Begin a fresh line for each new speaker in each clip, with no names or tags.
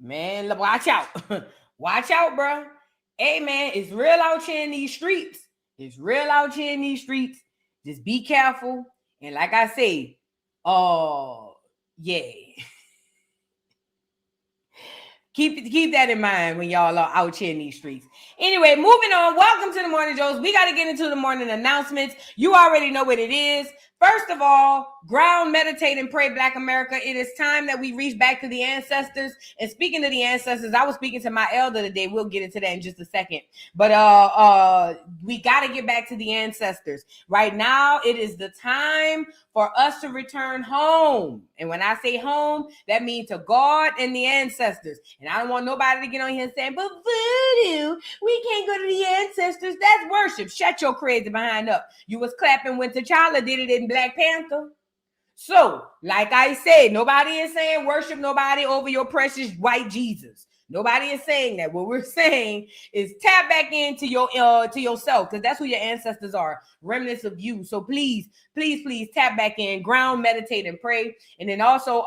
Man, watch out. Watch out, bro. Hey, man, it's real out here in these streets. It's real out here in these streets. Just be careful. And like I say, yeah. Keep that in mind when y'all are out here in these streets. Anyway, moving on. Welcome to the Morning Joes. We got to get into the morning announcements. You already know what it is. First of all, ground, meditate, and pray, Black America. It is time that we reach back to the ancestors. And speaking of the ancestors, I was speaking to my elder today. We'll get into that in just a second. But we got to get back to the ancestors. Right now, it is the time for us to return home. And when I say home, that means to God and the ancestors. And I don't want nobody to get on here and say, but voodoo, we can't go to the ancestors. That's worship. Shut your crazy behind up. You was clapping when T'Challa did it in Black Panther. So, like I said, nobody is saying worship nobody over your precious white Jesus. Nobody is saying that. What we're saying is tap back into your to yourself, because that's who your ancestors are, remnants of you. So please, please, please tap back in, ground, meditate, and pray. And then also,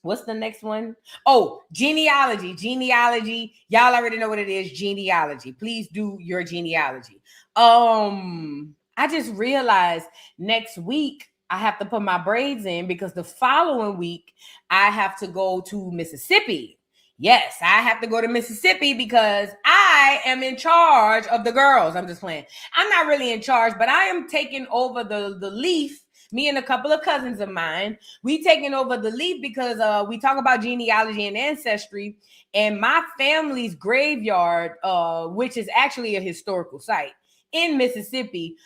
what's the next one? Oh, genealogy. Genealogy. Y'all already know what it is. Genealogy. Please do your genealogy. I just realized next week I have to put my braids in because the following week I have to go to Mississippi. Yes, I have to go to Mississippi because I am in charge of the girls. I'm just playing. I'm not really in charge, but I am taking over the leaf. Me and a couple of cousins of mine, we taking over the leaf because we talk about genealogy and ancestry, and my family's graveyard, which is actually a historical site in Mississippi,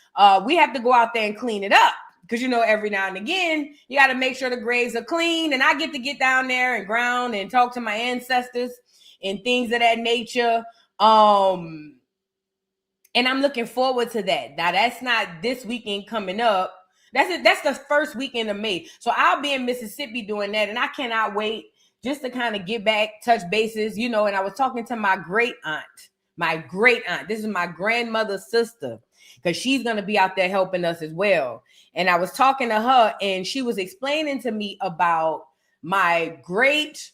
we have to go out there and clean it up. Because, you know, every now and again, you got to make sure the graves are clean. And I get to get down there and ground and talk to my ancestors and things of that nature. And I'm looking forward to that. Now, that's not this weekend coming up. That's the first weekend of May. So I'll be in Mississippi doing that. And I cannot wait just to kind of get back, touch bases, you know. And I was talking to my great aunt. This is my grandmother's sister, because she's going to be out there helping us as well. And I was talking to her, and she was explaining to me about my great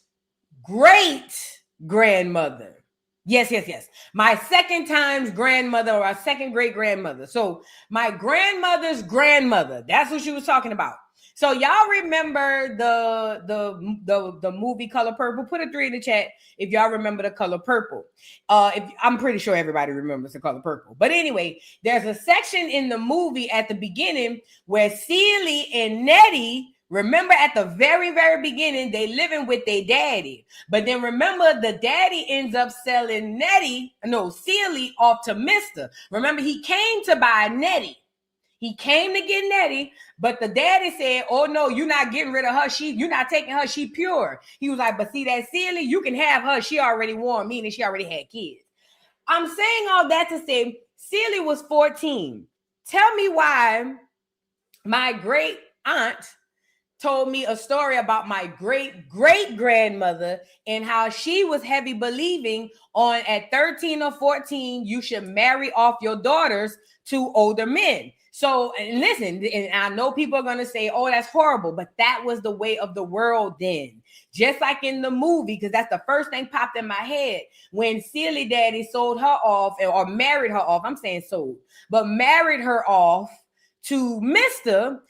grandmother. Yes. My second time's grandmother, or a second great grandmother. So my grandmother's grandmother, that's what she was talking about. So y'all remember the movie Color Purple? Put a 3 in the chat if y'all remember the Color Purple. I'm pretty sure everybody remembers the Color Purple. But anyway, there's a section in the movie at the beginning where Celie and Nettie, remember at the very, very beginning, they living with their daddy. But then remember, the daddy ends up selling Celie off to Mr. Remember, he came to buy Nettie. He came to get Nettie, but the daddy said, oh, no, you're not getting rid of her. You're not taking her. She pure. He was like, but see that Celie, you can have her. She already warned me, and she already had kids. I'm saying all that to say Celie was 14. Tell me why my great aunt told me a story about my great-great-grandmother and how she was heavy believing on at 13 or 14, you should marry off your daughters to older men. So, and listen, and I know people are going to say, oh, that's horrible, but that was the way of the world then. Just like in the movie, because that's the first thing popped in my head. When Celie daddy sold her off, or married her off, I'm saying sold, but married her off to Mr.,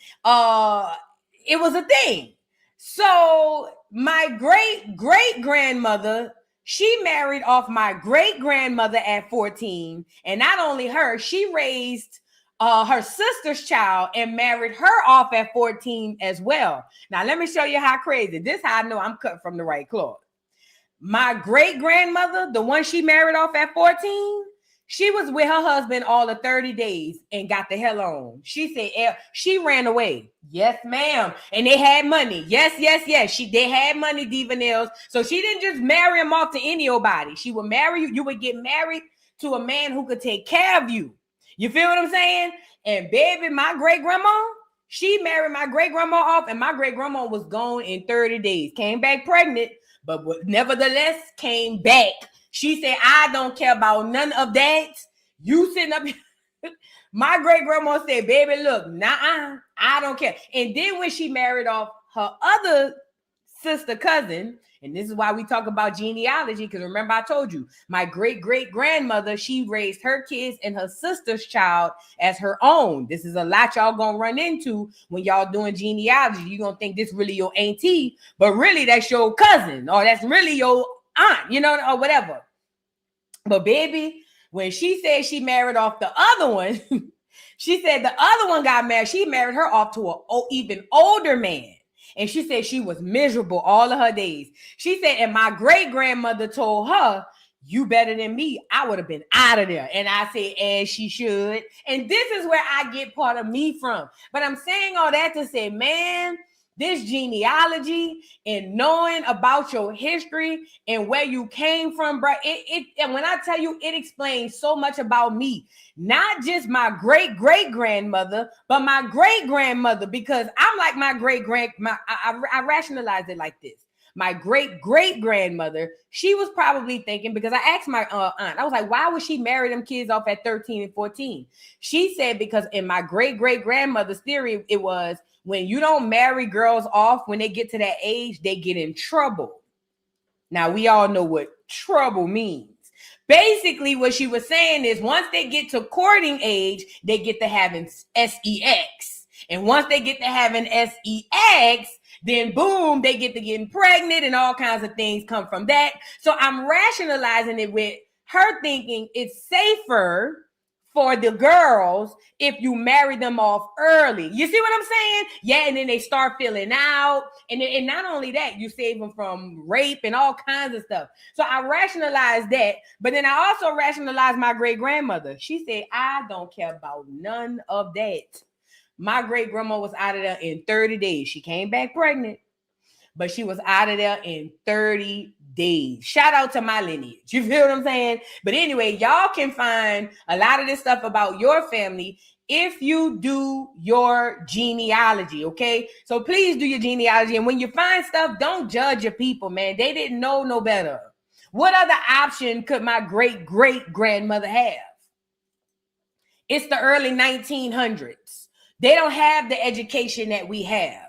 it was a thing. So my great-great-grandmother, she married off my great-grandmother at 14. And not only her, she raised her sister's child and married her off at 14 as well. Now, let me show you how crazy. This is how I know I'm cut from the right cloth. My great-grandmother, the one she married off at 14, she was with her husband all of 30 days and got the hell on. She said she ran away. Yes, ma'am. And they had money. Yes. They had money, Diva Nails. So she didn't just marry him off to anybody. She would marry you. You would get married to a man who could take care of you. You feel what I'm saying? And baby, my great-grandma, she married my great-grandma off, and my great-grandma was gone in 30 days. Came back pregnant, but nevertheless came back. She said, I don't care about none of that. You sitting up here. My great-grandma said, baby, look, I don't care. And then when she married off her other sister, cousin. And this is why we talk about genealogy, because remember I told you, my great-great-grandmother, she raised her kids and her sister's child as her own. This is a lot y'all gonna run into when y'all doing genealogy. You're gonna think this really your auntie, but really that's your cousin, or that's really your aunt, you know, or whatever. But baby, when she said she married off the other one, she said the other one got married. She married her off to an even older man. And she said she was miserable all of her days. She said, and my great-grandmother told her, you better than me. I would have been out of there. And I said, as she should. And this is where I get part of me from. But I'm saying all that to say, man, this genealogy and knowing about your history and where you came from, bro, and when I tell you, it explains so much about me. Not just my great-great-grandmother, but my great-grandmother, because I'm like my I rationalized it like this. My great-great-grandmother, she was probably thinking, because I asked my aunt, I was like, why would she marry them kids off at 13 and 14? She said, because in my great-great-grandmother's theory, it was, when you don't marry girls off when they get to that age, they get in trouble. Now, we all know what trouble means. Basically, what she was saying is once they get to courting age, they get to having sex. And once they get to having sex, then boom, they get to getting pregnant and all kinds of things come from that. So I'm rationalizing it with her thinking it's safer for the girls if you marry them off early. You see what I'm saying? Yeah, and then they start feeling out. And not only that, you save them from rape and all kinds of stuff. So I rationalized that. But then I also rationalized my great-grandmother. She said, I don't care about none of that. My great-grandma was out of there in 30 days. She came back pregnant, but she was out of there in 30 days. Shout out to my lineage. You feel what I'm saying? But anyway, y'all can find a lot of this stuff about your family if you do your genealogy, okay? So please do your genealogy. And when you find stuff, don't judge your people, man. They didn't know no better. What other option could my great-great-grandmother have? It's the early 1900s. They don't have the education that we have.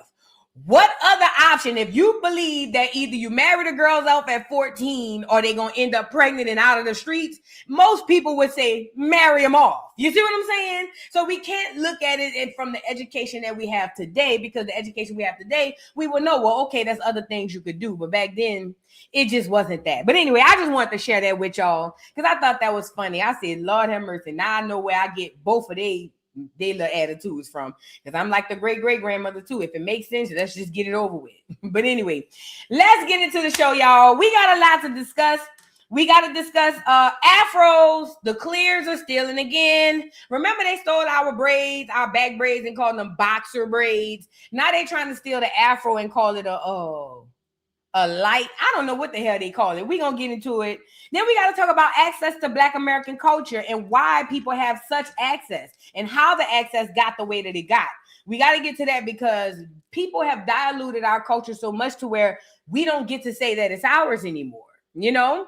What other option, if you believe that either you marry the girls off at 14 or they're going to end up pregnant and out of the streets, most people would say, marry them off. You see what I'm saying? So we can't look at it from the education that we have today, because the education we have today, we will know, well, okay, there's other things you could do. But back then, it just wasn't that. But anyway, I just wanted to share that with y'all because I thought that was funny. I said, Lord have mercy. Now I know where I get both of they little attitudes from, because I'm like the great-great-grandmother too. If it makes sense, let's just get it over with. But anyway, let's get into the show, y'all. We got a lot to discuss. We got to discuss afros. The clears are stealing again. Remember, they stole our braids, our back braids, and called them boxer braids. Now they trying to steal the afro and call it a light. I don't know what the hell they call it. We're going to get into it. Then we got to talk about access to Black American culture and why people have such access and how the access got the way that it got. We got to get to that because people have diluted our culture so much to where we don't get to say that it's ours anymore, you know?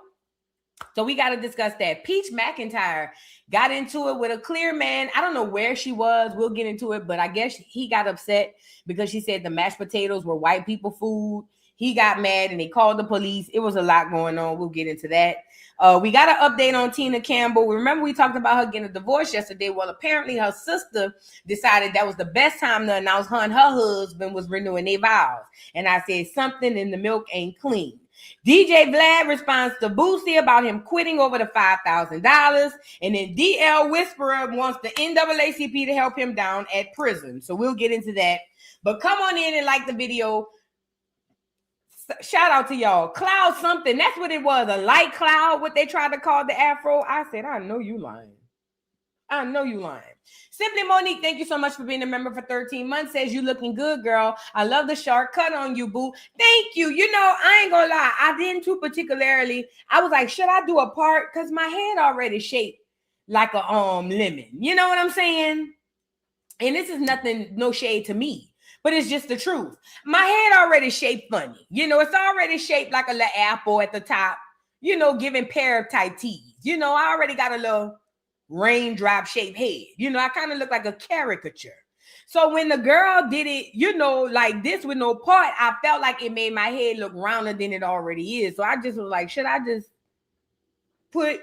So we got to discuss that. Peach McIntyre got into it with a clear man. I don't know where she was. We'll get into it, but I guess he got upset because she said the mashed potatoes were white people food. He got mad and they called the police. It was a lot going on. We'll get into that. We got an update on Tina Campbell. Remember we talked about her getting a divorce yesterday. Well, apparently her sister decided that was the best time to announce her and her husband was renewing their vows. And I said, something in the milk ain't clean. DJ Vlad responds to Boosie about him quitting over the $5,000. And then DL Whisperer wants the NAACP to help him down at prison. So we'll get into that. But come on in and like the video. Shout out to y'all. Cloud something. That's what it was. A light cloud, what they tried to call the afro. I said, I know you lying. I know you lying. Simply Monique, thank you so much for being a member for 13 months. Says you looking good, girl. I love the sharp cut on you, boo. Thank you. You know, I ain't gonna lie. I didn't too particularly. I was like, should I do a part? Because my head already shaped like a lemon. You know what I'm saying? And this is nothing, no shade to me. But it's just the truth. My head already shaped funny. You know, it's already shaped like a little apple at the top, you know, giving peritytes. You know, I already got a little raindrop shaped head. You know, I kind of look like a caricature. So when the girl did it, you know, like this with no part, I felt like it made my head look rounder than it already is. So I just was like, should I just put,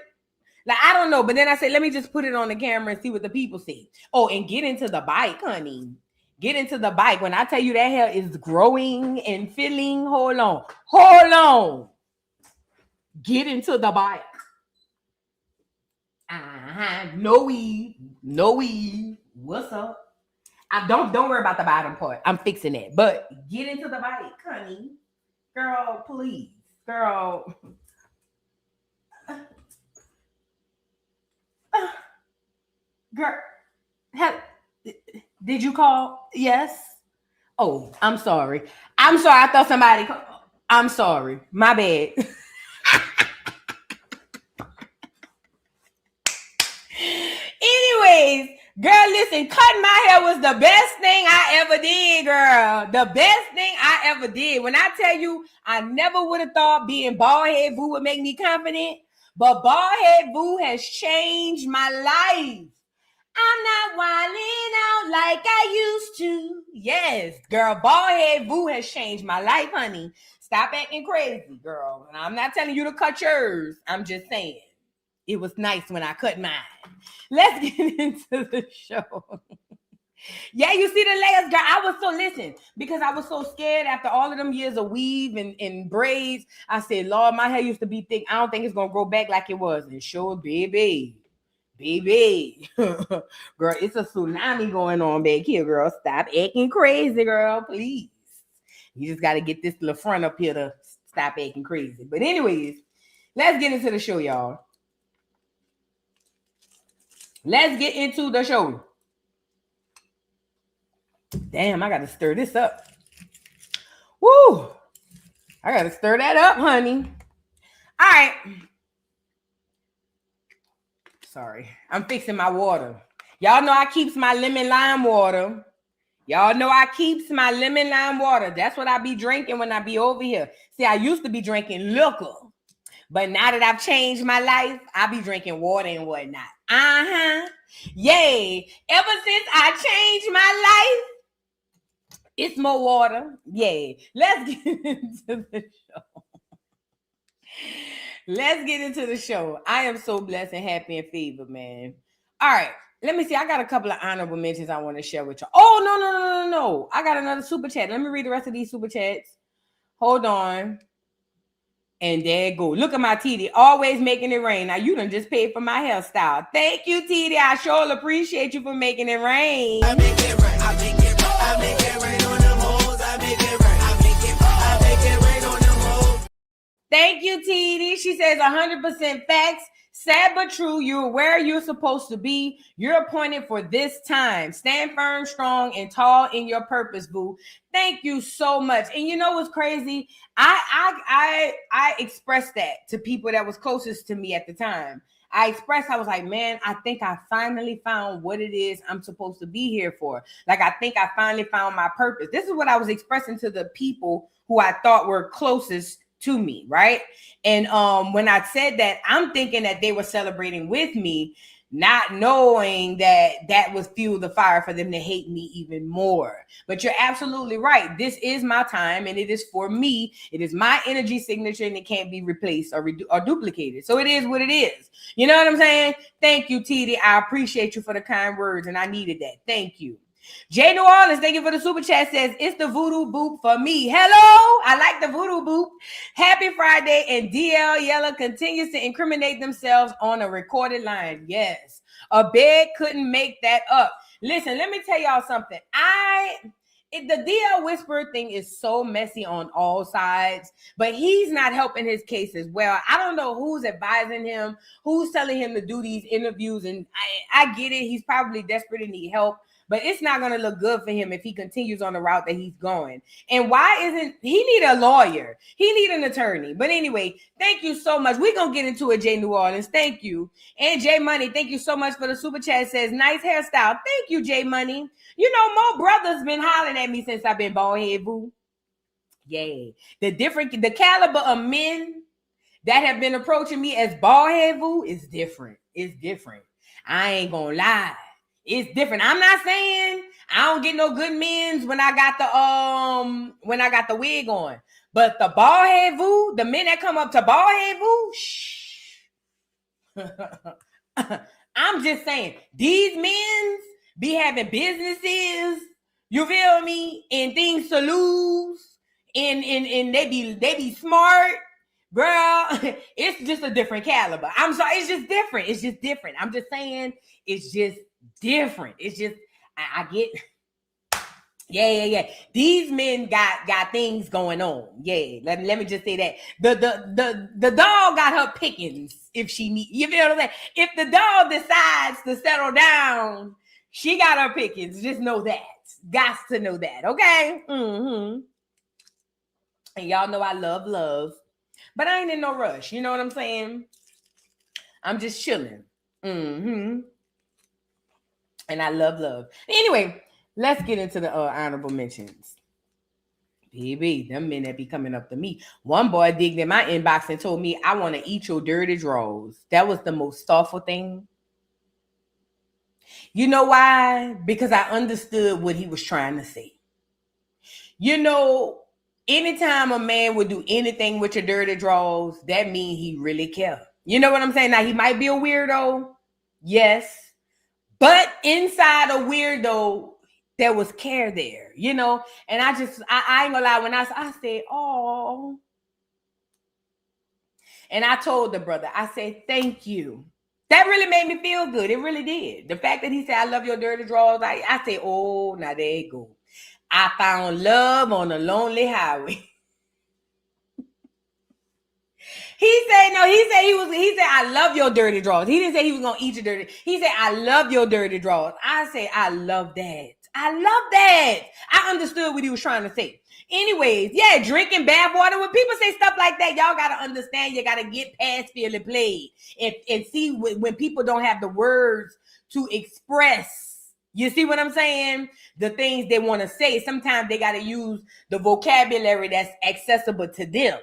like, I don't know. But then I said, let me just put it on the camera and see what the people see. Oh, and get into the bike, honey. Get into the bike. When I tell you that hair is growing and filling, hold on. Get into the bike. No weave. What's up? Don't worry about the bottom part. I'm fixing it. But get into the bike, honey. Girl, please. Girl. Girl. Did you call? Yes. Oh, I'm sorry. I thought somebody called. I'm sorry. My bad. Anyways, girl, listen, cutting my hair was the best thing I ever did, girl. The best thing I ever did. When I tell you, I never would have thought being bald head boo would make me confident, but bald head boo has changed my life. I'm not wilding out like I used to. Yes, girl, bald head boo has changed my life, honey. Stop acting crazy, girl. And I'm not telling you to cut yours. I'm just saying. It was nice when I cut mine. Let's get into the show. Yeah, you see the layers, girl. I was so scared after all of them years of weave and braids. I said, Lord, my hair used to be thick. I don't think it's going to grow back like it was. And sure, baby. Girl, it's a tsunami going on back here, girl. Stop acting crazy, girl, please. You just got to get this little front up here to stop acting crazy. But anyways, let's get into the show, y'all. Let's get into the show. Damn, I got to stir this up. Woo! I got to stir that up, honey. All right. Sorry. I'm fixing my water. Y'all know I keeps my lemon lime water. That's what I be drinking when I be over here. See, I used to be drinking liquor. But now that I've changed my life, I be drinking water and whatnot. Yay. Ever since I changed my life, it's more water. Yay. Let's get into the show. Let's get into the show. I am so blessed and happy and favored, man. All right. Let me see. I got a couple of honorable mentions I want to share with you. Oh, no. I got another super chat. Let me read the rest of these super chats. Hold on. And there you go. Look at my TD. Always making it rain. Now, you done just paid for my hairstyle. Thank you, TD. I sure appreciate you for making it rain.
I make it rain. I make it rain. I make it rain on them hoes. I make it rain. I make it rain on them hoes.
Thank you, TD. She says 100% facts. Sad but true. You're where you're supposed to be. You're appointed for this time. Stand firm, strong, and tall in your purpose, boo. Thank you so much. And you know what's crazy? I expressed that to people that was closest to me at the time. I was like, man, I think I finally found what it is I'm supposed to be here for. Like, I think I finally found my purpose. This is what I was expressing to the people who I thought were closest to me, right? And when I said that, I'm thinking that they were celebrating with me, not knowing that was fuel the fire for them to hate me even more. But you're absolutely right. This is my time, and it is for me. It is my energy signature, and it can't be replaced or duplicated. So it is what it is. You know what I'm saying? Thank you, TD. I appreciate you for the kind words, and I needed that. Thank you. Jay New Orleans, thank you for the super chat, says, it's the voodoo boop for me. Hello, I like the voodoo boop. Happy Friday, and DL Yella continues to incriminate themselves on a recorded line. Yes, a bed couldn't make that up. Listen, let me tell y'all something. The DL Whisperer thing is so messy on all sides, but he's not helping his case as well. I don't know who's advising him, who's telling him to do these interviews, and I get it. He's probably desperate and need help. But it's not going to look good for him if he continues on the route that he's going. And why isn't he need a lawyer? He need an attorney. But anyway, thank you so much. We're going to get into it, Jay New Orleans. Thank you. And Jay Money, thank you so much for the super chat. It says, nice hairstyle. Thank you, Jay Money. You know, more brothers been hollering at me since I've been bald head, boo. Yeah. The caliber of men that have been approaching me as bald head, boo, is different. It's different. I ain't going to lie. It's different. I'm not saying I don't get no good men's when I got the wig on. But the bald head voo, the men that come up to bald head voo, shh. I'm just saying, these men be having businesses, you feel me, and things to lose, and they be smart. Girl, it's just a different caliber. I'm sorry, it's just different. It's just different. I'm just saying, it's just different. It's just, I get, yeah. These men got things going on. Yeah, let me just say that. The dog got her pickings if she need. You feel what I'm saying? If the dog decides to settle down, she got her pickings. Just know that. Got to know that. Okay. Mm-hmm. And y'all know I love. But I ain't in no rush. You know what I'm saying? I'm just chilling. Mm-hmm. And I love. Anyway, let's get into the honorable mentions. Baby, them men that be coming up to me. One boy digged in my inbox and told me, I want to eat your dirty drawers. That was the most thoughtful thing. You know why? Because I understood what he was trying to say. You know, anytime a man would do anything with your dirty drawers, that means he really cares. You know what I'm saying? Now, he might be a weirdo. Yes. But inside a weirdo, there was care there, you know? And I ain't gonna lie, when I said, oh. And I told the brother, I said, thank you. That really made me feel good. It really did. The fact that he said, I love your dirty drawers. I said, oh, now there you go. I found love on a lonely highway. He said, I love your dirty drawers. He didn't say he was going to eat your dirty. He said, I love your dirty drawers. I say, I love that. I understood what he was trying to say. Anyways, yeah, drinking bath water. When people say stuff like that, y'all got to understand, you got to get past feeling played and see when people don't have the words to express. You see what I'm saying? The things they want to say. Sometimes they got to use the vocabulary that's accessible to them.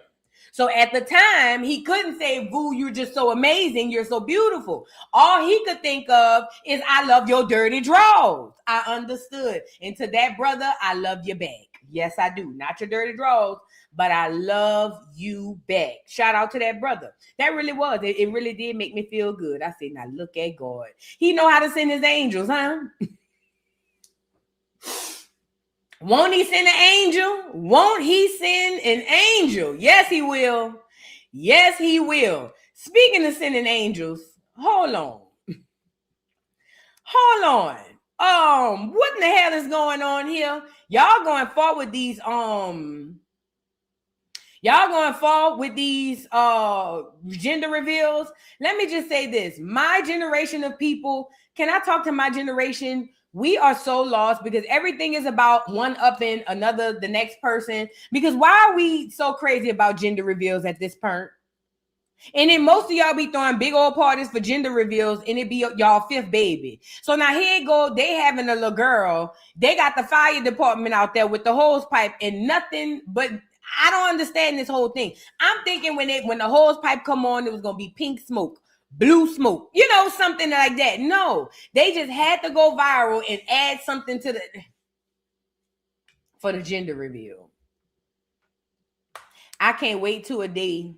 So at the time, he couldn't say, Boo, you're just so amazing. You're so beautiful. All he could think of is, I love your dirty drawers. I understood. And to that brother, I love you back. Yes, I do. Not your dirty drawers, but I love you back. Shout out to that brother. That really was. It really did make me feel good. I said, now look at God. He know how to send his angels, huh? Won't he send an angel? Won't he send an angel? Yes, he will. Yes, he will. Speaking of sending angels, hold on. What in the hell is going on here? Y'all going forward with these gender reveals. Let me just say this. My generation of people, can I talk to my generation? We are so lost because everything is about one-upping the next person. Because why are we so crazy about gender reveals at this point? And then most of y'all be throwing big old parties for gender reveals, and it be y'all fifth baby. So now here you go, they having a little girl. They got the fire department out there with the hose pipe and nothing but. I don't understand this whole thing. I'm thinking when the hose pipe come on, it was gonna be pink smoke, blue smoke, you know, something like that. No, they just had to go viral and add something to for the gender reveal. I can't wait till a day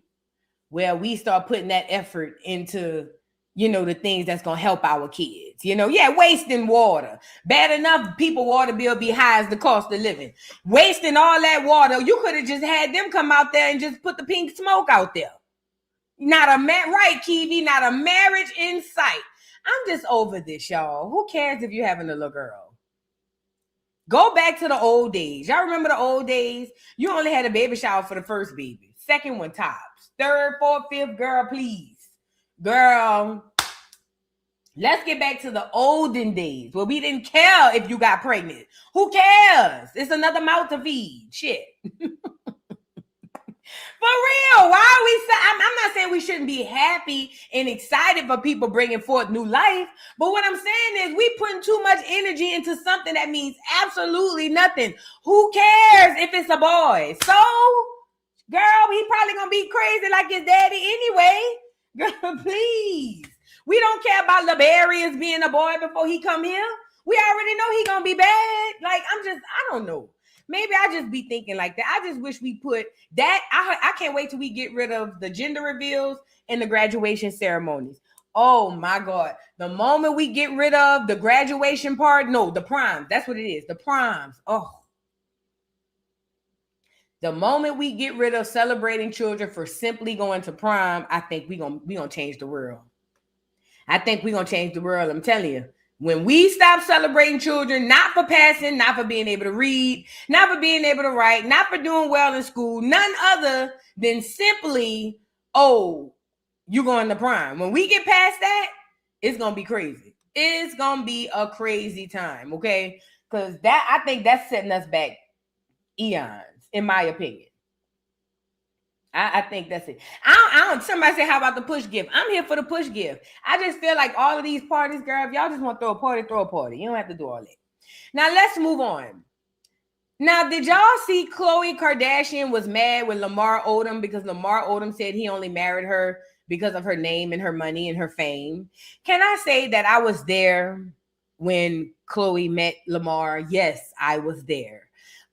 where we start putting that effort into, you know, the things that's going to help our kids. You know, yeah, wasting water. Bad enough, people water bill be high as the cost of living. Wasting all that water. You could have just had them come out there and just put the pink smoke out there. Not a right, Kiwi, not a marriage in sight. I'm just over this, y'all. Who cares if you're having a little girl? Go back to the old days. Y'all remember the old days? You only had a baby shower for the first baby. Second one tops. Third, fourth, fifth, girl, please. Girl, let's get back to the olden days where we didn't care if you got pregnant. Who cares? It's another mouth to feed. Shit. For real, why are we? I'm not saying we shouldn't be happy and excited for people bringing forth new life, but what I'm saying is we putting too much energy into something that means absolutely nothing. Who cares if it's a boy? So, girl, he probably gonna be crazy like his daddy anyway. Girl, please. We don't care about Labarius being a boy before he come here. We already know he gonna be bad. Like, I don't know. Maybe I just be thinking like that. I just wish we put that. I can't wait till we get rid of the gender reveals and the graduation ceremonies. Oh my God. The moment we get rid of the graduation part, no, the proms. That's what it is. The proms. Oh. The moment we get rid of celebrating children for simply going to prom, I think we gonna change the world. I think we're gonna change the world. I'm telling you. When we stop celebrating children, not for passing, not for being able to read, not for being able to write, not for doing well in school, none other than simply, oh, you're going to prom. When we get past that, it's going to be crazy. It's going to be a crazy time, okay? Because I think that's setting us back eons, in my opinion. I think that's it. I don't. Somebody say, how about the push gift? I'm here for the push gift. I just feel like all of these parties, girl, if y'all just want to throw a party, throw a party. You don't have to do all that. Now, let's move on. Now, did y'all see Khloe Kardashian was mad with Lamar Odom because Lamar Odom said he only married her because of her name and her money and her fame? Can I say that I was there when Khloe met Lamar? Yes, I was there.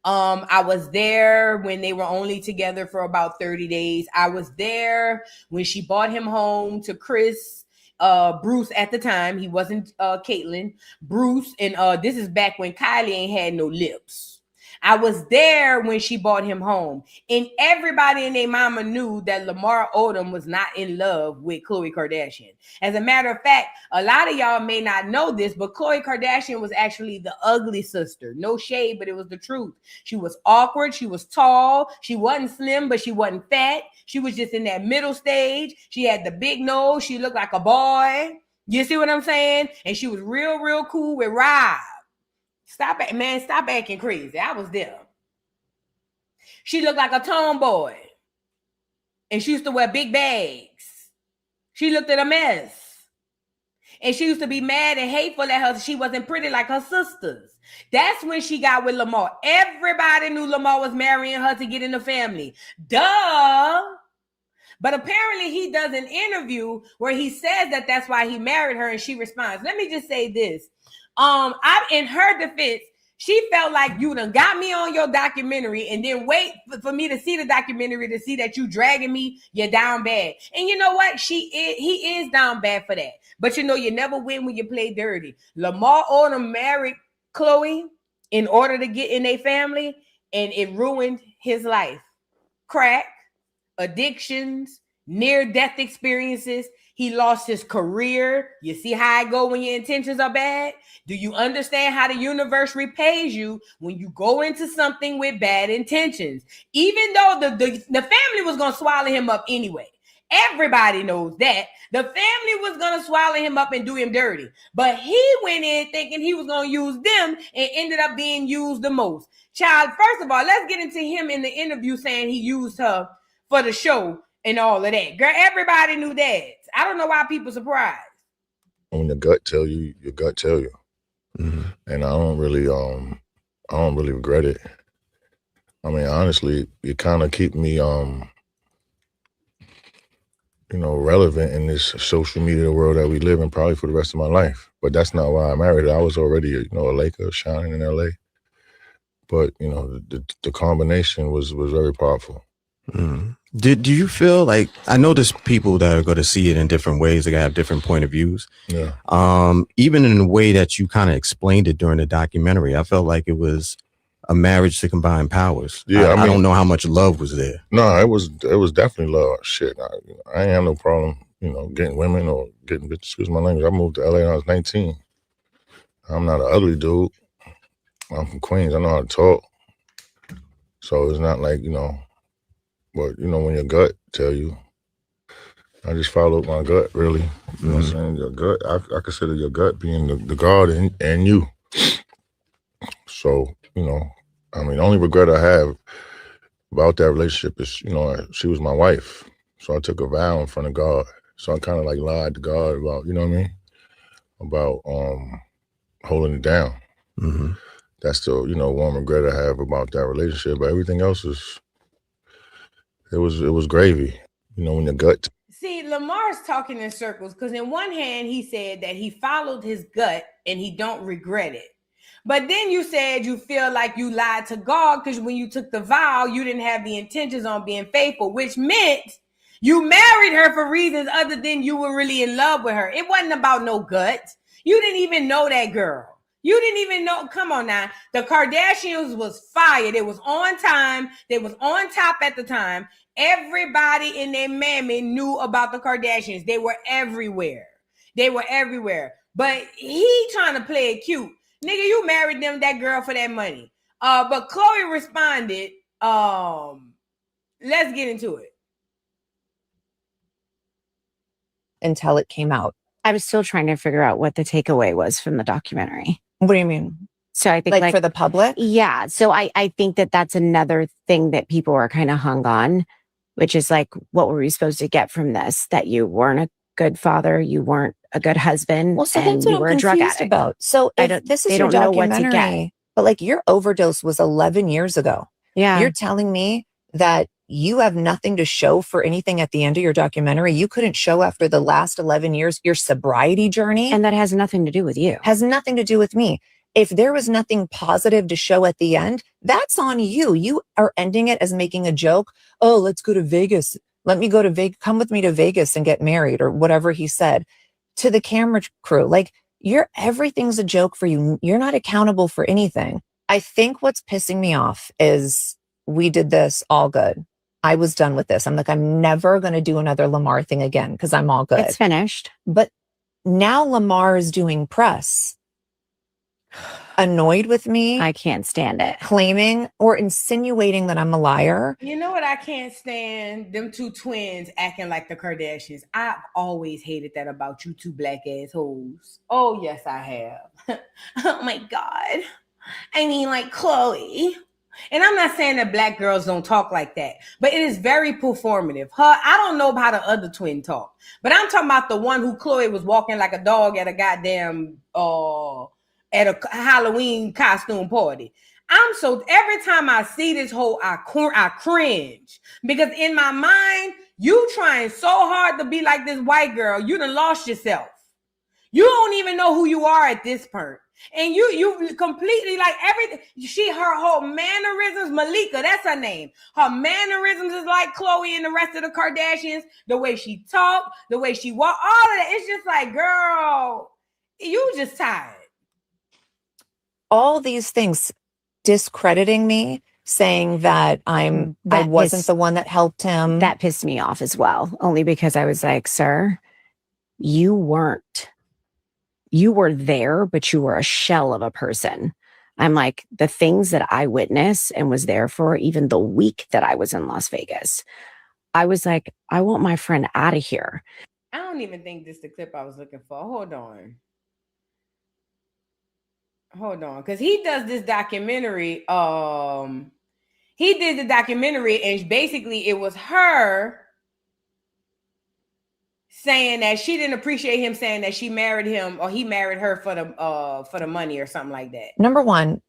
I was there when they were only together for about 30 days. I was there when she brought him home to Bruce at the time. He wasn't Caitlyn. Bruce, and this is back when Kylie ain't had no lips. I was there when she brought him home. And everybody and their mama knew that Lamar Odom was not in love with Khloe Kardashian. As a matter of fact, a lot of y'all may not know this, but Khloe Kardashian was actually the ugly sister. No shade, but it was the truth. She was awkward. She was tall. She wasn't slim, but she wasn't fat. She was just in that middle stage. She had the big nose. She looked like a boy. You see what I'm saying? And she was real, real cool with Rob. Stop acting crazy. I was there. She looked like a tomboy. And she used to wear big bags. She looked at a mess. And she used to be mad and hateful at her. She wasn't pretty like her sisters. That's when she got with Lamar. Everybody knew Lamar was marrying her to get in the family. Duh. But apparently he does an interview where he says that that's why he married her, and she responds. Let me just say this. In her defense, she felt like you done got me on your documentary and then wait for me to see the documentary to see that you dragging me. You're down bad. And you know what? He is down bad for that. But you know, you never win when you play dirty. Lamar Odom married Khloe in order to get in their family, and it ruined his life. Crack, addictions, near-death experiences. He lost his career. You see how I go when your intentions are bad? Do you understand how the universe repays you when you go into something with bad intentions? Even though the family was going to swallow him up anyway. Everybody knows that. The family was going to swallow him up and do him dirty. But he went in thinking he was going to use them and ended up being used the most. Child, first of all, let's get into him in the interview saying he used her for the show and all of that. Girl, everybody knew that. I don't know why people surprised.
When your gut tell you, your gut tell you. Mm-hmm. And I don't really regret it. I mean, honestly, it kind of keep me, relevant in this social media world that we live in probably for the rest of my life. But that's not why I married her. I was already, a Laker shining in LA. But, the combination was very powerful.
Mm-hmm. Do you feel like, I know there's people that are going to see it in different ways, they have different point of views.
Yeah.
Even in the way that you kind of explained it during the documentary, I felt like it was a marriage to combine powers. Yeah, I don't know how much love was there.
No, it was definitely love. Shit, I ain't have no problem, getting women or getting bitches. Excuse my language. I moved to LA when I was 19. I'm not an ugly dude. I'm from Queens. I know how to talk. So it's not like, but, when your gut tell you, I just followed my gut, really. You know what I'm saying? Your gut, I consider your gut being the God and you. So, the only regret I have about that relationship is, she was my wife. So I took a vow in front of God. So I kind of like lied to God about, about holding it down. Mm-hmm. That's the, one regret I have about that relationship. But everything else is, it was gravy, when your gut.
See, Lamar's talking in circles because in one hand he said that he followed his gut and he don't regret it. But then you said you feel like you lied to God because when you took the vow, you didn't have the intentions on being faithful, which meant you married her for reasons other than you were really in love with her. It wasn't about no guts. You didn't even know that girl. You didn't even know. Come on now. The Kardashians was fired. It was on time. They was on top at the time. Everybody in their mammy knew about the Kardashians. They were everywhere. They were everywhere. But he trying to play it cute. Nigga, you married them, that girl, for that money. But Khloe responded, let's get into it.
Until it came out.
I was still trying to figure out what the takeaway was from the documentary.
What do you mean?
So I think
like for the public?
Yeah. So I think that that's another thing that people are kind of hung on, which is like, what were we supposed to get from this? That you weren't a good father, you weren't a good husband,
well, so
and
that's what
you were
I'm
a drug
confused
addict.
about. So if this is
they
your
don't know what to
documentary,
get.
but like your overdose was 11 years ago.
Yeah.
You're telling me that you have nothing to show for anything at the end of your documentary. You couldn't show after the last 11 years your sobriety journey.
And that has nothing to do with you.
Has nothing to do with me. If there was nothing positive to show at the end, that's on you. You are ending it as making a joke. Oh, let's go to Vegas. Let me go to Vegas. Come with me to Vegas and get married, or whatever he said to the camera crew. Like, everything's a joke for you. You're not accountable for anything. I think what's pissing me off is we did this all good. I was done with this. I'm like, I'm never going to do another Lamar thing again because I'm all good.
It's finished.
But now Lamar is doing press. Annoyed with me.
I can't stand it.
Claiming or insinuating that I'm a liar.
You know what I can't stand? Them two twins acting like the Kardashians. I've always hated that about you two black ass hoes. Oh, yes, I have. Oh, my God. I mean, like Khloe. And I'm not saying that black girls don't talk like that, but it is very performative. I don't know how the other twin talk, but I'm talking about the one who Khloe was walking like a dog at a goddamn at a Halloween costume party. Every time I see this whole, I cringe because in my mind, you trying so hard to be like this white girl, you done lost yourself. You don't even know who you are at this point. And you completely like everything. Her whole mannerisms, Malika, that's her name. Her mannerisms is like Khloe and the rest of the Kardashians. The way she talk, the way she walk, all of that. It's just like, girl, you just tired.
All these things discrediting me, saying that I wasn't the one that helped him.
That pissed me off as well, only because I was like, sir, you weren't. You were there, but you were a shell of a person. I'm like, the things that I witnessed and was there for, even the week that I was in Las Vegas, I was like, I want my friend out of here.
I don't even think this is the clip I was looking for. Hold on. Because he does this documentary. He did the documentary, and basically it was her saying that she didn't appreciate him saying that she married him or he married her for the money or something like that.
Number one,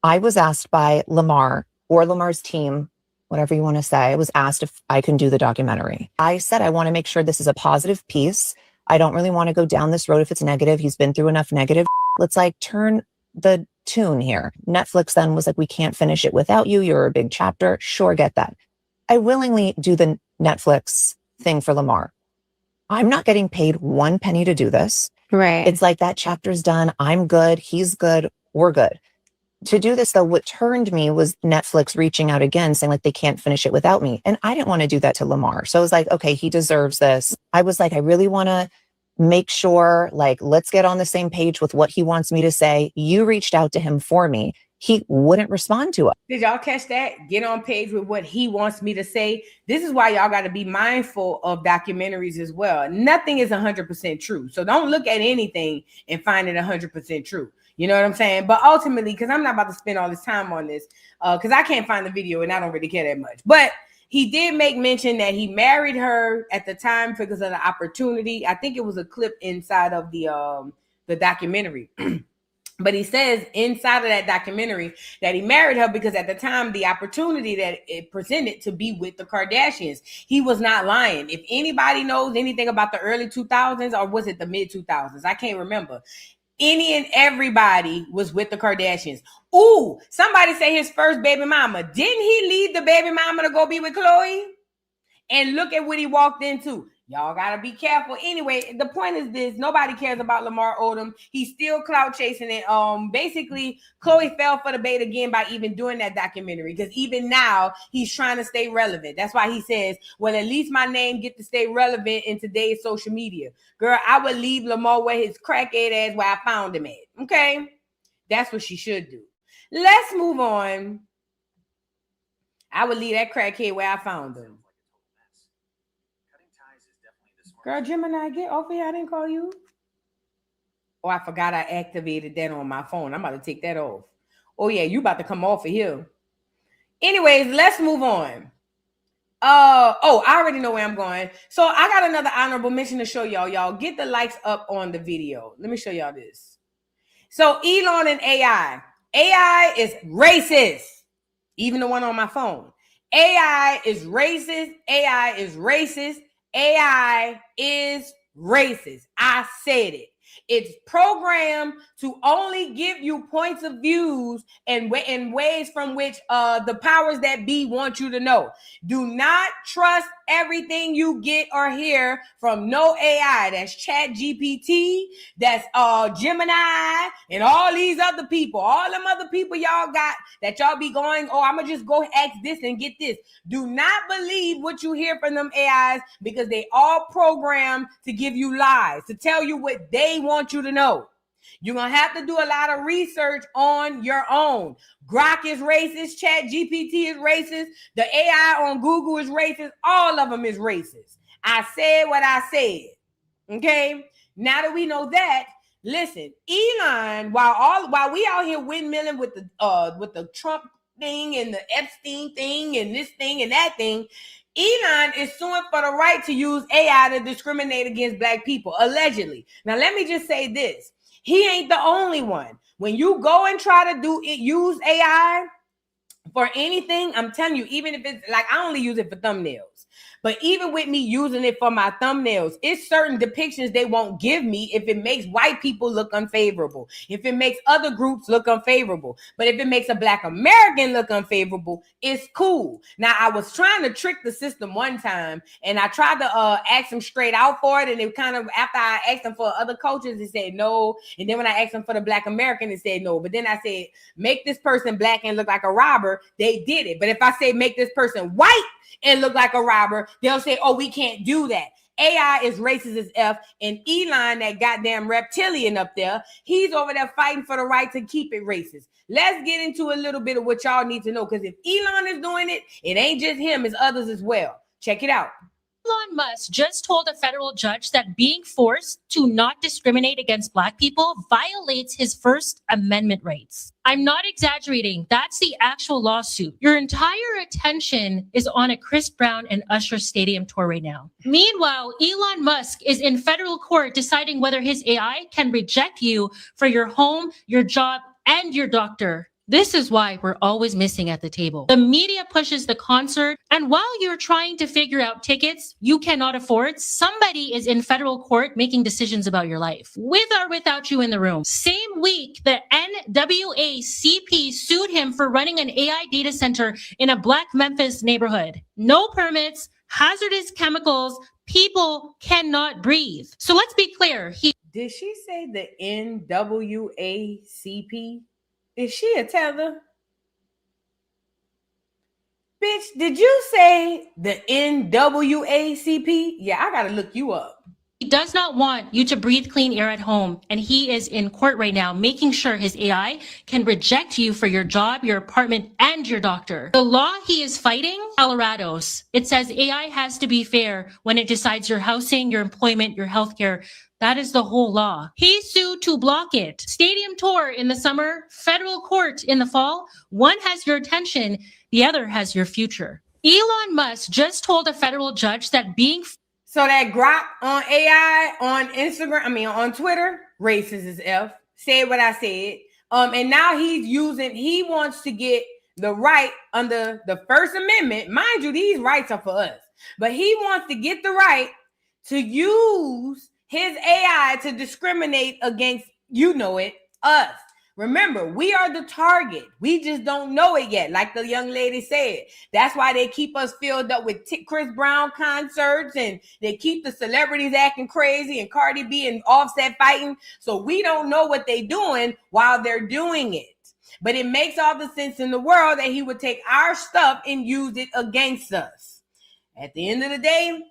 I was asked by Lamar or Lamar's team, whatever you want to say, I was asked if I can do the documentary. I said, I want to make sure this is a positive piece. I don't really want to go down this road if it's negative. He's been through enough negative. Let's like turn the tune here. Netflix then was like, we can't finish it without you. You're a big chapter. Sure, get that. I willingly do the Netflix thing for Lamar. I'm not getting paid one penny to do this.
Right.
It's like that chapter's done. I'm good. He's good. We're good. To do this, though, what turned me was Netflix reaching out again, saying like they can't finish it without me. And I didn't want to do that to Lamar. So I was like, okay, he deserves this. I was like, I really want to make sure, like, let's get on the same page with what he wants me to say. You reached out to him for me. He wouldn't respond to it.
Did y'all catch that? Get on page with what he wants me to say. This is why y'all got to be mindful of documentaries as well. Nothing is 100% true. So don't look at anything and find it 100% true. You know what I'm saying? But ultimately, because I'm not about to spend all this time on this, because I can't find the video and I don't really care that much. But he did make mention that he married her at the time because of the opportunity. I think it was a clip inside of the documentary. But he says inside of that documentary that he married her because at the time, the opportunity that it presented to be with the Kardashians, he was not lying. If anybody knows anything about the early 2000s, or was it the mid 2000s? I can't remember. Any and everybody was with the Kardashians. Ooh, somebody say his first baby mama. Didn't he leave the baby mama to go be with Khloe? And look at what he walked into. Y'all gotta be careful. Anyway, the point is this: nobody cares about Lamar Odom. He's still clout chasing it. Basically, Khloe fell for the bait again by even doing that documentary, because even now he's trying to stay relevant. That's why he says, "Well, at least my name get to stay relevant in today's social media." Girl, I would leave Lamar where his crackhead ass where I found him at. Okay, that's what she should do. Let's move on. I would leave that crackhead where I found him. Girl, Gemini, get off here. I didn't call you. Oh, I forgot I activated that on my phone. I'm about to take that off. Oh, yeah, you about to come off of here. Anyways, let's move on. I already know where I'm going. So I got another honorable mention to show y'all. Y'all get the likes up on the video. Let me show y'all this. So Elon and AI. AI is racist. Even the one on my phone. AI is racist. AI is racist. AI is racist. I said it. It's programmed to only give you points of views and in ways from which the powers that be want you to know. Do not trust everything you get or hear from no AI. That's Chat GPT, that's Gemini, and all these other people. All them other people y'all got that y'all be going, oh, I'm going to just go ask this and get this. Do not believe what you hear from them AIs, because they all programmed to give you lies, to tell you what they want you to know. You're going to have to do a lot of research on your own. Grok is racist. Chat GPT is racist. The AI on Google is racist. All of them is racist. I said what I said. Okay? Now that we know that, listen, Elon, while we out here windmilling with the Trump thing and the Epstein thing and this thing and that thing, Elon is suing for the right to use AI to discriminate against Black people, allegedly. Now, let me just say this. He ain't the only one. When you go and try to use AI for anything, I'm telling you, even if it's like, I only use it for thumbnails. But even with me using it for my thumbnails, it's certain depictions they won't give me if it makes white people look unfavorable, if it makes other groups look unfavorable. But if it makes a Black American look unfavorable, it's cool. Now, I was trying to trick the system one time, and I tried to ask them straight out for it. And it kind of, after I asked them for other cultures, it said no. And then when I asked them for the Black American, it said no. But then I said, make this person Black and look like a robber. They did it. But if I say make this person white and look like a robber, they'll say, oh, we can't do that. AI is racist as F, and Elon, that goddamn reptilian up there, he's over there fighting for the right to keep it racist. Let's get into a little bit of what y'all need to know, because if Elon is doing it, it ain't just him, it's others as well. Check it out.
Elon Musk just told a federal judge that being forced to not discriminate against Black people violates his First Amendment rights. I'm not exaggerating. That's the actual lawsuit. Your entire attention is on a Chris Brown and Usher stadium tour right now. Meanwhile, Elon Musk is in federal court deciding whether his AI can reject you for your home, your job, and your doctor. This is why we're always missing at the table. The media pushes the concert, and while you're trying to figure out tickets you cannot afford, somebody is in federal court making decisions about your life, with or without you in the room. Same week, the NAACP sued him for running an AI data center in a Black Memphis neighborhood. No permits, hazardous chemicals, people cannot breathe. So let's be clear.
Did she say the NAACP? Is she a tether? Bitch, did you say the NAACP? Yeah, I gotta look you up.
He does not want you to breathe clean air at home, and he is in court right now making sure his AI can reject you for your job, your apartment, and your doctor. The law he is fighting, Colorado's. It says AI has to be fair when it decides your housing, your employment, your healthcare. That is the whole law. He sued to block it. Stadium tour in the summer, federal court in the fall. One has your attention, the other has your future. Elon Musk just told a federal judge that being...
So that Grok on AI, on Instagram, on Twitter, racist as F. Said what I said. And now he wants to get the right under the First Amendment. Mind you, these rights are for us. But he wants to get the right to use his AI to discriminate against, us. Remember, we are the target. We just don't know it yet. Like the young lady said, that's why they keep us filled up with Chris Brown concerts, and they keep the celebrities acting crazy and Cardi B and Offset fighting. So we don't know what they're doing while they're doing it. But it makes all the sense in the world that he would take our stuff and use it against us. At the end of the day,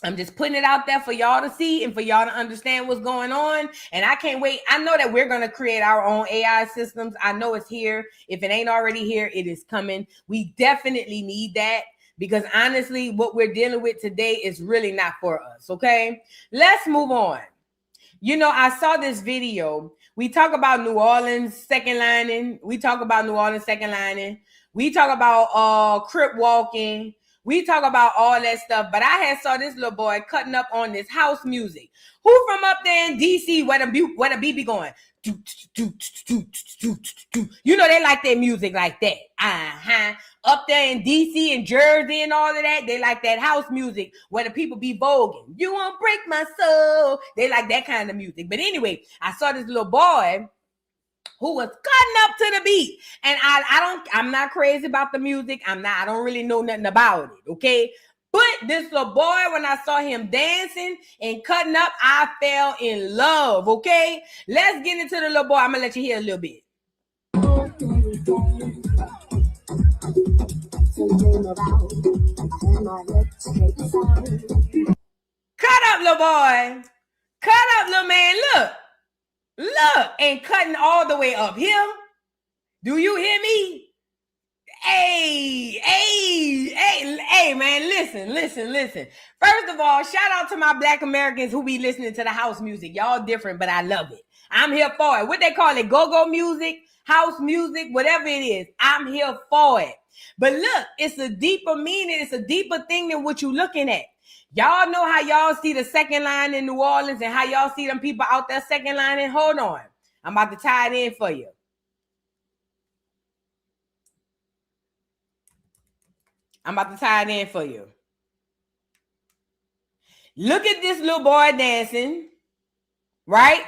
I'm just putting it out there for y'all to see and for y'all to understand what's going on. And I can't wait. I know that we're going to create our own AI systems. I know it's here. If it ain't already here, it is coming. We definitely need that, because honestly, what we're dealing with today is really not for us. Okay, let's move on. I saw this video. We talk about New Orleans second lining. We talk about crip walking. We talk about all that stuff, but I had saw this little boy cutting up on this house music. Who from up there in DC where the beat be going? They like their music like that. Up there in DC and Jersey and all of that, they like that house music where the people be voguing. You won't break my soul. They like that kind of music. But anyway, I saw this little boy who was cutting up to the beat. And I'm not crazy about the music. I don't really know nothing about it, okay? But this little boy, when I saw him dancing and cutting up, I fell in love, okay? Let's get into the little boy. I'm going to let you hear a little bit. Cut up, little boy. Cut up, little man. Look, and cutting all the way up here. Do you hear me? Hey, man, listen. First of all, shout out to my Black Americans who be listening to the house music. Y'all different, but I love it. I'm here for it. What they call it, go-go music, house music, whatever it is, I'm here for it. But look, it's a deeper meaning. It's a deeper thing than what you're looking at. Y'all know how y'all see the second line in New Orleans and how y'all see them people out there second lining? Hold on. I'm about to tie it in for you. Look at this little boy dancing, right?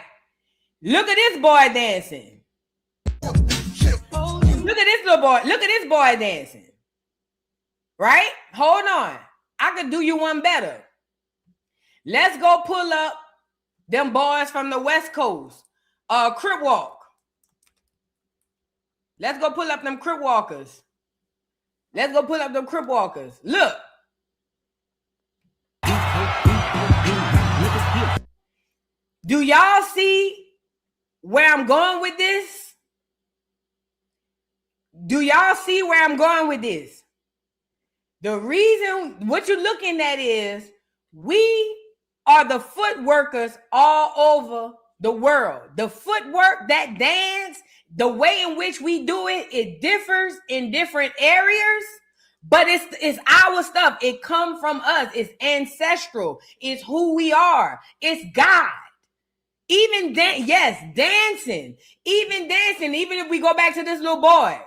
Look at this boy dancing. Look at this little boy. Look at this boy dancing, right? Hold on. I could do you one better. Let's go pull up them boys from the West Coast. Crip walk. Let's go pull up them crip walkers. Look. Do y'all see where I'm going with this? The reason what you're looking at is we are the foot workers all over the world. The footwork, that dance, the way in which we do it, it differs in different areas, but it's our stuff. It comes from us. It's ancestral. It's who we are. It's God. Even dancing. Even if we go back to this little boy.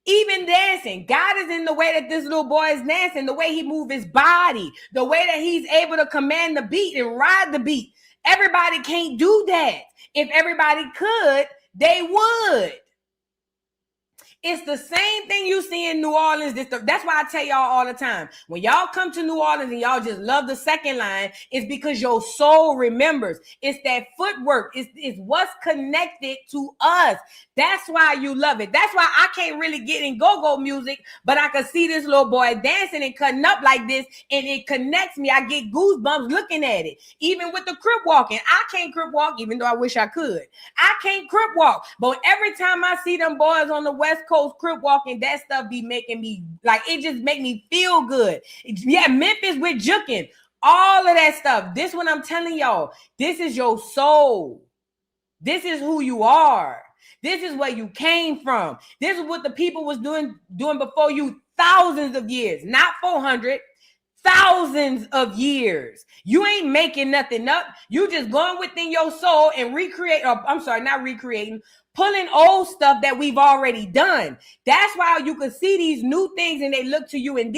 Even dancing, God is in the way that this little boy is dancing, the way he moves his body, the way that he's able to command the beat and ride the beat. Everybody can't do that. If everybody could, they would. It's the same thing you see in New Orleans. That's why I tell y'all all the time. When y'all come to New Orleans and y'all just love the second line, it's because your soul remembers. It's that footwork. It's what's connected to us. That's why you love it. That's why I can't really get in go-go music, but I can see this little boy dancing and cutting up like this, and it connects me. I get goosebumps looking at it. Even with the crip walking. I can't crip walk, even though I wish I could. I can't crip walk. But every time I see them boys on the West Coast crip walking, that stuff be making me like, it just make me feel good. Yeah, Memphis with juking, all of that stuff. This one I'm telling y'all, this is your soul. This is who you are. This is where you came from. This is what the people was doing before you thousands of years, not 400, thousands of years. You ain't making nothing up. You just going within your soul and not recreating, pulling old stuff that we've already done. That's why you can see these new things and they look new to you, in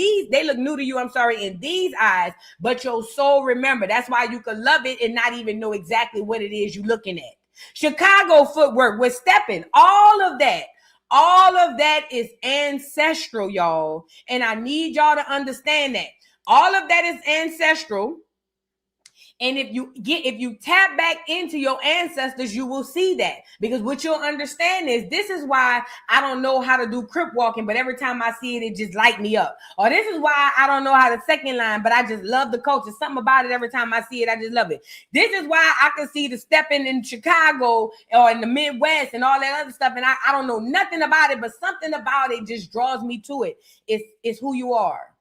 these eyes, but your soul remember. That's why you can love it and not even know exactly what it is you're looking at. Chicago footwork with stepping, all of that is ancestral, y'all. And I need y'all to understand that. All of that is ancestral. And if you tap back into your ancestors, you will see that. Because what you'll understand is this is why I don't know how to do crip walking, but every time I see it, it just light me up. Or this is why I don't know how to second line, but I just love the culture. Something about it, every time I see it, I just love it. This is why I can see the stepping in Chicago or in the Midwest and all that other stuff. And I don't know nothing about it, but something about it just draws me to it. It's who you are.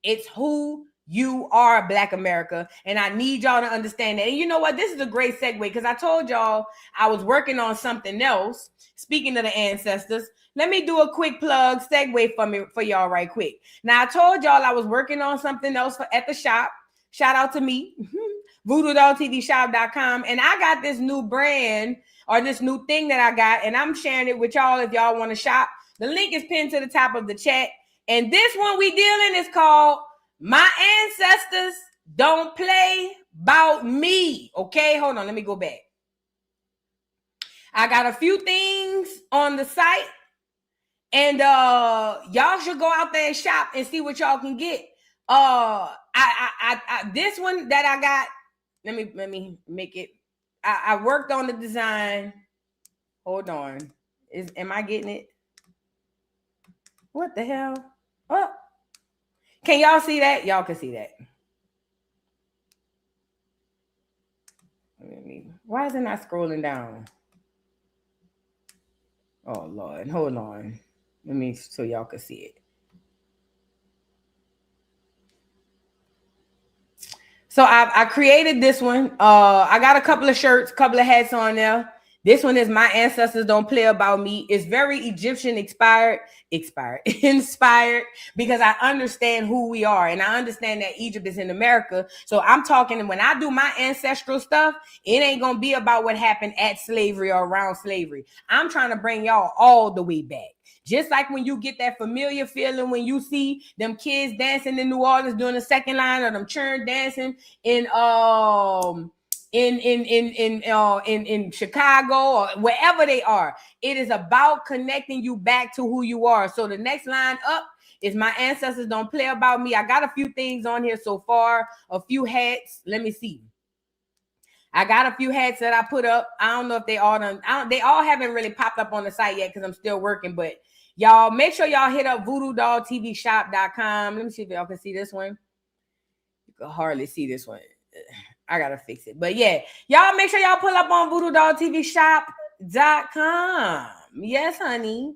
It's who you are, Black America, and I need y'all to understand that. And you know what? This is a great segue because I told y'all I was working on something else. Speaking of the ancestors, let me do a quick plug segue for y'all right quick. Now, I told y'all I was working on something else at the shop. Shout out to me, VoodooDollTVShop.com, and I got this new brand or this new thing that I got, and I'm sharing it with y'all if y'all want to shop. The link is pinned to the top of the chat, and this one we dealing is called My Ancestors Don't Play About Me. Okay, hold on. Let me go back. I got a few things on the site, and y'all should go out there and shop and see what y'all can get. This one that I got. Let me make it. I worked on the design. Hold on. Am I getting it? What the hell? Oh. Can y'all see that? Y'all can see that. Why is it not scrolling down? Oh, Lord. Hold on. Let me so y'all can see it. So I created this one. I got a couple of shirts, couple of hats on there. This one is My Ancestors Don't Play About Me. It's very Egyptian inspired because I understand who we are. And I understand that Egypt is in America. So I'm talking, when I do my ancestral stuff, it ain't going to be about what happened at slavery or around slavery. I'm trying to bring y'all all the way back. Just like when you get that familiar feeling when you see them kids dancing in New Orleans doing the second line, or them churn dancing in Chicago or wherever they are. It is about connecting you back to who you are. So the next line up is My Ancestors Don't Play About Me. I got a few things on here so far, a few hats. Let me see. I got a few hats that I put up. I don't know if they all done. They all haven't really popped up on the site yet because I'm still working. But y'all make sure y'all hit up VoodooDollTVShop.com. Let me see if y'all can see this one. You can hardly see this one. I gotta fix it. But yeah, y'all make sure y'all pull up on VoodooDollTVShop.com. Yes, honey.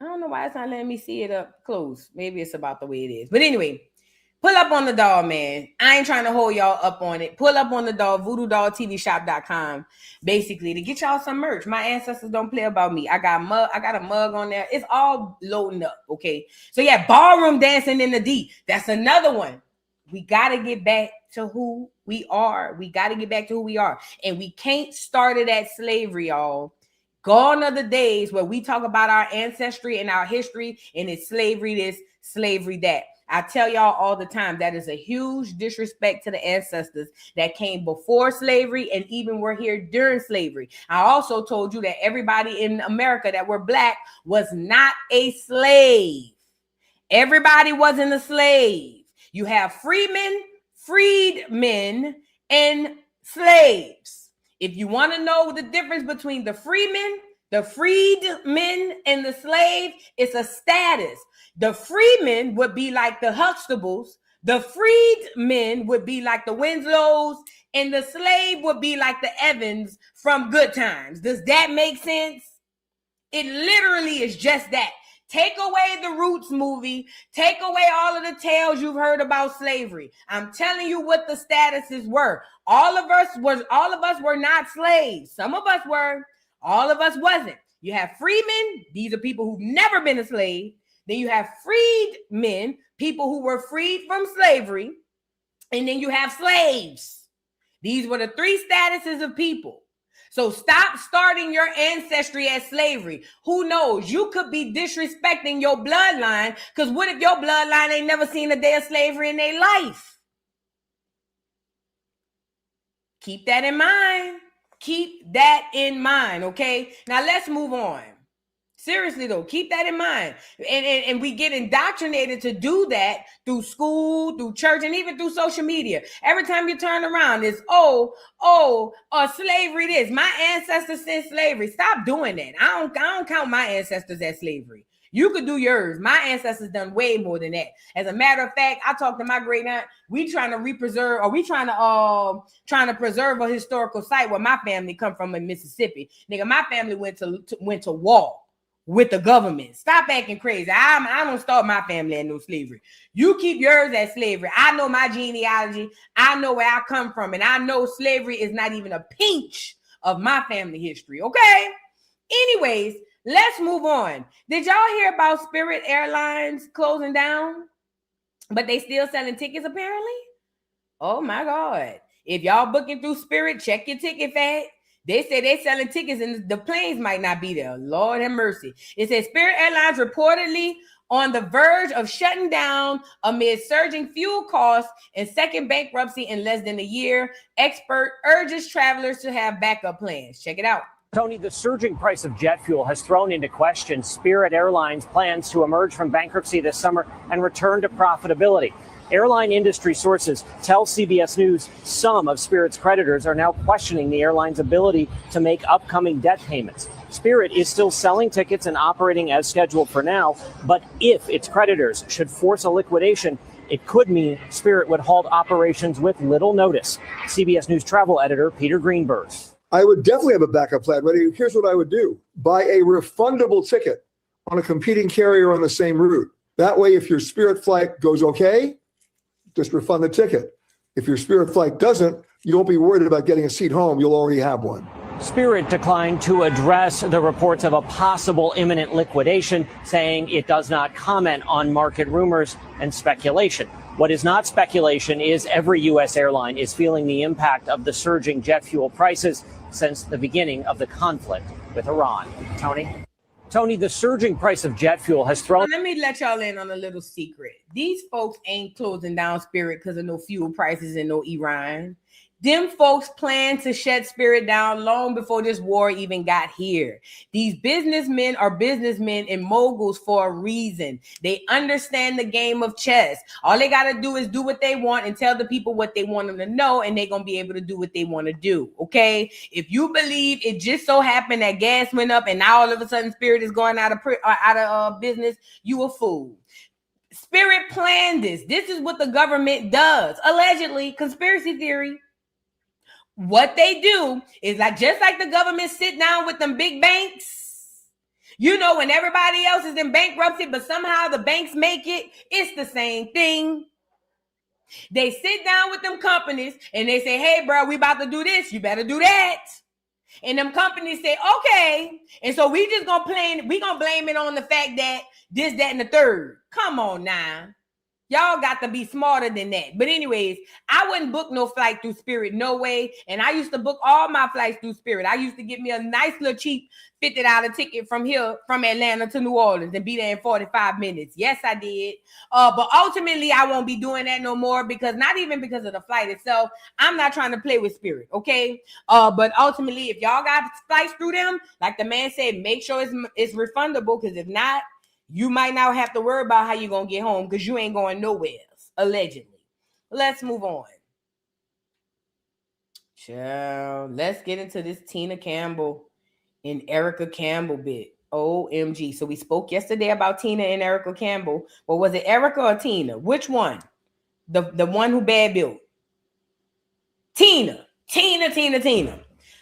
I don't know why it's not letting me see it up close. Maybe it's about the way it is. But anyway, pull up on the doll, man. I ain't trying to hold y'all up on it. Pull up on the doll, VoodooDollTVShop.com, basically, to get y'all some merch. My Ancestors Don't Play About Me. I got a mug on there. It's all loading up, okay? So yeah, ballroom dancing in the D. That's another one. We got to get back to who we are. We got to get back to who we are. And we can't start it at slavery, y'all. Gone are the days where we talk about our ancestry and our history, and it's slavery this, slavery that. I tell y'all all the time, that is a huge disrespect to the ancestors that came before slavery and even were here during slavery. I also told you that everybody in America that were Black was not a slave. Everybody wasn't a slave. You have freedmen, and slaves. If you want to know the difference between the freedmen, and the slave, it's a status. The freedmen would be like the Huxtables. The freedmen would be like the Winslows, and the slave would be like the Evans from Good Times. Does that make sense? It literally is just that. Take away the Roots movie. Take away all of the tales you've heard about slavery. I'm telling you what the statuses were. All of us were not slaves. Some of us were. All of us wasn't. You have freedmen. These are people who've never been a slave. Then you have freed men, people who were freed from slavery. And then you have slaves. These were the three statuses of people. So stop starting your ancestry as slavery. Who knows? You could be disrespecting your bloodline, because what if your bloodline ain't never seen a day of slavery in their life? Keep that in mind. Keep that in mind, okay? Now let's move on. Seriously though, keep that in mind. And we get indoctrinated to do that through school, through church, and even through social media. Every time you turn around, it's slavery this. My ancestors since slavery. Stop doing that. I don't count my ancestors as slavery. You could do yours. My ancestors done way more than that. As a matter of fact, I talked to my great aunt. We trying to preserve a historical site where my family come from in Mississippi. Nigga, my family went to war with the government. Stop acting crazy. I don't start my family in no slavery. You keep yours as slavery. I know my genealogy. I know where I come from, and I know slavery is not even a pinch of my family history. Okay. Anyways, let's move on. Did y'all hear about Spirit Airlines closing down, but they still selling tickets apparently? Oh my God. If y'all booking through Spirit, check your ticket fat. They say they selling tickets and the planes might not be there. Lord have mercy. It says Spirit Airlines reportedly on the verge of shutting down amid surging fuel costs and second bankruptcy in less than a year. Expert urges travelers to have backup plans. Check it out.
Tony, the surging price of jet fuel has thrown into question Spirit Airlines' plans to emerge from bankruptcy this summer and return to profitability. Airline industry sources tell CBS News some of Spirit's creditors are now questioning the airline's ability to make upcoming debt payments. Spirit is still selling tickets and operating as scheduled for now, but if its creditors should force a liquidation, it could mean Spirit would halt operations with little notice. CBS News travel editor Peter Greenberg.
I would definitely have a backup plan ready. Here's what I would do. Buy a refundable ticket on a competing carrier on the same route. That way, if your Spirit flight goes okay, just refund the ticket. If your Spirit flight doesn't, you won't be worried about getting a seat home. You'll already have one.
Spirit declined to address the reports of a possible imminent liquidation, saying it does not comment on market rumors and speculation. What is not speculation is every U.S. airline is feeling the impact of the surging jet fuel prices since the beginning of the conflict with Iran. Tony, the surging price of jet fuel has thrown...
Let me let y'all in on a little secret. These folks ain't closing down Spirit because of no fuel prices and no Iran. Them folks plan to shut Spirit down long before this war even got here. These businessmen are businessmen and moguls for a reason. They understand the game of chess. All they got to do is do what they want and tell the people what they want them to know, and they're going to be able to do what they want to do, okay? If you believe it just so happened that gas went up and now all of a sudden Spirit is going out of business, you a fool. Spirit planned this. This is what the government does. Allegedly, conspiracy theory. What they do is just like the government sit down with them big banks, you know, when everybody else is in bankruptcy, but somehow the banks make it, it's the same thing. They sit down with them companies and they say, hey, bro, we about to do this. You better do that. And them companies say, okay. And so we just gonna blame it on the fact that this, that, and the third. Come on now. Y'all got to be smarter than that. But anyways, I wouldn't book no flight through Spirit, no way. And I used to book all my flights through Spirit. I used to get me a nice little cheap $50 ticket from Atlanta to New Orleans and be there in 45 minutes. Yes, I did. But ultimately, I won't be doing that no more not even because of the flight itself. I'm not trying to play with Spirit, okay? But ultimately, if y'all got flights through them, like the man said, make sure it's refundable, because if not, you might not have to worry about how you're going to get home because you ain't going nowhere, allegedly. Let's move on. Child, let's get into this Tina Campbell and Erica Campbell bit. OMG. So we spoke yesterday about Tina and Erica Campbell. But was it Erica or Tina? Which one? The one who bad built. Tina.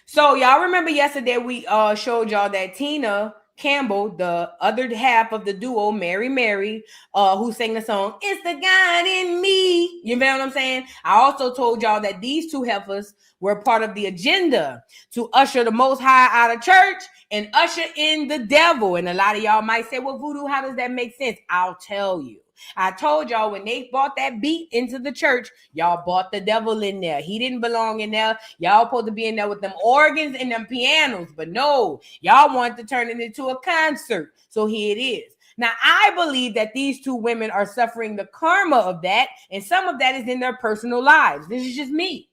So y'all remember yesterday we showed y'all that Tina Campbell, the other half of the duo, Mary, who sang the song, It's the God in Me. You know what I'm saying? I also told y'all that these two heifers were part of the agenda to usher the Most High out of church and usher in the devil. And a lot of y'all might say, well, Voodoo, how does that make sense? I'll tell you. I told y'all when they brought that beat into the church, y'all brought the devil in there. He didn't belong in there. Y'all supposed to be in there with them organs and them pianos, but no, y'all wanted to turn it into a concert. So here it is. Now, I believe that these two women are suffering the karma of that, and some of that is in their personal lives. This is just me.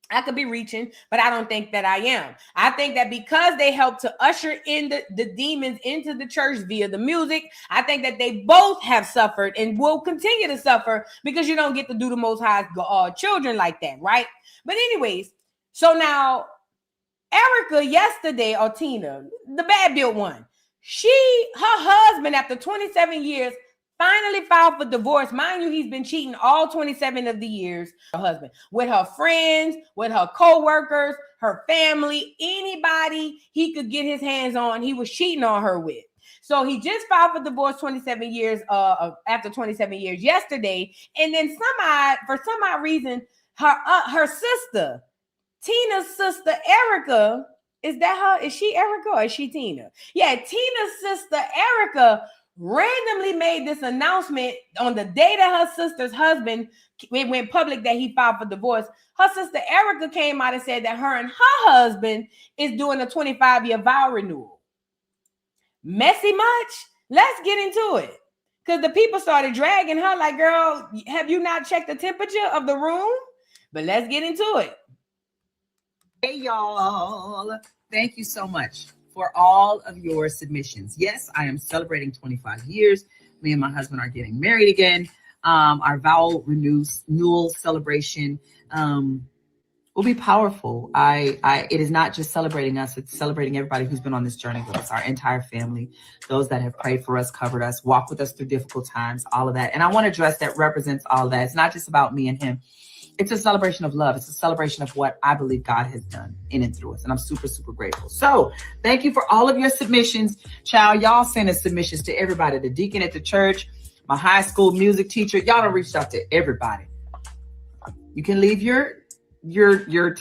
I could be reaching, but I don't think that I am. I think that because they helped to usher in the demons into the church via the music, I think that they both have suffered and will continue to suffer because you don't get to do the Most High's children like that, right? But anyways, so now Erica yesterday, or Tina, the bad built one, her husband, after 27 years, finally filed for divorce. Mind you, he's been cheating all 27 of the years. Her husband, with her friends, with her co-workers, her family, anybody he could get his hands on, he was cheating on her with. So he just filed for divorce 27 years after 27 years yesterday. And then for some odd reason, her sister, Tina's sister, Erica, is that her? Is she Erica or is she Tina? Yeah, Tina's sister, Erica, randomly made this announcement on the day that her sister's husband went public that he filed for divorce. Her sister Erica came out and said that her and her husband is doing a 25-year vow renewal. Messy much? Let's get into it. Because the people started dragging her like, girl, have you not checked the temperature of the room? But let's get into it.
Hey, y'all. Thank you so much for all of your submissions. Yes, I am celebrating 25 years. Me and my husband are getting married again. Our vow renewal celebration will be powerful. It is not just celebrating us, it's celebrating everybody who's been on this journey with us, our entire family, those that have prayed for us, covered us, walked with us through difficult times, all of that. And I want a dress that represents all of that. It's not just about me and him. It's a celebration of love. It's a celebration of what I believe God has done in and through us. And I'm super, super grateful. So thank you for all of your submissions. Child, y'all sending submissions to everybody. The deacon at the church, my high school music teacher. Y'all done reached out to everybody. You can leave your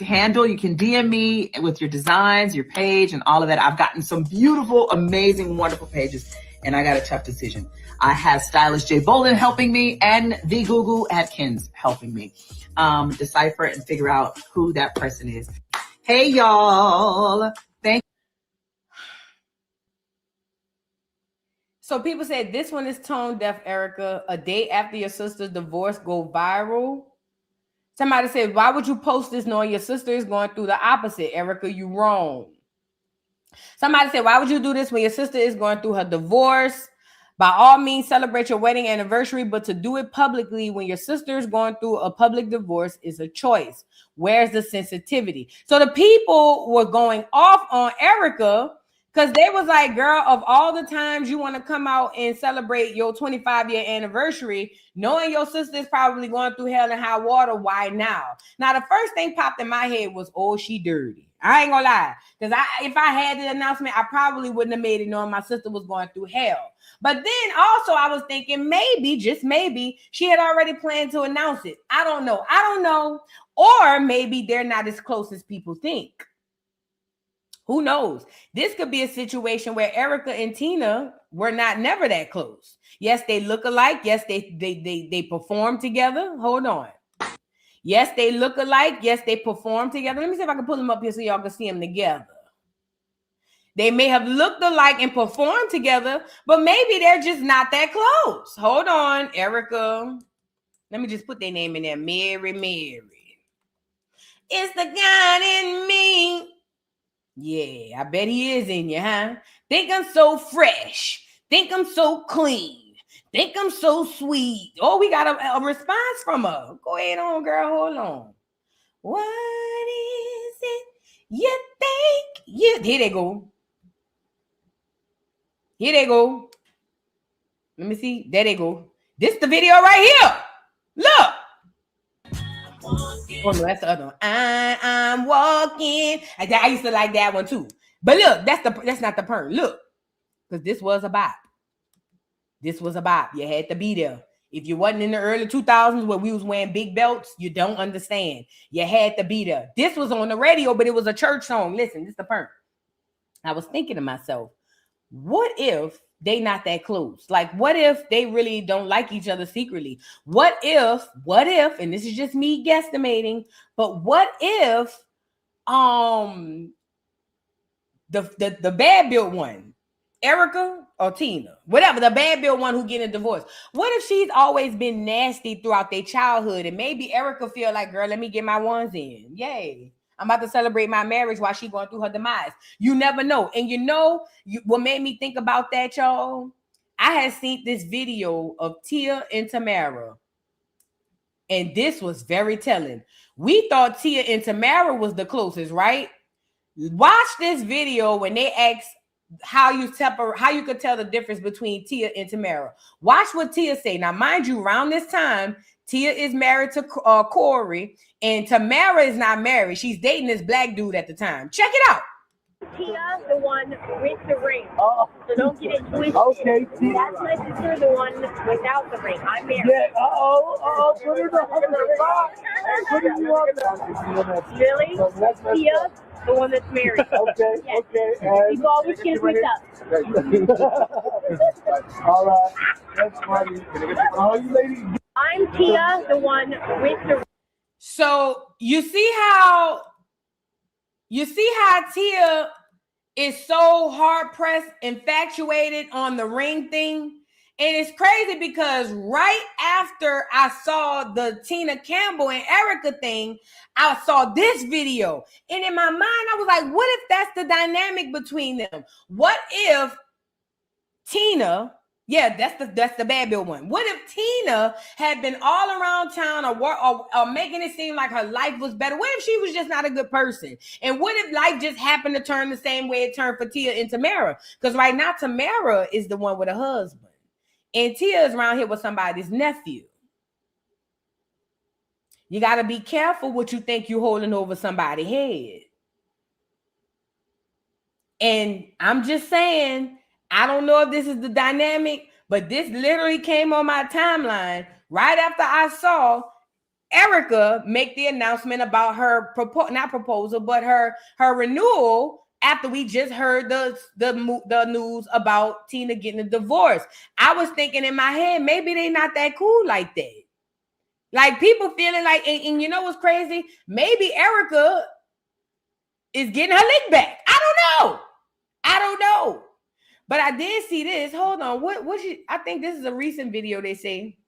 handle. You can DM me with your designs, your page, and all of that. I've gotten some beautiful, amazing, wonderful pages. And I got a tough decision. I have stylist Jay Bolin helping me and the Gugu Atkins helping me decipher and figure out who that person is. Hey, y'all. Thank you.
So people said this one is tone deaf, Erica. A day after your sister's divorce go viral. Somebody said, why would you post this knowing your sister is going through the opposite? Erica, you wrong. Somebody said, why would you do this when your sister is going through her divorce? By all means, celebrate your wedding anniversary, but to do it publicly when your sister is going through a public divorce is a choice. Where's the sensitivity? So the people were going off on Erica because they was like, girl, of all the times you want to come out and celebrate your 25-year anniversary, knowing your sister is probably going through hell and high water, why now? Now, the first thing popped in my head was, oh, she dirty. I ain't gonna lie. Because if I had the announcement, I probably wouldn't have made it knowing my sister was going through hell. But then also I was thinking maybe, just maybe, she had already planned to announce it. I don't know. Or maybe they're not as close as people think. Who knows? This could be a situation where Erica and Tina were never that close. Yes, they look alike. Yes, they perform together. Hold on. Yes, they look alike. Yes, they perform together. Let me see if I can pull them up here so y'all can see them together. They may have looked alike and performed together, but maybe they're just not that close. Hold on, Erica. Let me just put their name in there. Mary. It's the God in me. Yeah, I bet he is in you, huh? Think I'm so fresh. Think I'm so clean. Think I'm so sweet. Oh, we got a response from her. Go ahead on, girl. Hold on. What is it you think? Yeah, here they go. Here they go. Let me see. There they go. This the video right here. Look. Oh, no, that's the other one. I'm walking. I used to like that one too. But look, that's not the perm. Look. because this was a bop. This was a bop. You had to be there. If you wasn't in the early 2000s where we was wearing big belts, you don't understand. You had to be there. This was on the radio, but it was a church song. Listen, this is the perk. I was thinking to myself, what if they not that close? Like, what if they really don't like each other secretly? What if, and this is just me guesstimating, but what if the bad built one, Erica or Tina, whatever, the bad built one who getting a divorce. What if she's always been nasty throughout their childhood and maybe Erica feel like, girl, let me get my ones in. Yay. I'm about to celebrate my marriage while she going through her demise. You never know. And what made me think about that, y'all? I had seen this video of Tia and Tamara. And this was very telling. We thought Tia and Tamara was the closest, right? Watch this video when they asked how you could tell the difference between Tia and Tamara. Watch what Tia say. Now, mind you, around this time, Tia is married to Corey, and Tamara is not married. She's dating this black dude at the time. Check it out.
Tia, the one with the ring. Oh. So don't get it twisted. Okay, Tia. That's my sister, the one without the ring. I'm married. Yeah, put it on the box. Put it on the Really? Tia, the one that's married. Okay, yes. Okay. People always get mixed up. All right. That's funny. All you ladies. I'm Tia, the one with the ring.
So you see how Tia is so hard pressed, infatuated on the ring thing. And it's crazy because right after I saw the Tina Campbell and Erica thing, I saw this video. And in my mind, I was like, what if that's the dynamic between them? What if Tina, that's the bad bill one. What if Tina had been all around town or making it seem like her life was better? What if she was just not a good person? And what if life just happened to turn the same way it turned for Tia and Tamara? Because right now, Tamara is the one with a husband. And Tia is around here with somebody's nephew. You got to be careful what you think you're holding over somebody's head. And I'm just saying, I don't know if this is the dynamic, but this literally came on my timeline right after I saw Erica make the announcement about her her renewal after we just heard the news about Tina getting a divorce. I was thinking in my head, maybe they not that cool like that. Like people feeling like, and you know what's crazy? Maybe Erica is getting her lick back. I don't know. But I did see this. Hold on. I think this is a recent video they say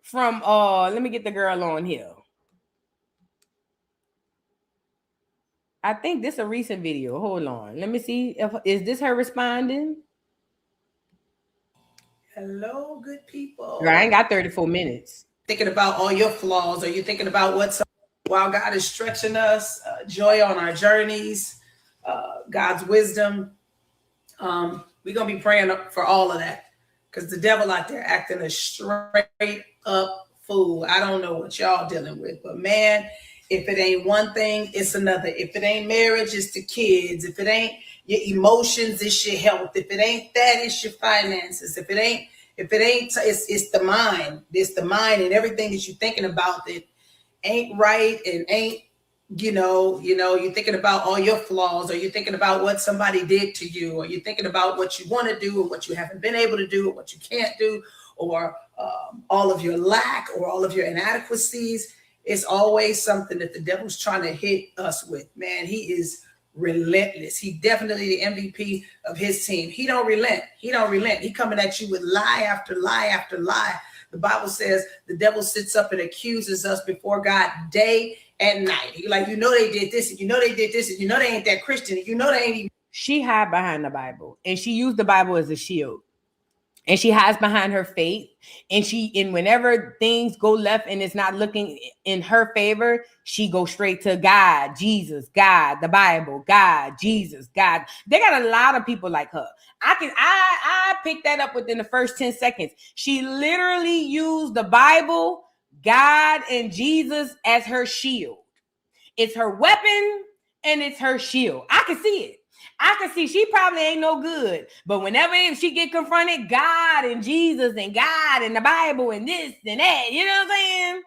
from let me get the girl on here. I think this is a recent video. Hold on. Let me see. Is this her responding?
Hello, good people.
I ain't got 34 minutes.
Thinking about all your flaws. Are you thinking about while God is stretching us, joy on our journeys, God's wisdom? We're going to be praying for all of that because the devil out there acting a straight up fool. I don't know what y'all dealing with, but man, if it ain't one thing, it's another. If it ain't marriage, it's the kids. If it ain't your emotions, it's your health. If it ain't that, it's your finances. If it ain't, it's the mind. It's the mind and everything that you're thinking about that ain't right and ain't, you're thinking about all your flaws, or you're thinking about what somebody did to you, or you're thinking about what you want to do or what you haven't been able to do or what you can't do, or all of your lack or all of your inadequacies. It's always something that the devil's trying to hit us with. Man, he is relentless. He definitely the MVP of his team. He don't relent. He coming at you with lie after lie after lie. The Bible says the devil sits up and accuses us before God day and night. He like, they did this, and they did this, and they ain't that Christian, and they ain't even.
She hide behind the Bible, and she used the Bible as a shield. And she hides behind her faith. And whenever things go left and it's not looking in her favor, she goes straight to God, Jesus, God, the Bible, God, Jesus, God. They got a lot of people like her. I picked that up within the first 10 seconds. She literally used the Bible, God, and Jesus as her shield. It's her weapon and it's her shield. I can see it. I can see she probably ain't no good. But whenever she get confronted, God and Jesus and God and the Bible and this and that, you know what I'm saying?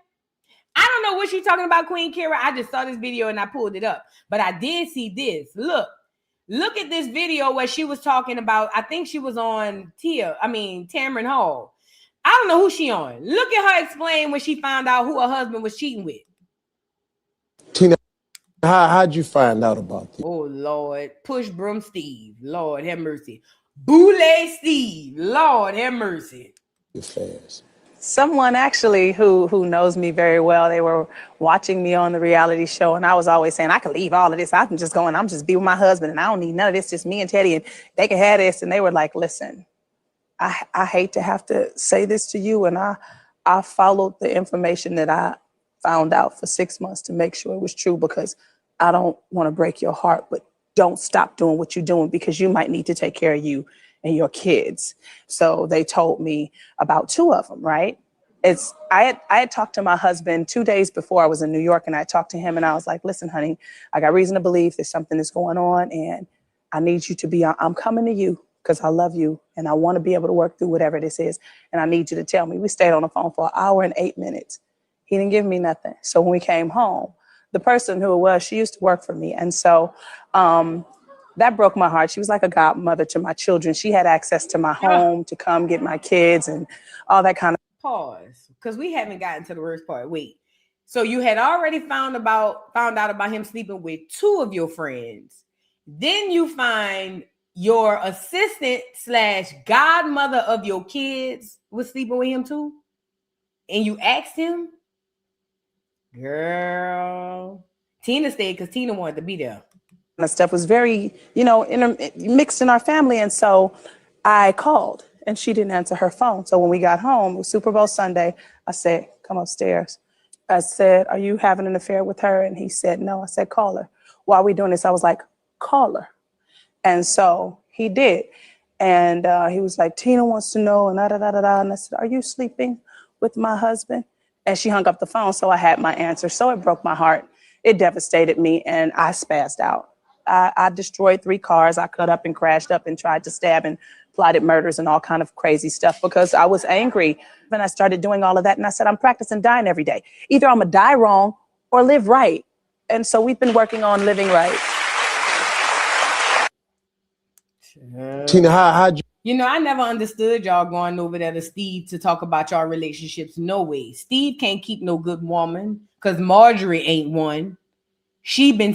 I don't know what she's talking about, Queen Kira. I just saw this video and I pulled it up. But I did see this. Look at this video where she was talking about, I think she was on Tamron Hall. I don't know who she on. Look at her explain when she found out who her husband was cheating with.
Tina, how'd you find out about this?
Oh, Lord. Push Broom Steve. Lord, have mercy. Boule Steve. Lord, have mercy.
Fast.
Someone actually who knows me very well, they were watching me on the reality show, and I was always saying, I can leave all of this. I can just go and I'm just be with my husband, and I don't need none of this, just me and Teddy, and they can have this. And they were like, listen, I hate to have to say this to you, and I followed the information that I found out for 6 months to make sure it was true, because I don't want to break your heart, but don't stop doing what you're doing, because you might need to take care of you and your kids. So they told me about 2 of them, right? I had talked to my husband 2 days before I was in New York, and I talked to him and I was like, listen, honey, I got reason to believe there's something that's going on, and I need you to be, I'm coming to you because I love you and I want to be able to work through whatever this is. And I need you to tell me. We stayed on the phone for 1 hour and 8 minutes. He didn't give me nothing. So when we came home, the person who it was, she used to work for me. And so that broke my heart. She was like a godmother to my children. She had access to my home to come get my kids and all that kind of.
Pause, because we haven't gotten to the worst part. Wait, so you had already found out about him sleeping with 2 of your friends. Then you find your assistant / godmother of your kids was sleeping with him too, and you asked him. Girl, Tina stayed because Tina wanted to be there.
That stuff was very, mixed in our family. And so I called and she didn't answer her phone. So when we got home, it was Super Bowl Sunday, I said, come upstairs. I said, are you having an affair with her? And he said, no. I said, call her. While we're doing this, I was like, call her. And so he did. And he was like, Tina wants to know, and da-da-da-da-da. And I said, are you sleeping with my husband? And she hung up the phone, so I had my answer. So it broke my heart. It devastated me, and I spazzed out. I destroyed 3 cars. I cut up and crashed up and tried to stab and plotted murders and all kind of crazy stuff because I was angry. And I started doing all of that, and I said, I'm practicing dying every day. Either I'm going to die wrong or live right. And so we've been working on living right.
Tina, how'd you?
I never understood y'all going over there to Steve to talk about y'all relationships. No way. Steve can't keep no good woman because Marjorie ain't one. She been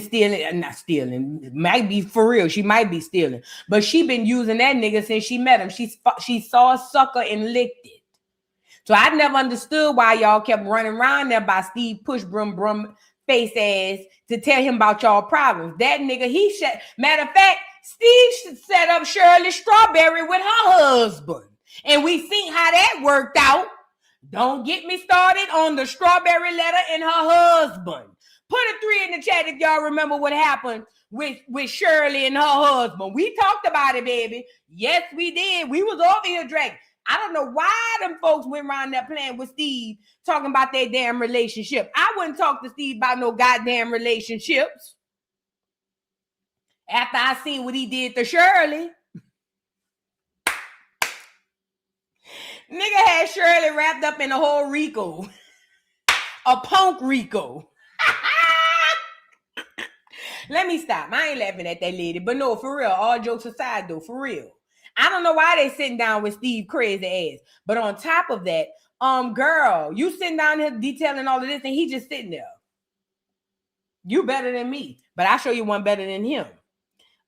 not stealing. Might be for real. She might be stealing. But she been using that nigga since she met him. She saw a sucker and licked it. So I never understood why y'all kept running around there by Steve push brum face ass to tell him about y'all problems. That nigga, matter of fact, Steve set up Shirley Strawberry with her husband. And we seen how that worked out. Don't get me started on the Strawberry letter and her husband. Put a 3 in the chat if y'all remember what happened with Shirley and her husband. We talked about it, baby. Yes, we did. We was over here dragging. I don't know why them folks went around there playing with Steve, talking about their damn relationship. I wouldn't talk to Steve about no goddamn relationships. After I seen what he did to Shirley. Nigga had Shirley wrapped up in a whole Rico. A punk Rico. Let me stop. I ain't laughing at that lady. But no, for real. All jokes aside, though, for real. I don't know why they sitting down with Steve crazy ass. But on top of that, girl, you sitting down here detailing all of this and he just sitting there. You better than me. But I'll show you one better than him.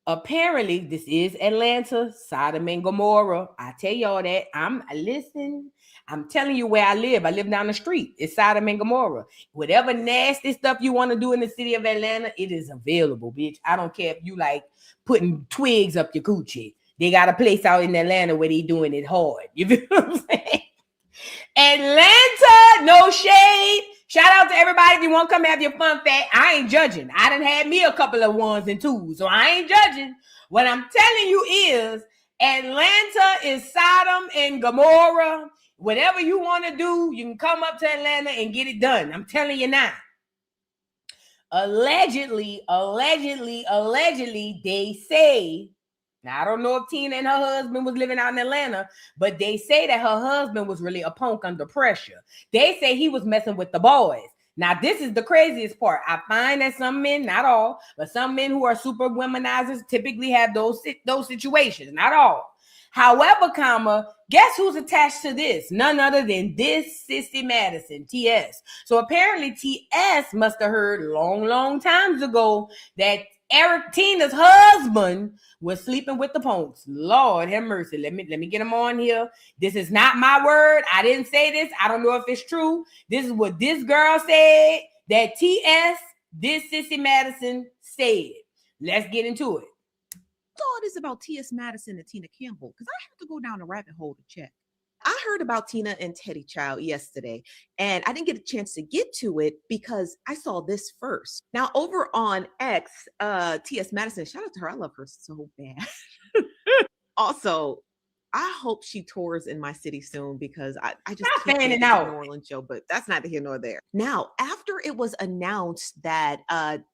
Apparently, this is Atlanta, Sodom and Gomorrah. I tell y'all that. I'm telling you where I live. I live down the street. It's Sodom and Gomorrah. Whatever nasty stuff you want to do in the city of Atlanta, it is available, bitch. I don't care if you like putting twigs up your coochie. They got a place out in Atlanta where they doing it hard. You feel what I'm saying? Atlanta, no shade. Shout out to everybody. If you want to come have your fun fact, I ain't judging. I done had me a couple of 1s and 2s, so I ain't judging. What I'm telling you is Atlanta is Sodom and Gomorrah. Whatever you want to do, you can come up to Atlanta and get it done. I'm telling you now. allegedly, they say, now I don't know if Tina and her husband was living out in Atlanta, but they say that her husband was really a punk under pressure. They say he was messing with the boys. Now, this is the craziest part. I find that some men, not all, but some men who are super womanizers typically have those situations, not all. However, guess who's attached to this? None other than this Sissy Madison, TS. So apparently TS must have heard long times ago that Tina's husband was sleeping with the punks. Lord have mercy. Let me get him on here. This is not my word. I didn't say this. I don't know if it's true. This is what this girl said that TS, this Sissy Madison said. Let's get into it.
All this about T.S. Madison and Tina Campbell, because I have to go down a rabbit hole to check. I heard about Tina and Teddy Child yesterday, and I didn't get a chance to get to it because I saw this first. Now, over on X, T.S. Madison, shout out to her. I love her so bad. Also, I hope she tours in my city soon because I just can't get the New Orleans show, but that's neither here nor there. Now, after it was announced that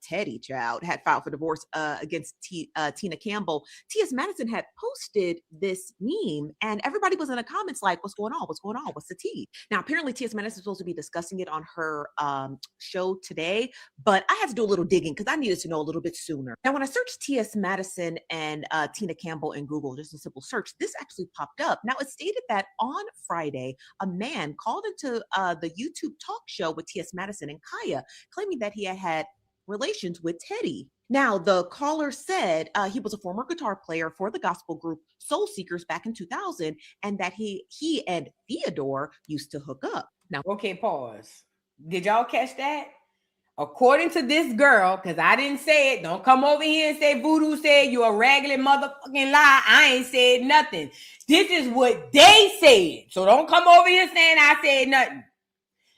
Teddy Child had filed for divorce against Tina Campbell, T.S. Madison had posted this meme and everybody was in the comments like, what's going on? What's going on? What's the tea? Now, apparently T.S. Madison is supposed to be discussing it on her show today, but I had to do a little digging because I needed to know a little bit sooner. Now, when I searched T.S. Madison and Tina Campbell in Google, just a simple search, this actually popped up. Now, it stated that on Friday, a man called into the YouTube talk show with T.S. Madison and Kaya, claiming that he had relations with Teddy. Now, the caller said he was a former guitar player for the gospel group Soul Seekers back in 2000, and that he and Theodore used to hook up. Now,
okay, pause. Did y'all catch that? According to this girl, because I didn't say it, don't come over here and say Voodoo said you a raggedy motherfucking lie. I ain't said nothing. This is what they said. So don't come over here saying I said nothing.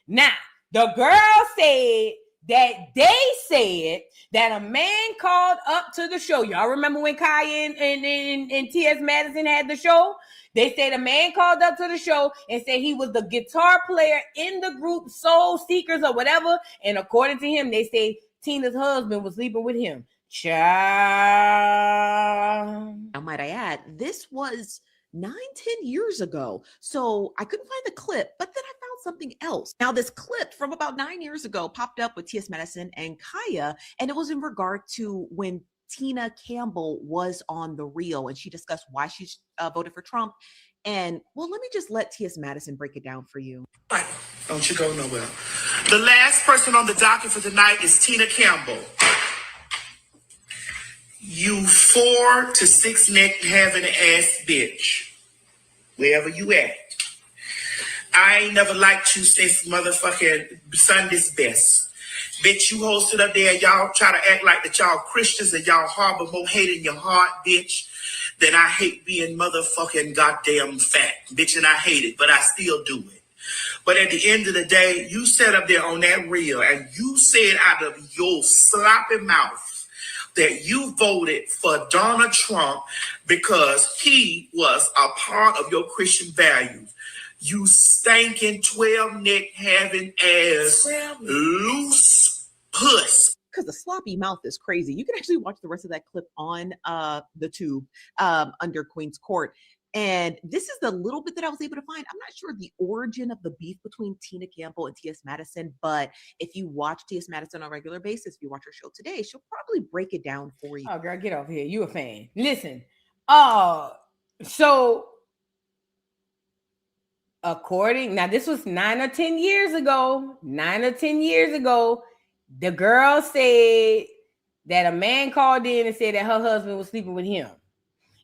Now, the girl said that they said that a man called up to the show. Y'all remember when Kaya and T.S. Madison had the show? They said a man called up to the show and said he was the guitar player in the group Soul Seekers or whatever. And according to him, they say Tina's husband was sleeping with him. Child.
Now, might I add, this was 9-10 years ago. So I couldn't find the clip, but then I found something else. Now, this clip from about 9 years ago popped up with T.S. Madison and Kaya, and it was in regard to when Tina Campbell was on The Real, and she discussed why she voted for Trump. And, well, let me just let T.S. Madison break it down for you.
Don't you go nowhere. The last person on the docket for tonight is Tina Campbell. You 4 to 6 neck having ass bitch. Wherever you at. I ain't never liked you since motherfucking Sunday's Best. Bitch, you hosted up there, y'all try to act like that y'all Christians and y'all harbor more hate in your heart, bitch, than I hate being motherfucking goddamn fat. Bitch, and I hate it, but I still do it. But at the end of the day, you sat up there on that reel and you said out of your sloppy mouth that you voted for Donald Trump because he was a part of your Christian values. You stinking 12 neck having ass loose puss.
Because the sloppy mouth is crazy. You can actually watch the rest of that clip on the tube under Queen's Court. And this is the little bit that I was able to find. I'm not sure the origin of the beef between Tina Campbell and T.S. Madison, but if you watch T.S. Madison on a regular basis, if you watch her show today, she'll probably break it down for you.
Oh, girl, get over here. You a fan. Listen. So according, now this was 9 or 10 years ago, the girl said that a man called in and said that her husband was sleeping with him.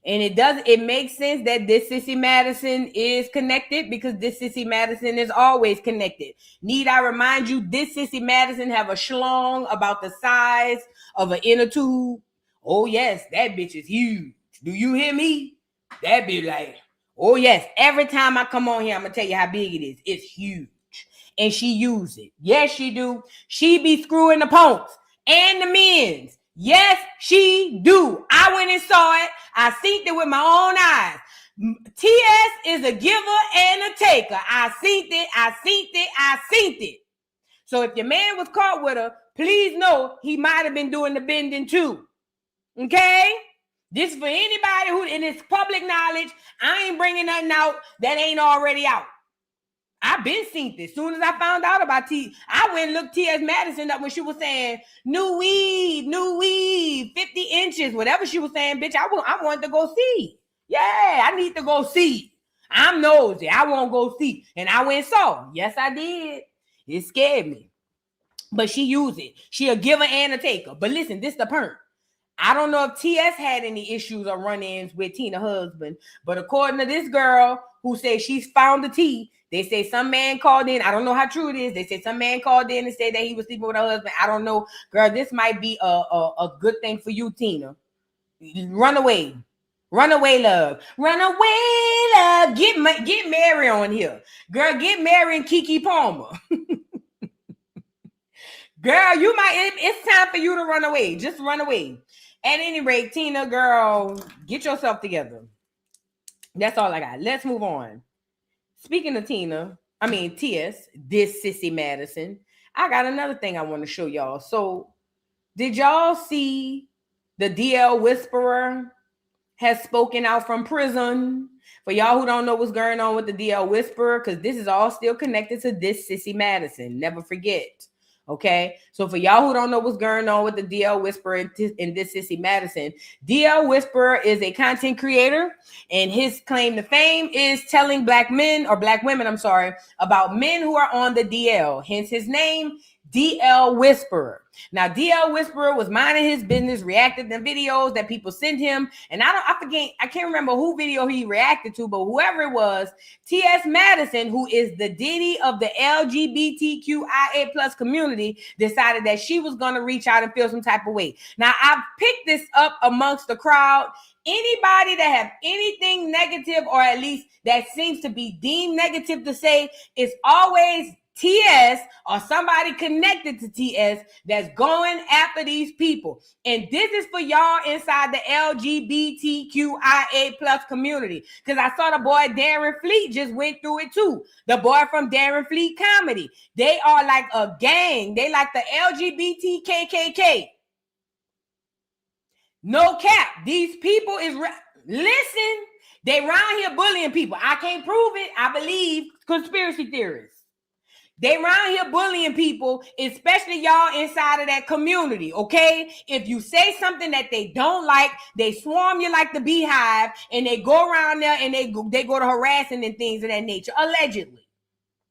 And it makes sense that this Sissy Madison is connected because this Sissy Madison is always connected. Need I remind you, this Sissy Madison have a schlong about the size of an inner tube. Oh yes, that bitch is huge. Do you hear me? That bitch like, oh yes, every time I come on here, I'm gonna tell you how big it is. It's huge. And she use it. Yes, she do. She be screwing the punks and the men's. Yes, she do. I went and saw it. I seen it with my own eyes. TS is a giver and a taker. I seen it. So if your man was caught with her, please know he might have been doing the bending too. Okay? This for anybody who, and it's public knowledge. I ain't bringing nothing out that ain't already out. I've been seen this. As soon as I found out about I went and looked T.S. Madison up when she was saying new weave, 50 inches, whatever she was saying, bitch. I wanted to go see. Yeah, I need to go see. I'm nosy. I won't go see. And I went and saw. Yes, I did. It scared me. But she used it. She a giver and a taker. But listen, this the perk. I don't know if T.S. had any issues or run-ins with Tina's husband, but according to this girl who says she's found the tea, they say some man called in. I don't know how true it is. They say some man called in and said that he was sleeping with her husband. I don't know. Girl, this might be a good thing for you, Tina. Run away. Run away, love. Run away, love. Get Mary on here. Girl, get Mary and Keke Palmer. Girl, it's time for you to run away. Just run away. At any rate, Tina, girl, get yourself together. That's all I got. Let's move on. Speaking of T.S., this Sissy Madison, I got another thing I want to show y'all. So, did y'all see the DL Whisperer has spoken out from prison? For y'all who don't know what's going on with the DL Whisperer, because this is all still connected to this Sissy Madison. Never forget. Okay, so for y'all who don't know what's going on with the DL Whisperer and this Sissy Madison, DL Whisperer is a content creator, and his claim to fame is telling black men or black women, about men who are on the DL. Hence his name, DL Whisperer. Now, DL Whisperer was minding his business, reacted to videos that people sent him, and I can't remember who video he reacted to, but whoever it was, T.S. Madison, who is the Diddy of the LGBTQIA plus community, decided that she was going to reach out and feel some type of way. Now, I've picked this up amongst the crowd. Anybody that have anything negative, or at least that seems to be deemed negative to say, is always TS or somebody connected to TS that's going after these people. And this is for y'all inside the LGBTQIA plus community. Because I saw the boy Darren Fleet just went through it too. The boy from Darren Fleet Comedy. They are like a gang. They like the LGBTKKK. No cap. These people is... Listen, they around here bullying people. I can't prove it. I believe conspiracy theorists. They around here bullying people, especially y'all inside of that community, okay? If you say something that they don't like, they swarm you like the beehive, and they go around there and they go to harassing and things of that nature, allegedly,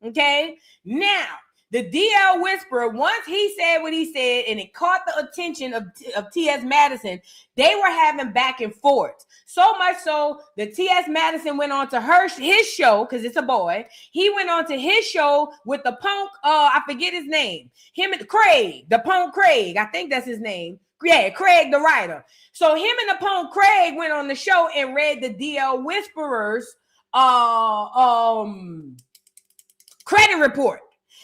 okay? Now, the DL Whisperer, once he said what he said and it caught the attention of T.S. Madison, they were having back and forth. So much so that T.S. Madison went on to his show, because it's a boy. He went on to his show with the punk, I forget his name. Him and Craig, the punk Craig. I think that's his name. Yeah, Craig the writer. So him and the punk Craig went on the show and read the DL Whisperer's credit report.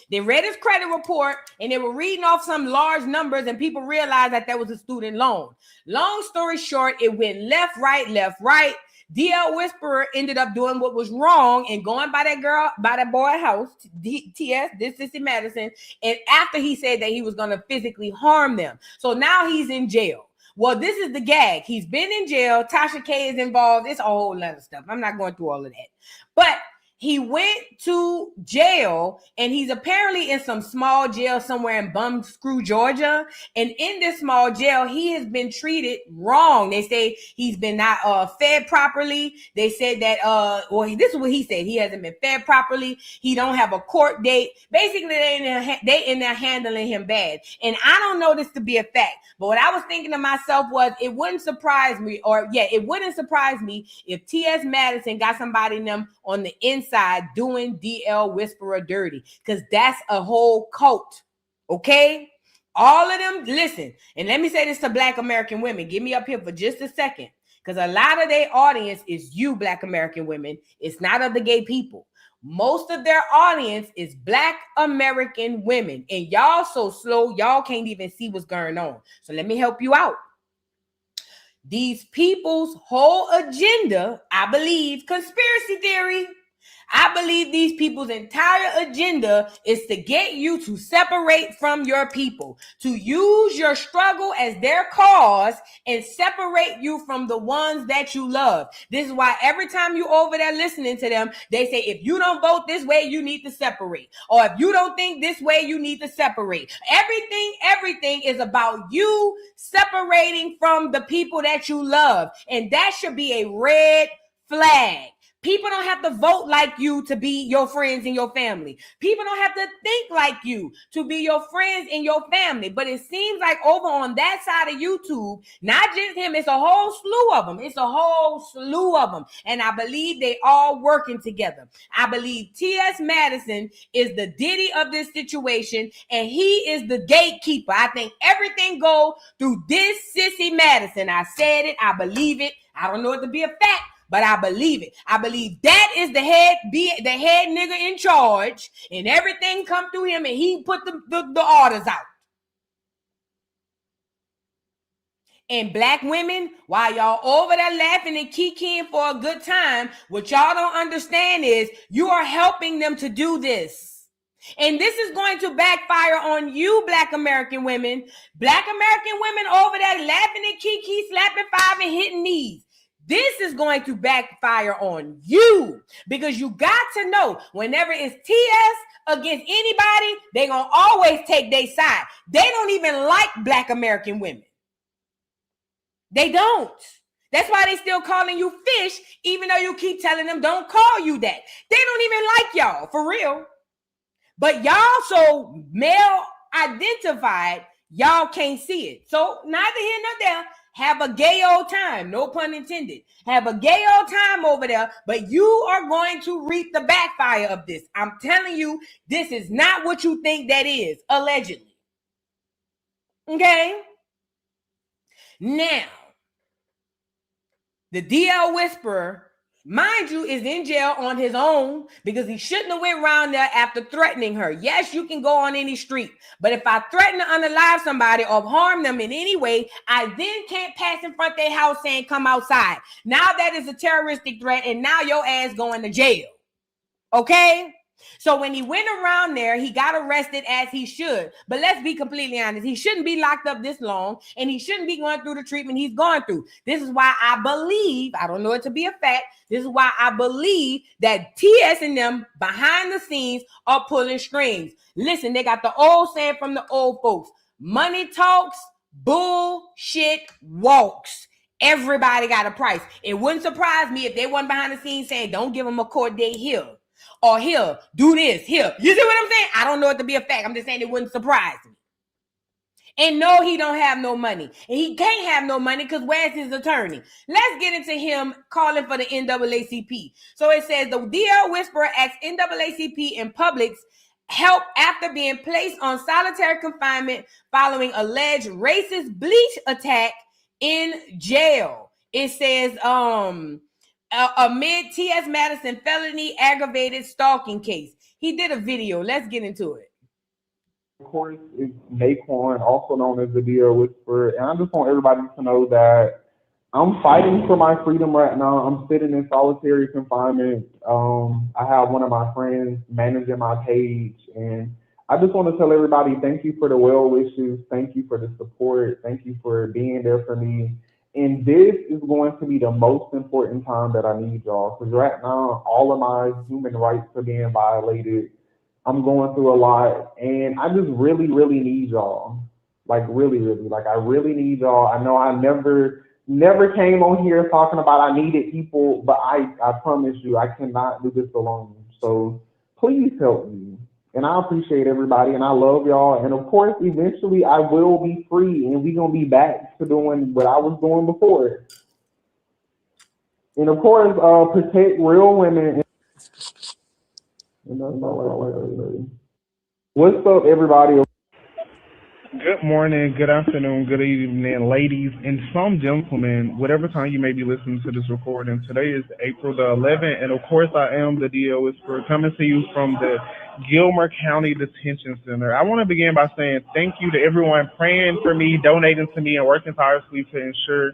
They read his credit report and they were reading off some large numbers, and people realized that was a student loan. Long story short, it went left, right. DL Whisperer ended up doing what was wrong and going by that boy house, TS, this is Madison. And after he said that he was going to physically harm them. So now he's in jail. Well, this is the gag. He's been in jail. Tasha K is involved. It's a whole lot of stuff. I'm not going through all of that. But he went to jail, and he's apparently in some small jail somewhere in Bumscrew, Georgia. And in this small jail, he has been treated wrong. They say he's been not fed properly. They said that, this is what he said. He hasn't been fed properly. He don't have a court date. Basically, they in there handling him bad. And I don't know this to be a fact, but what I was thinking to myself was, it wouldn't surprise me if T.S. Madison got somebody in them on the inside doing DL Whisperer dirty, because that's a whole cult. Okay, all of them. Listen, and let me say this to Black American women. Give me up here for just a second, because a lot of their audience is you Black American women. It's not other gay people. Most of their audience is Black American women, and y'all so slow, y'all can't even see what's going on. So let me help you out. These people's whole agenda, I believe, conspiracy theory, I believe these people's entire agenda is to get you to separate from your people, to use your struggle as their cause and separate you from the ones that you love. This is why every time you over there listening to them, they say, if you don't vote this way, you need to separate. Or if you don't think this way, you need to separate. Everything is about you separating from the people that you love. And that should be a red flag. People don't have to vote like you to be your friends and your family. People don't have to think like you to be your friends and your family. But it seems like over on that side of YouTube, not just him, it's a whole slew of them. It's a whole slew of them. And I believe they all working together. I believe T.S. Madison is the Diddy of this situation, and he is the gatekeeper. I think everything go through this sissy Madison. I said it. I believe it. I don't know it to be a fact, but I believe it. I believe that is the head nigga in charge, and everything come through him, and he put the orders out. And black women, while y'all over there laughing and kikiing for a good time, what y'all don't understand is you are helping them to do this. And this is going to backfire on you, Black American women. Black American women over there laughing and kiki, slapping five and hitting knees. This is going to backfire on you, because you got to know whenever it's TS against anybody, they're going to always take their side. They don't even like Black American women. They don't. That's why they still calling you fish, even though you keep telling them don't call you that. They don't even like y'all, for real. But y'all so male identified, y'all can't see it. So neither here nor there. Have a gay old time, no pun intended. Have a gay old time over there, but you are going to reap the backfire of this. I'm telling you, this is not what you think that is, allegedly. Okay? Now, the DL Whisperer, mind you, is in jail on his own because he shouldn't have went around there after threatening her. Yes, you can go on any street, but if I threaten to unalive somebody or harm them in any way, I then can't pass in front of their house saying come outside. Now that is a terroristic threat, and now your ass going to jail. Okay? So when he went around there, he got arrested as he should. But let's be completely honest. He shouldn't be locked up this long, and he shouldn't be going through the treatment he's going through. This is why I believe, I don't know it to be a fact, this is why I believe that TS and them behind the scenes are pulling strings. Listen, they got the old saying from the old folks, money talks, bullshit walks. Everybody got a price. It wouldn't surprise me if they wasn't behind the scenes saying, don't give them a court date here. Or here, do this, here. You see what I'm saying? I don't know it to be a fact. I'm just saying it wouldn't surprise me. And no, he don't have no money. And he can't have no money because where's his attorney? Let's get into him calling for the NAACP. So it says, the DL Whisperer asks NAACP and Publix help after being placed on solitary confinement following alleged racist bleach attack in jail. It says, amid T.S. Madison felony aggravated stalking case. He did a video. Let's get into it.
Of course, it's Naquan, also known as the DL Whisperer. And I just want everybody to know that I'm fighting for my freedom right now. I'm sitting in solitary confinement. I have one of my friends managing my page. And I just want to tell everybody, thank you for the well wishes. Thank you for the support. Thank you for being there for me. And this is going to be the most important time that I need y'all, because right now, all of my human rights are being violated. I'm going through a lot, and I just really, really need y'all. Like, really, really. Like, I really need y'all. I know I never came on here talking about I needed people, but I promise you, I cannot do this alone. So please help me. And I appreciate everybody, and I love y'all. And of course, eventually I will be free, and we're going to be back to doing what I was doing before. And of course, protect real women. What's up, everybody?
Good morning, good afternoon, good evening, ladies, and some gentlemen, whatever time you may be listening to this recording. Today is April the 11th, and of course I am the DL Whisperer, coming to you from the Gilmer County Detention Center. I want to begin by saying thank you to everyone praying for me, donating to me, and working tirelessly to ensure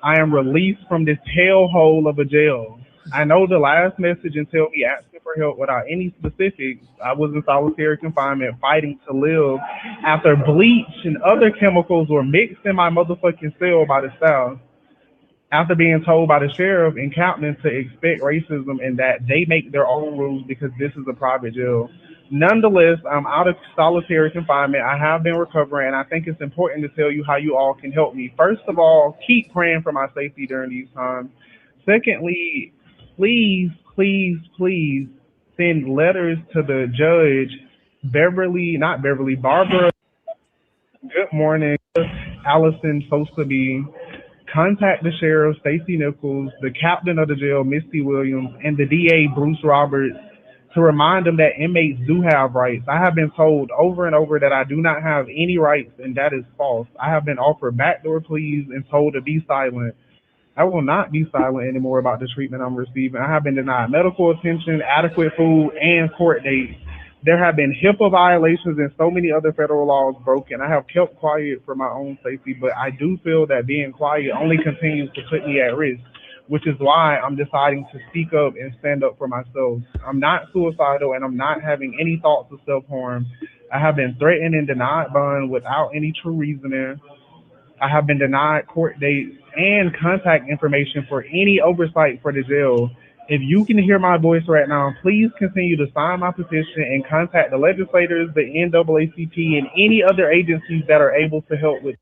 I am released from this hellhole of a jail. I know the last message until me asking for help without any specifics, I was in solitary confinement fighting to live after bleach and other chemicals were mixed in my motherfucking cell by the staff. After being told by the sheriff and captain to expect racism and that they make their own rules because this is a private jail. Nonetheless, I'm out of solitary confinement. I have been recovering, and I think it's important to tell you how you all can help me. First of all, keep praying for my safety during these times. Secondly, please, please, please send letters to the judge, Barbara. Good morning, Allison supposed to be. Contact the sheriff, Stacey Nichols, the captain of the jail, Misty Williams, and the DA, Bruce Roberts, to remind them that inmates do have rights. I have been told over and over that I do not have any rights, and that is false. I have been offered backdoor pleas and told to be silent. I will not be silent anymore about the treatment I'm receiving. I have been denied medical attention, adequate food, and court dates. There have been HIPAA violations and so many other federal laws broken. I have kept quiet for my own safety, but I do feel that being quiet only continues to put me at risk, which is why I'm deciding to speak up and stand up for myself. I'm not suicidal, and I'm not having any thoughts of self-harm. I have been threatened and denied bond without any true reasoning. I have been denied court dates and contact information for any oversight for the jail. If you can hear my voice right now, please continue to sign my petition and contact the legislators, the NAACP, and any other agencies that are able to help with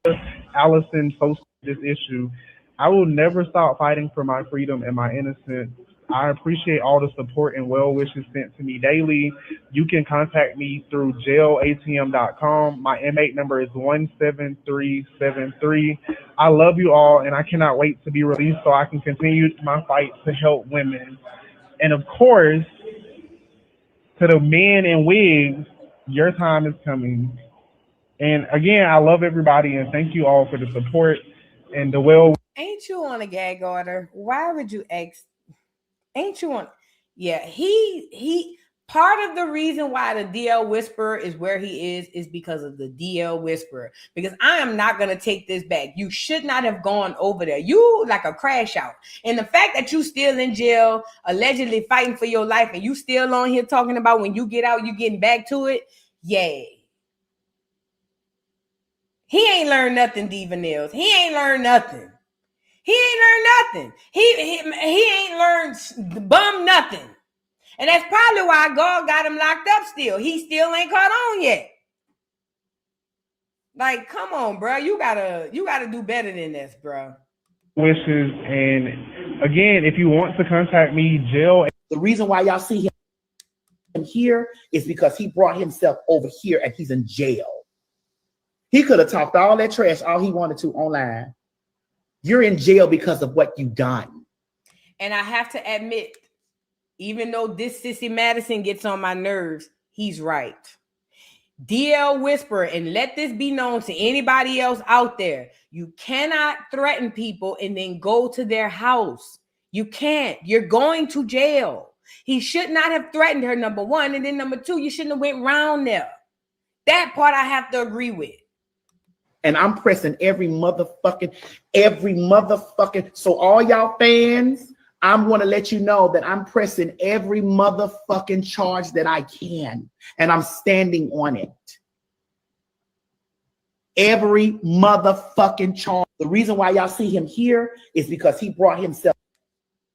Allison posting this issue. I will never stop fighting for my freedom and my innocence. I appreciate all the support and well wishes sent to me daily. You can contact me through jailatm.com. My inmate number is 17373. I love you all, and I cannot wait to be released so I can continue my fight to help women. And of course, to the men in wigs, your time is coming. And again, I love everybody, and thank you all for the support and the well.
Ain't you on a gag order? Why would you ask? Ain't you on? Yeah, he part of the reason why the DL Whisperer is where he is because of the DL Whisperer. Because I am not gonna take this back. You should not have gone over there. You like a crash out. And the fact that you still in jail, allegedly fighting for your life, and you still on here talking about when you get out, you getting back to it. Yay. He ain't learned nothing, Diva Nails. He ain't learned nothing. He ain't learned nothing. He ain't learned bum nothing. And that's probably why God got him locked up still. He still ain't caught on yet. Like, come on, bro. You gotta do better than this, bro.
Wishes. And again, if you want to contact me, jail.
The reason why y'all see him here is because he brought himself over here and he's in jail. He could have talked all that trash all he wanted to online. You're in jail because of what you've done.
And I have to admit, even though this Sissy Madison gets on my nerves, he's right. DL Whisperer, and let this be known to anybody else out there, you cannot threaten people and then go to their house. You can't. You're going to jail. He should not have threatened her, number one. And then number two, you shouldn't have went round there. That part I have to agree with.
And I'm pressing every motherfucking, so all y'all fans, I'm going to let you know that I'm pressing every motherfucking charge that I can, and I'm standing on it. Every motherfucking charge. The reason why y'all see him here is because he brought himself.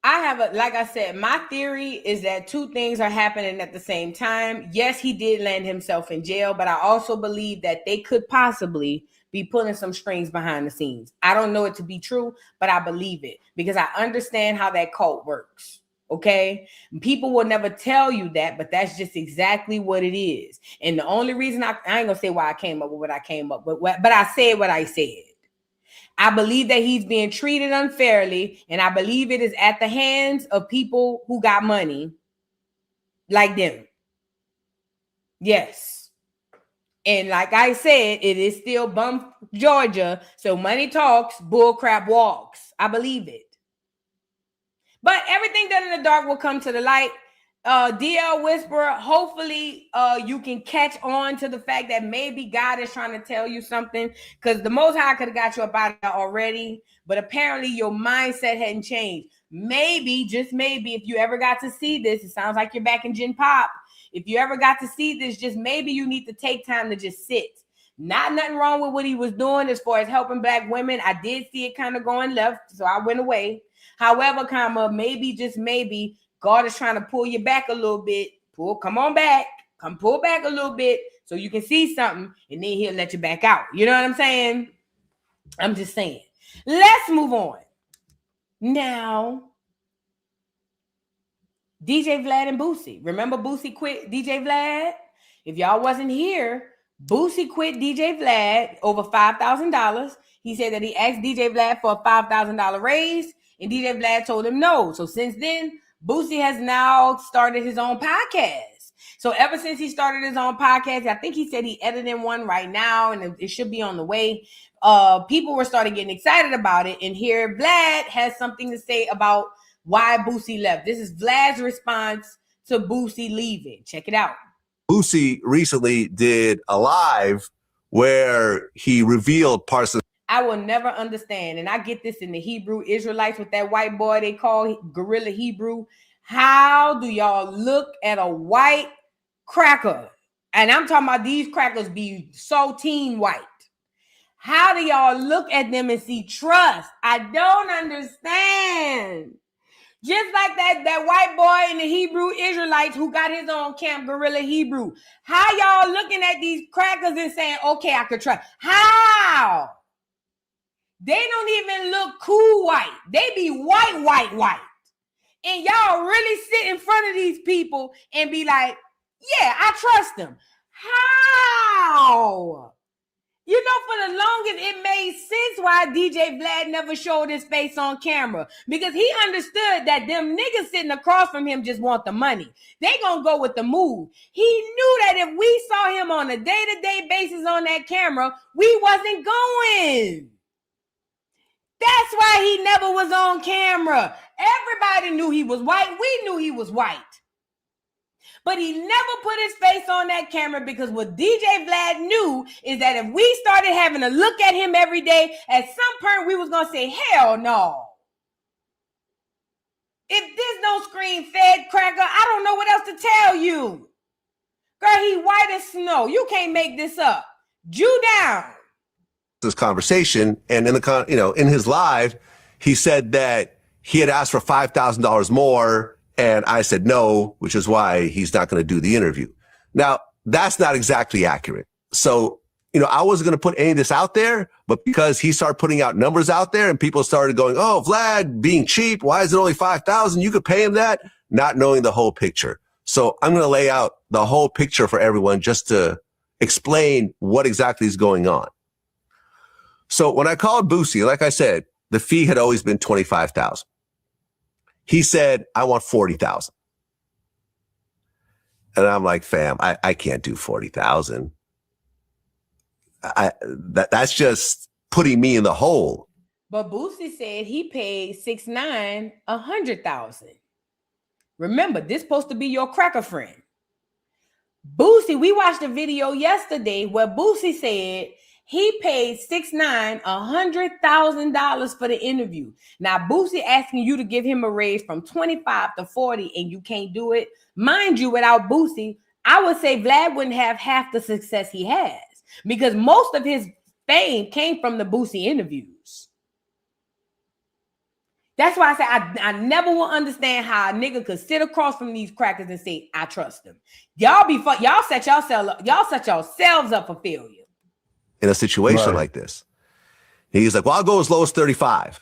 Like I said, my theory is that two things are happening at the same time. Yes, he did land himself in jail, but I also believe that they could possibly be pulling some strings behind the scenes. I don't know it to be true, but I believe it because I understand how that cult works. Okay. People will never tell you that, but that's just exactly what it is. And the only reason I ain't gonna say why I came up with what I came up with, but I said what I said. I believe that he's being treated unfairly, and I believe it is at the hands of people who got money like them. Yes. And like I said, it is still bump Georgia. So money talks, bull crap walks. I believe it. But everything done in the dark will come to the light. DL Whisperer, hopefully you can catch on to the fact that maybe God is trying to tell you something, because the Most High could have got you up out of there already, but apparently your mindset hadn't changed. maybe, just maybe, if you ever got to see this, it sounds like you're back in Gen Pop. If you ever got to see this, just maybe you need to take time to just sit. Nothing wrong with what he was doing as far as helping Black women. I did see it kind of going left, so I went away. However, maybe, just maybe, God is trying to pull you back a little bit. Come on back. Come pull back a little bit so you can see something, and then he'll let you back out. You know what I'm saying? I'm just saying. Let's move on. Now, DJ Vlad and Boosie. Remember Boosie quit DJ Vlad? If y'all wasn't here, Boosie quit DJ Vlad over $5,000. He said that he asked DJ Vlad for a $5,000 raise, and DJ Vlad told him no. So since then, Boosie has now started his own podcast. So ever since he started his own podcast, I think he said he edited one right now, and it should be on the way. People were starting getting excited about it, and here Vlad has something to say about why Boosie left. This is Vlad's response to Boosie leaving. Check it out.
Boosie recently did a live where he revealed parts of.
I will never understand, and I get this in the Hebrew Israelites with that white boy they call Gorilla Hebrew. How do y'all look at a white cracker? And I'm talking about these crackers be saltine white. How do y'all look at them and see trust? I don't understand. Just like that white boy in the Hebrew Israelites who got his own camp, Gorilla Hebrew. How y'all looking at these crackers and saying, okay, I could trust? How? They don't even look cool white. They be white. And y'all really sit in front of these people and be like, yeah, I trust them. How? You know, for the longest, it made sense why DJ Vlad never showed his face on camera, because he understood that them niggas sitting across from him just want the money. They gonna go with the move. He knew that if we saw him on a day-to-day basis on that camera, we wasn't going. That's why he never was on camera. Everybody knew he was white. We knew he was white. But he never put his face on that camera, because what DJ Vlad knew is that if we started having to look at him every day, at some point we was going to say, hell no. If this no screen fed cracker, I don't know what else to tell you. Girl, he white as snow. You can't make this up. Jew down.
This conversation, and in his live, he said that he had asked for $5,000 more, and I said no, which is why he's not going to do the interview. Now, that's not exactly accurate. So, I wasn't going to put any of this out there, but because he started putting out numbers out there and people started going, oh, Vlad being cheap, why is it only $5,000? You could pay him that, not knowing the whole picture. So I'm going to lay out the whole picture for everyone just to explain what exactly is going on. So when I called Boosie, like I said, the fee had always been $25,000. He said, I want $40,000. And I'm like, fam, I can't do $40,000. That's just putting me in the hole.
But Boosie said he paid 6'9", $100,000. Remember, this supposed to be your cracker friend. Boosie, we watched a video yesterday where Boosie said he paid 6'9", $100,000 for the interview. Now, Boosie asking you to give him a raise from 25 to 40 and you can't do it. Mind you, without Boosie, I would say Vlad wouldn't have half the success he has, because most of his fame came from the Boosie interviews. That's why I say I never will understand how a nigga could sit across from these crackers and say, I trust them. Y'all set yourselves up for failure.
In a situation like this. He's like, well, I'll go as low as 35.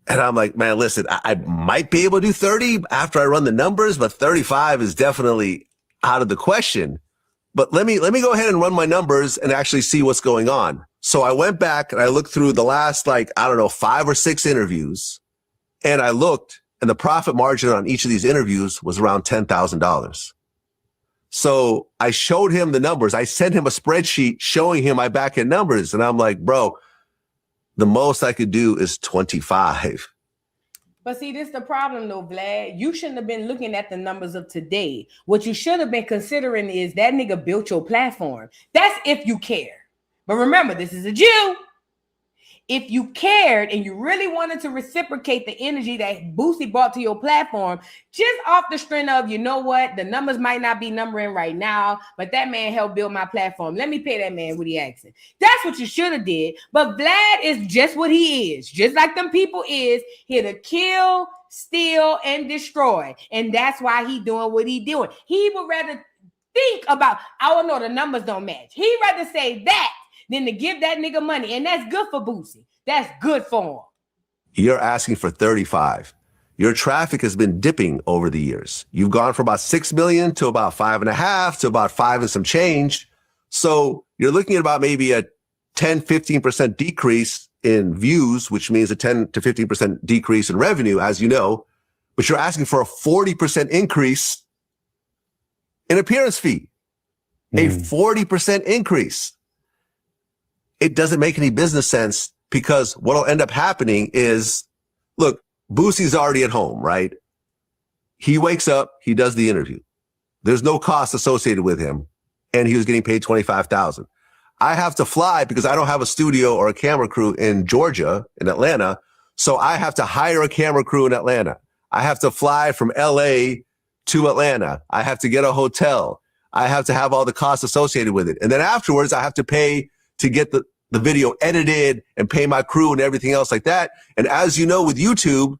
And I'm like, man, listen, I might be able to do 30 after I run the numbers, but 35 is definitely out of the question. But let me go ahead and run my numbers and actually see what's going on. So I went back and I looked through the last, 5 or 6 interviews, and I looked, and the profit margin on each of these interviews was around $10,000. So I showed him the numbers. I sent him a spreadsheet showing him my back end numbers. And I'm like, bro, the most I could do is 25.
But see, this is the problem though, Vlad. You shouldn't have been looking at the numbers of today. What you should have been considering is that nigga built your platform. That's if you care. But remember, this is a Jew. if you cared and you really wanted to reciprocate the energy that Boosie brought to your platform, just off the strength of, you know what, the numbers might not be numbering right now, but that man helped build my platform. Let me pay that man what he asking. That's what you should have did. But Vlad is just what he is, just like them people is, here to kill, steal, and destroy. And that's why he doing what he doing. He would rather think about, I don't know, the numbers don't match. He'd rather say that than to give that nigga money. And that's good for Boosie. That's good for him.
You're asking for 35. Your traffic has been dipping over the years. You've gone from about 6 million to about 5.5 to about 5 and some change. So you're looking at about maybe a 10, 15% decrease in views, which means a 10 to 15% decrease in revenue, as you know, but you're asking for a 40% increase in appearance fee, a 40% increase. It doesn't make any business sense, because what'll end up happening is, look, Boosie's already at home, right? He wakes up, he does the interview. There's no cost associated with him, and he was getting paid $25,000. I have to fly because I don't have a studio or a camera crew in Georgia, in Atlanta, so I have to hire a camera crew in Atlanta. I have to fly from LA to Atlanta. I have to get a hotel. I have to have all the costs associated with it. And then afterwards, I have to pay to get the video edited and pay my crew and everything else like that. And as you know, with YouTube,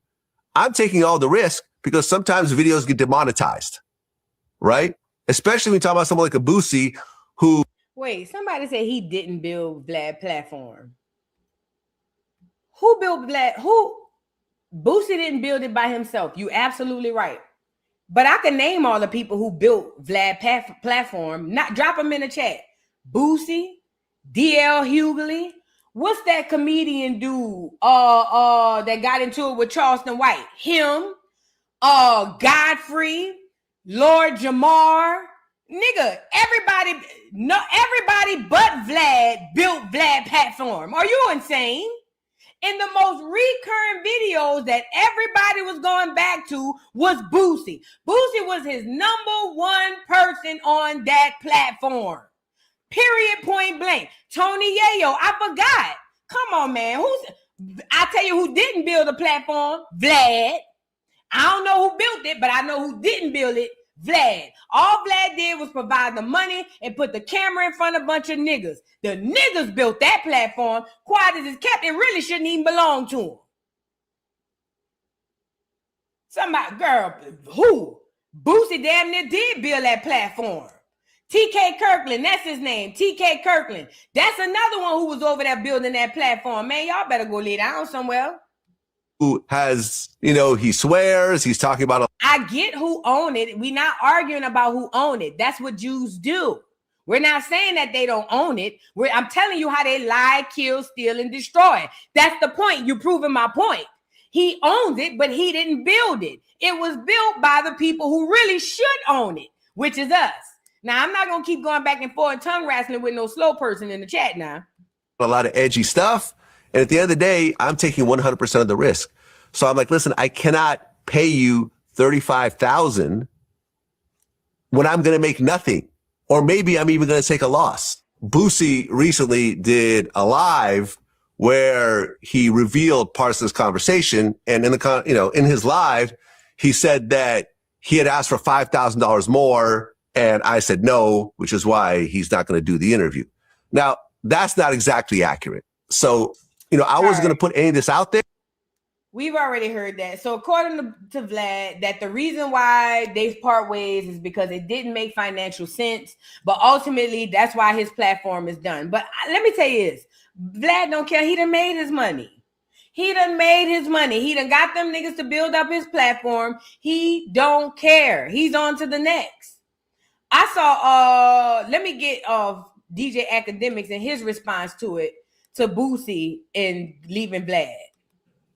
I'm taking all the risk because sometimes videos get demonetized, right? Especially when you talk about someone like a Boosie who...
Wait, somebody said he didn't build Vlad platform. Who built Vlad? Boosie didn't build it by himself. You absolutely right. But I can name all the people who built Vlad platform. Not drop them in the chat. Boosie, DL Hughley. What's that comedian dude that got into it with Charleston White? Him, Godfrey, Lord Jamar. Nigga, everybody but Vlad built Vlad platform. Are you insane? And the most recurring videos that everybody was going back to was Boosie. Boosie was his number one person on that platform. Period, point blank. Tony Yayo, I forgot. Come on, man. I tell you who didn't build a platform? Vlad. I don't know who built it, but I know who didn't build it. Vlad. All Vlad did was provide the money and put the camera in front of a bunch of niggas. The niggas built that platform. Quiet as it's kept, it really shouldn't even belong to him. Somebody, girl, who? Boosie damn near did build that platform. TK Kirkland, that's his name. TK Kirkland. That's another one who was over there building that platform. Man, y'all better go lay down somewhere.
Who has, he swears, he's talking about...
I get who own it. We're not arguing about who own it. That's what Jews do. We're not saying that they don't own it. I'm telling you how they lie, kill, steal, and destroy. That's the point. You're proving my point. He owns it, but he didn't build it. It was built by the people who really should own it, which is us. Now, I'm not going to keep going back and forth tongue wrestling with no slow person in the chat now.
A lot of edgy stuff. And at the end of the day, I'm taking 100% of the risk. So I'm like, listen, I cannot pay you $35,000 when I'm going to make nothing. Or maybe I'm even going to take a loss. Boosie recently did a live where he revealed parts of this conversation. And in his live, he said that he had asked for $5,000 more. And I said no, which is why he's not going to do the interview. Now, that's not exactly accurate. So, I wasn't going to put any of this out there.
We've already heard that. So according to Vlad, that the reason why they part ways is because it didn't make financial sense. But ultimately, that's why his platform is done. But let me tell you this. Vlad don't care. He done made his money. He done made his money. He done got them niggas to build up his platform. He don't care. He's on to the next. I saw, let me get DJ Academics and his response to it, to Boosie and leaving Vlad.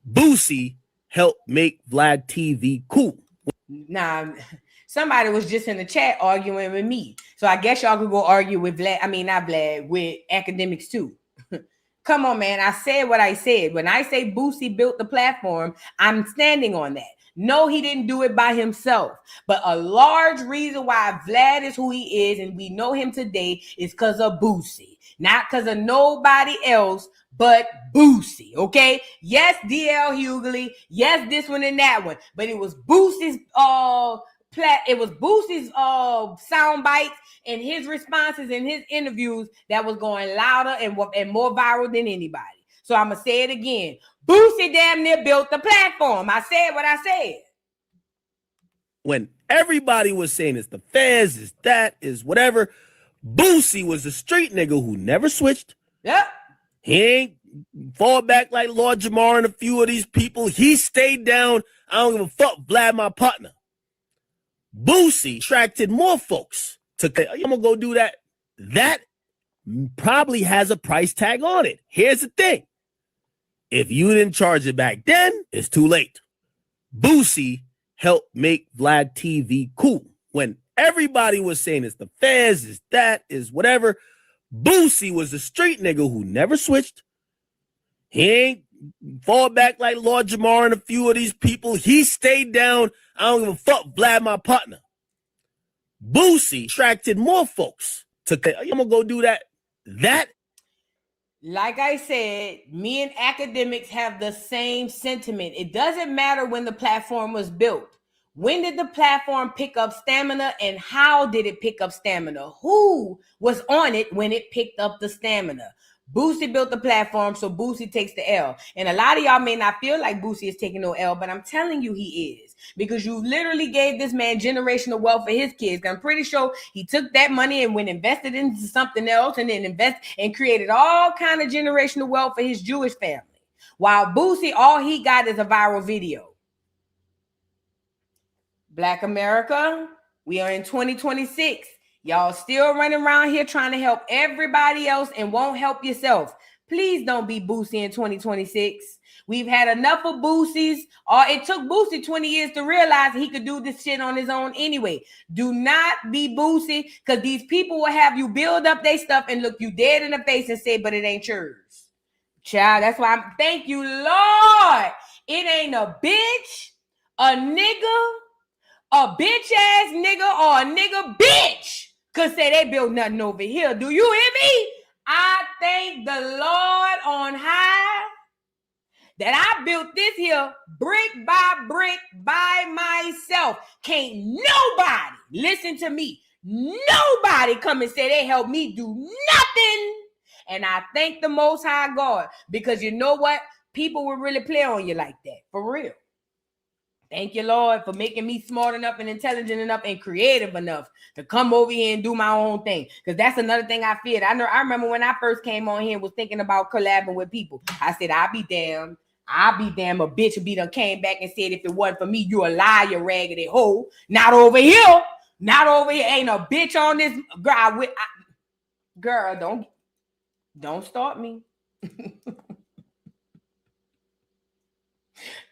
Boosie helped make Vlad TV cool.
Nah, somebody was just in the chat arguing with me. So I guess y'all could go argue with Vlad. I mean, not Vlad, with Academics too. Come on, man. I said what I said. When I say Boosie built the platform, I'm standing on that. No, he didn't do it by himself. But a large reason why Vlad is who he is and we know him today is because of Boosie. not because of nobody else but Boosie, okay? Yes, DL Hughley, yes, this one and that one, but it was Boosie's sound bites and his responses and his interviews that was going louder and more viral than anybody. So I'm gonna say it again. Boosie damn near built the platform. I said what I said.
When everybody was saying it's the feds, it's that, is whatever, Boosie was a street nigga who never switched.
Yep.
He ain't fall back like Lord Jamar and a few of these people. He stayed down. I don't give a fuck, Vlad, my partner. Boosie attracted more folks to, I'm gonna go do that. That probably has a price tag on it. Here's the thing. If you didn't charge it back then, it's too late. Boosie helped make Vlad TV cool. When everybody was saying it's the feds, it's that, is whatever, Boosie was a street nigga who never switched. He ain't fall back like Lord Jamar and a few of these people. He stayed down. I don't give a fuck, Vlad, my partner. Boosie attracted more folks to, I'm gonna go do that. That,
like I said, me and academics have the same sentiment. It doesn't matter when the platform was built. When did the platform pick up stamina and how did it pick up stamina? Who was on it when it picked up the stamina? Boosie built the platform, so Boosie takes the L. And a lot of y'all may not feel like Boosie is taking no L, but I'm telling you he is. Because you literally gave this man generational wealth for his kids. I'm pretty sure he took that money and went invested into something else and then created all kind of generational wealth for his Jewish family. While Boosie, all he got is a viral video. Black America, we are in 2026. Y'all still running around here trying to help everybody else and won't help yourself. Please don't be Boosie in 2026. We've had enough of Boosies. It took Boosie 20 years to realize he could do this shit on his own anyway. Do not be Boosie, because these people will have you build up their stuff and look you dead in the face and say, but it ain't yours. Child, that's why thank you, Lord. It ain't a bitch, a nigga, a bitch ass nigga, or a nigga bitch could say they built nothing over here. Do you hear me? I thank the Lord on high that I built this here brick by myself. Can't nobody, listen to me, nobody come and say they helped me do nothing. And I thank the Most High God, because you know what? People will really play on you like that, for real. Thank you, Lord, for making me smart enough and intelligent enough and creative enough to come over here and do my own thing. Because that's another thing I feared. I remember when I first came on here and was thinking about collabing with people. I said, I'll be damned. A bitch would be done came back and said, if it wasn't for me, you a liar, raggedy hoe. Not over here. Not over here. Ain't a bitch on this. Girl, don't start me.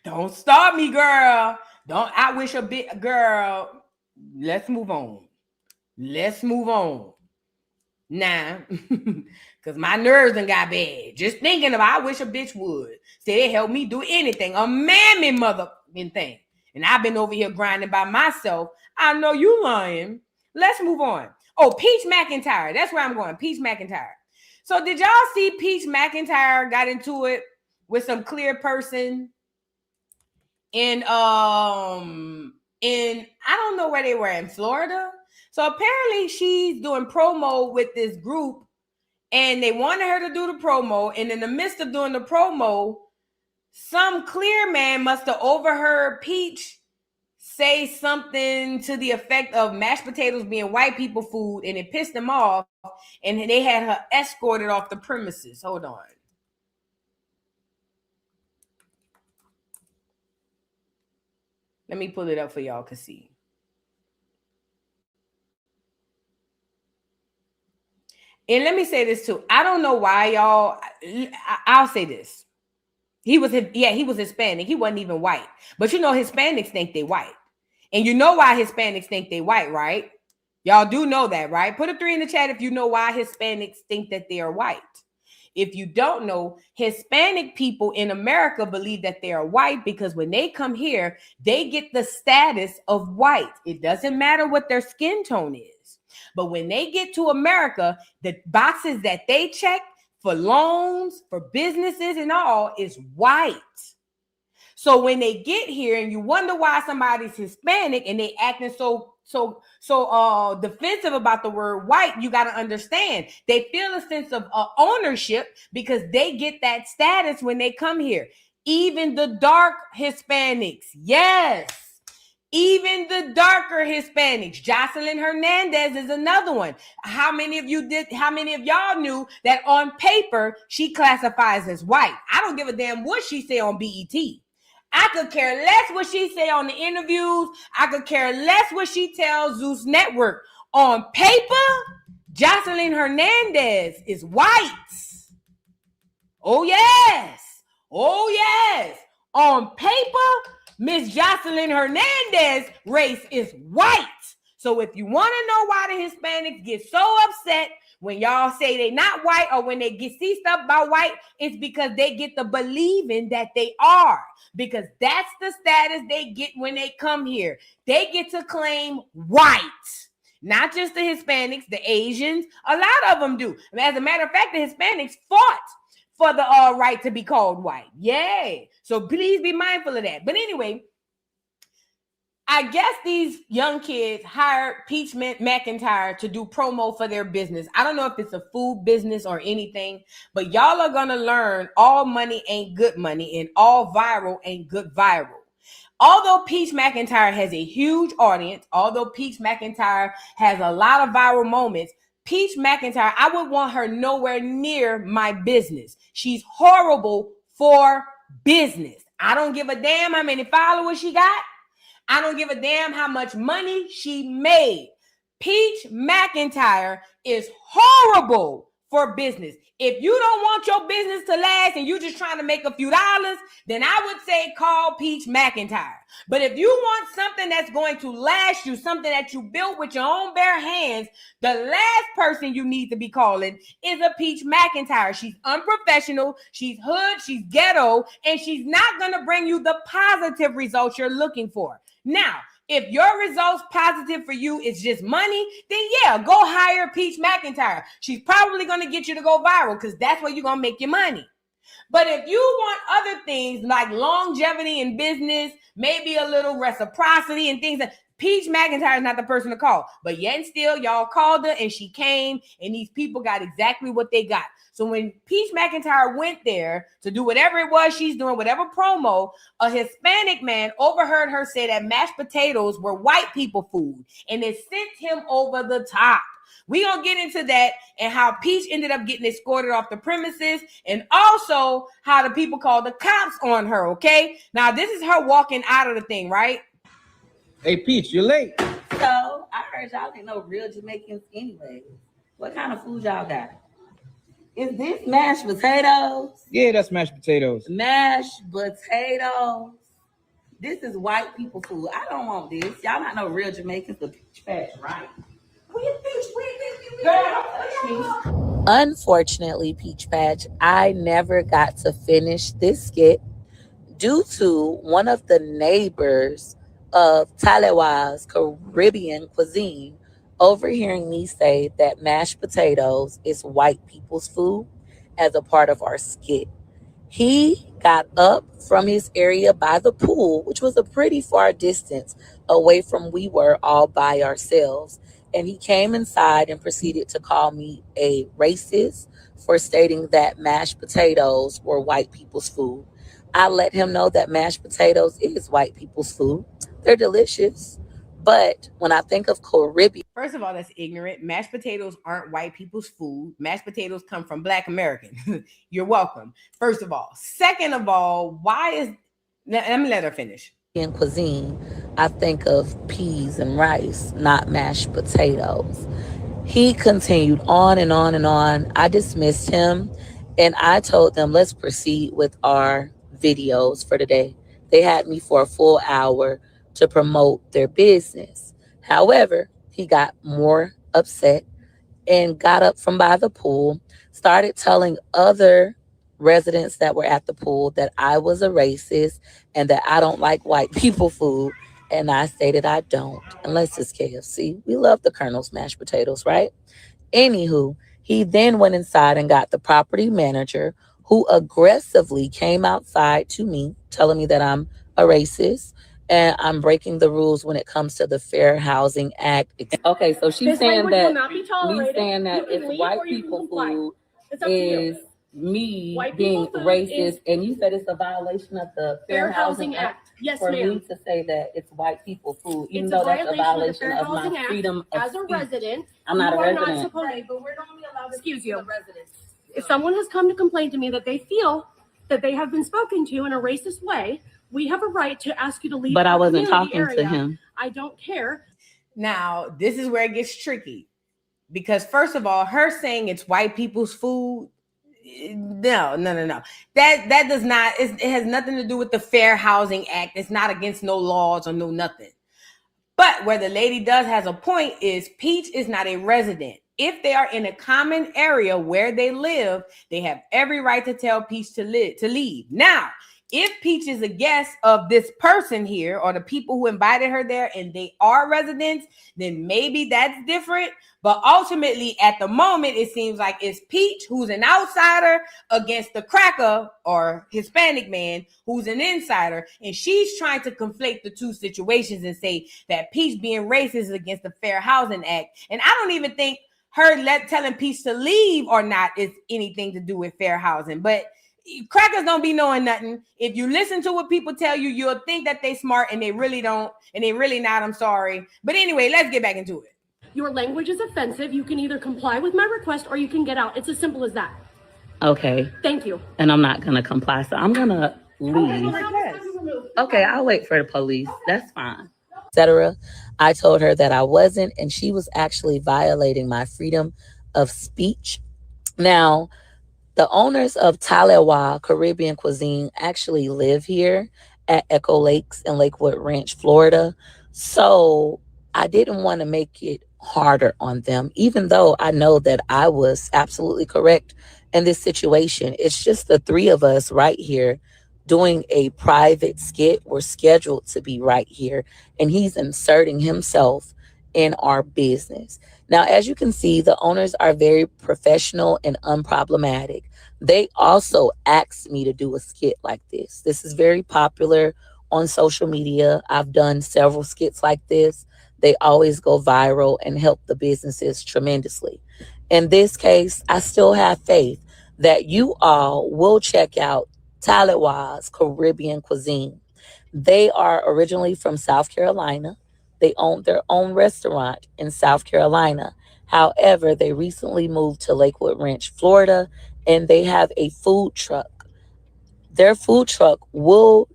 Don't start me, girl. I wish a bit, girl. Let's move on. Nah, because my nerves done got bad. Just thinking about, I wish a bitch would. Say they help me do anything. A mammy motherfucking thing. And I've been over here grinding by myself. I know you lying. Let's move on. Oh, Peach McIntyre. That's where I'm going. Peach McIntyre. So did y'all see Peach McIntyre got into it with some clear person in I don't know where they were, in Florida? So apparently she's doing promo with this group and they wanted her to do the promo. And in the midst of doing the promo, some clear man must have overheard Peach say something to the effect of mashed potatoes being white people food, and it pissed them off. And they had her escorted off the premises. Hold on. Let me pull it up for y'all to see. And let me say this too. I don't know why y'all, I'll say this. He was Hispanic. He wasn't even white. But you know, Hispanics think they white. And you know why Hispanics think they white, right? Y'all do know that, right? Put a 3 in the chat if you know why Hispanics think that they are white. If you don't know, Hispanic people in America believe that they are white because when they come here, they get the status of white. It doesn't matter what their skin tone is. But when they get to America, the boxes that they check for loans, for businesses and all is white. So when they get here and you wonder why somebody's Hispanic and they acting so defensive about the word white, you got to understand they feel a sense of ownership because they get that status when they come here. Even the dark Hispanics, yes, even the darker Hispanics. Jocelyn Hernandez is another one. How many of y'all knew that on paper she classifies as white? I don't give a damn what she say on BET. I could care less what she say on the interviews. I could care less what she tells Zeus Network. On paper, Jocelyn Hernandez is white. Oh, yes. Oh, yes. On paper, Miss Jocelyn Hernandez race is white. So if you want to know why the Hispanics get so upset when y'all say they not white or when they see stuff about white, it's because they get the believing that they are. Because that's the status they get when they come here. They get to claim white. Not just the Hispanics, the Asians. A lot of them do. As a matter of fact, the Hispanics fought for the right to be called white. Yay. So please be mindful of that. But anyway, I guess these young kids hired Peach McIntyre to do promo for their business. I don't know if it's a food business or anything, but y'all are going to learn all money ain't good money and all viral ain't good viral. Although Peach McIntyre has a huge audience, although Peach McIntyre has a lot of viral moments, Peach McIntyre, I would want her nowhere near my business. She's horrible for business. I don't give a damn how many followers she got. I don't give a damn how much money she made. Peach McIntyre is horrible for business. If you don't want your business to last and you're just trying to make a few dollars, then I would say call Peach McIntyre. But if you want something that's going to last you, something that you built with your own bare hands, the last person you need to be calling is a Peach McIntyre. She's unprofessional, she's hood, she's ghetto, and she's not going to bring you the positive results you're looking for. Now, if your results positive for you is just money, then yeah, go hire Peach McIntyre. She's probably going to get you to go viral because that's where you're going to make your money. But if you want other things like longevity in business, maybe a little reciprocity and things that Peach McIntyre is not the person to call. But yet and still, y'all called her and she came and these people got exactly what they got. So when Peach McIntyre went there to do whatever it was she's doing, whatever promo, a Hispanic man overheard her say that mashed potatoes were white people food and it sent him over the top. We're going to get into that and how Peach ended up getting escorted off the premises and also how the people called the cops on her, okay? Now, this is her walking out of the thing, right?
Hey, Peach, you're late.
So, I heard y'all ain't no real Jamaicans anyway. What kind of food y'all got? Is this mashed potatoes?
Yeah, that's mashed potatoes.
Mashed potatoes. This is white people food. I don't want this. Y'all not no real Jamaicans. The Peach Patch, right? Unfortunately, Peach Patch, I never got to finish this skit due to one of the neighbors of Talewa's Caribbean cuisine overhearing me say that mashed potatoes is white people's food as a part of our skit. He got up from his area by the pool, which was a pretty far distance away from we were all by ourselves. And he came inside and proceeded to call me a racist for stating that mashed potatoes were white people's food. I let him know that mashed potatoes is white people's food. They're delicious. But when I think of Caribbean...
First of all, that's ignorant. Mashed potatoes aren't white people's food. Mashed potatoes come from Black Americans. You're welcome. First of all. Second of all, why is... Let me let her finish.
In cuisine, I think of peas and rice, not mashed potatoes. He continued on and on and on. I dismissed him and I told them, let's proceed with our videos for today. They had me for a full hour to promote their business. However, he got more upset and got up from by the pool, started telling other residents that were at the pool that I was a racist and that I don't like white people food. And I stated I don't, unless it's KFC. We love the Colonel's mashed potatoes, right? Anywho, he then went inside and got the property manager, who aggressively came outside to me, telling me that I'm a racist and I'm breaking the rules when it comes to the Fair Housing Act. Okay, so she's saying that me saying that it's white people food is me being racist, and you said it's a violation of the Fair Housing Act.
Yes,
for
ma'am.
me to say that it's white people food, even
It's
though
a
that's a
violation
violation
of
of
the Fair
my
Housing Act.
freedom of
As a
speech.
resident,
I'm not a
you are
resident.
not supposed, but we're only allowed to excuse you. If someone has come to complain to me that they feel that they have been spoken to in a racist way, we have a right to ask you to leave.
But I
our
wasn't
community
talking to
area.
him.
I don't care.
Now, this is where it gets tricky. Because first of all, her saying it's white people's food, no. That does not, it has nothing to do with the Fair Housing Act. It's not against no laws or no nothing. But where the lady does has a point is Peach is not a resident. If they are in a common area where they live, they have every right to tell Peach to leave. Now, if Peach is a guest of this person here or the people who invited her there and they are residents, then maybe that's different. But ultimately, at the moment, it seems like it's Peach, who's an outsider, against the cracker or Hispanic man, who's an insider. And she's trying to conflate the two situations and say that Peach being racist is against the Fair Housing Act. And I don't even think her telling Peach to leave or not is anything to do with fair housing. But crackers don't be knowing nothing. If you listen to what people tell you, you'll think that they smart and they really don't. And they really not. I'm sorry. But anyway, let's get back into it.
Your language is offensive. You can either comply with my request or you can get out. It's as simple as that.
Okay.
Thank you.
And I'm not going to comply. So I'm going to leave. Okay, I'll wait for the police. That's fine. Etc. I told her that I wasn't, and she was actually violating my freedom of speech. Now, the owners of Talewa Caribbean Cuisine actually live here at Echo Lakes in Lakewood Ranch, Florida. So I didn't want to make it harder on them, even though I know that I was absolutely correct in this situation. It's just the three of us right here doing a private skit. We're scheduled to be right here, and he's inserting himself in our business. Now, as you can see, the owners are very professional and unproblematic. They also asked me to do a skit like this. This is very popular on social media. I've done several skits like this. They always go viral and help the businesses tremendously. In this case, I still have faith that you all will check out Talewa's Caribbean Cuisine. They are originally from South Carolina. They own their own restaurant in South Carolina. However, they recently moved to Lakewood Ranch, Florida, and they have a food truck. Their food truck will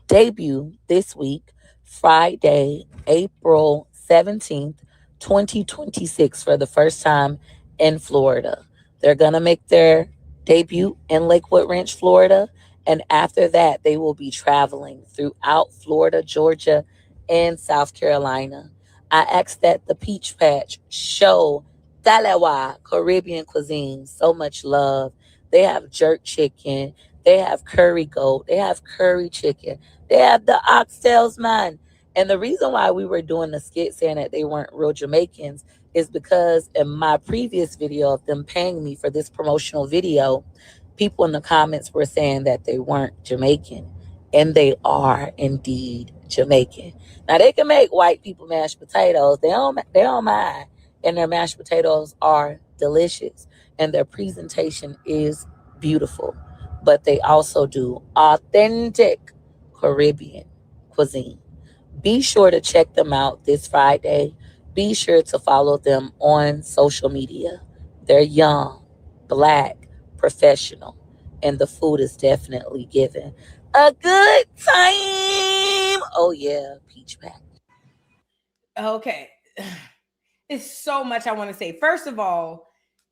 debut this week, Friday, April 17th, 2026, for the first time in Florida. They're going to make their debut in Lakewood Ranch, Florida, and after that, they will be traveling throughout Florida, Georgia, and South Carolina. I asked that the Peach Patch show Talewa Caribbean Cuisine so much love. They have jerk chicken. They have curry goat. They have curry chicken. They have the oxtails, man. And the reason why we were doing the skit saying that they weren't real Jamaicans is because in my previous video of them paying me for this promotional video, people in the comments were saying that they weren't Jamaican. And they are indeed Jamaican. Now, they can make white people mashed potatoes. They don't mind. And their mashed potatoes are delicious. And their presentation is beautiful. But they also do authentic Caribbean cuisine. Be sure to check them out this Friday. Be sure to follow them on social media. They're young, Black, professional, and the food is definitely given a good time. Oh yeah, Peach Pack.
Okay. It's so much I want to say. First of all,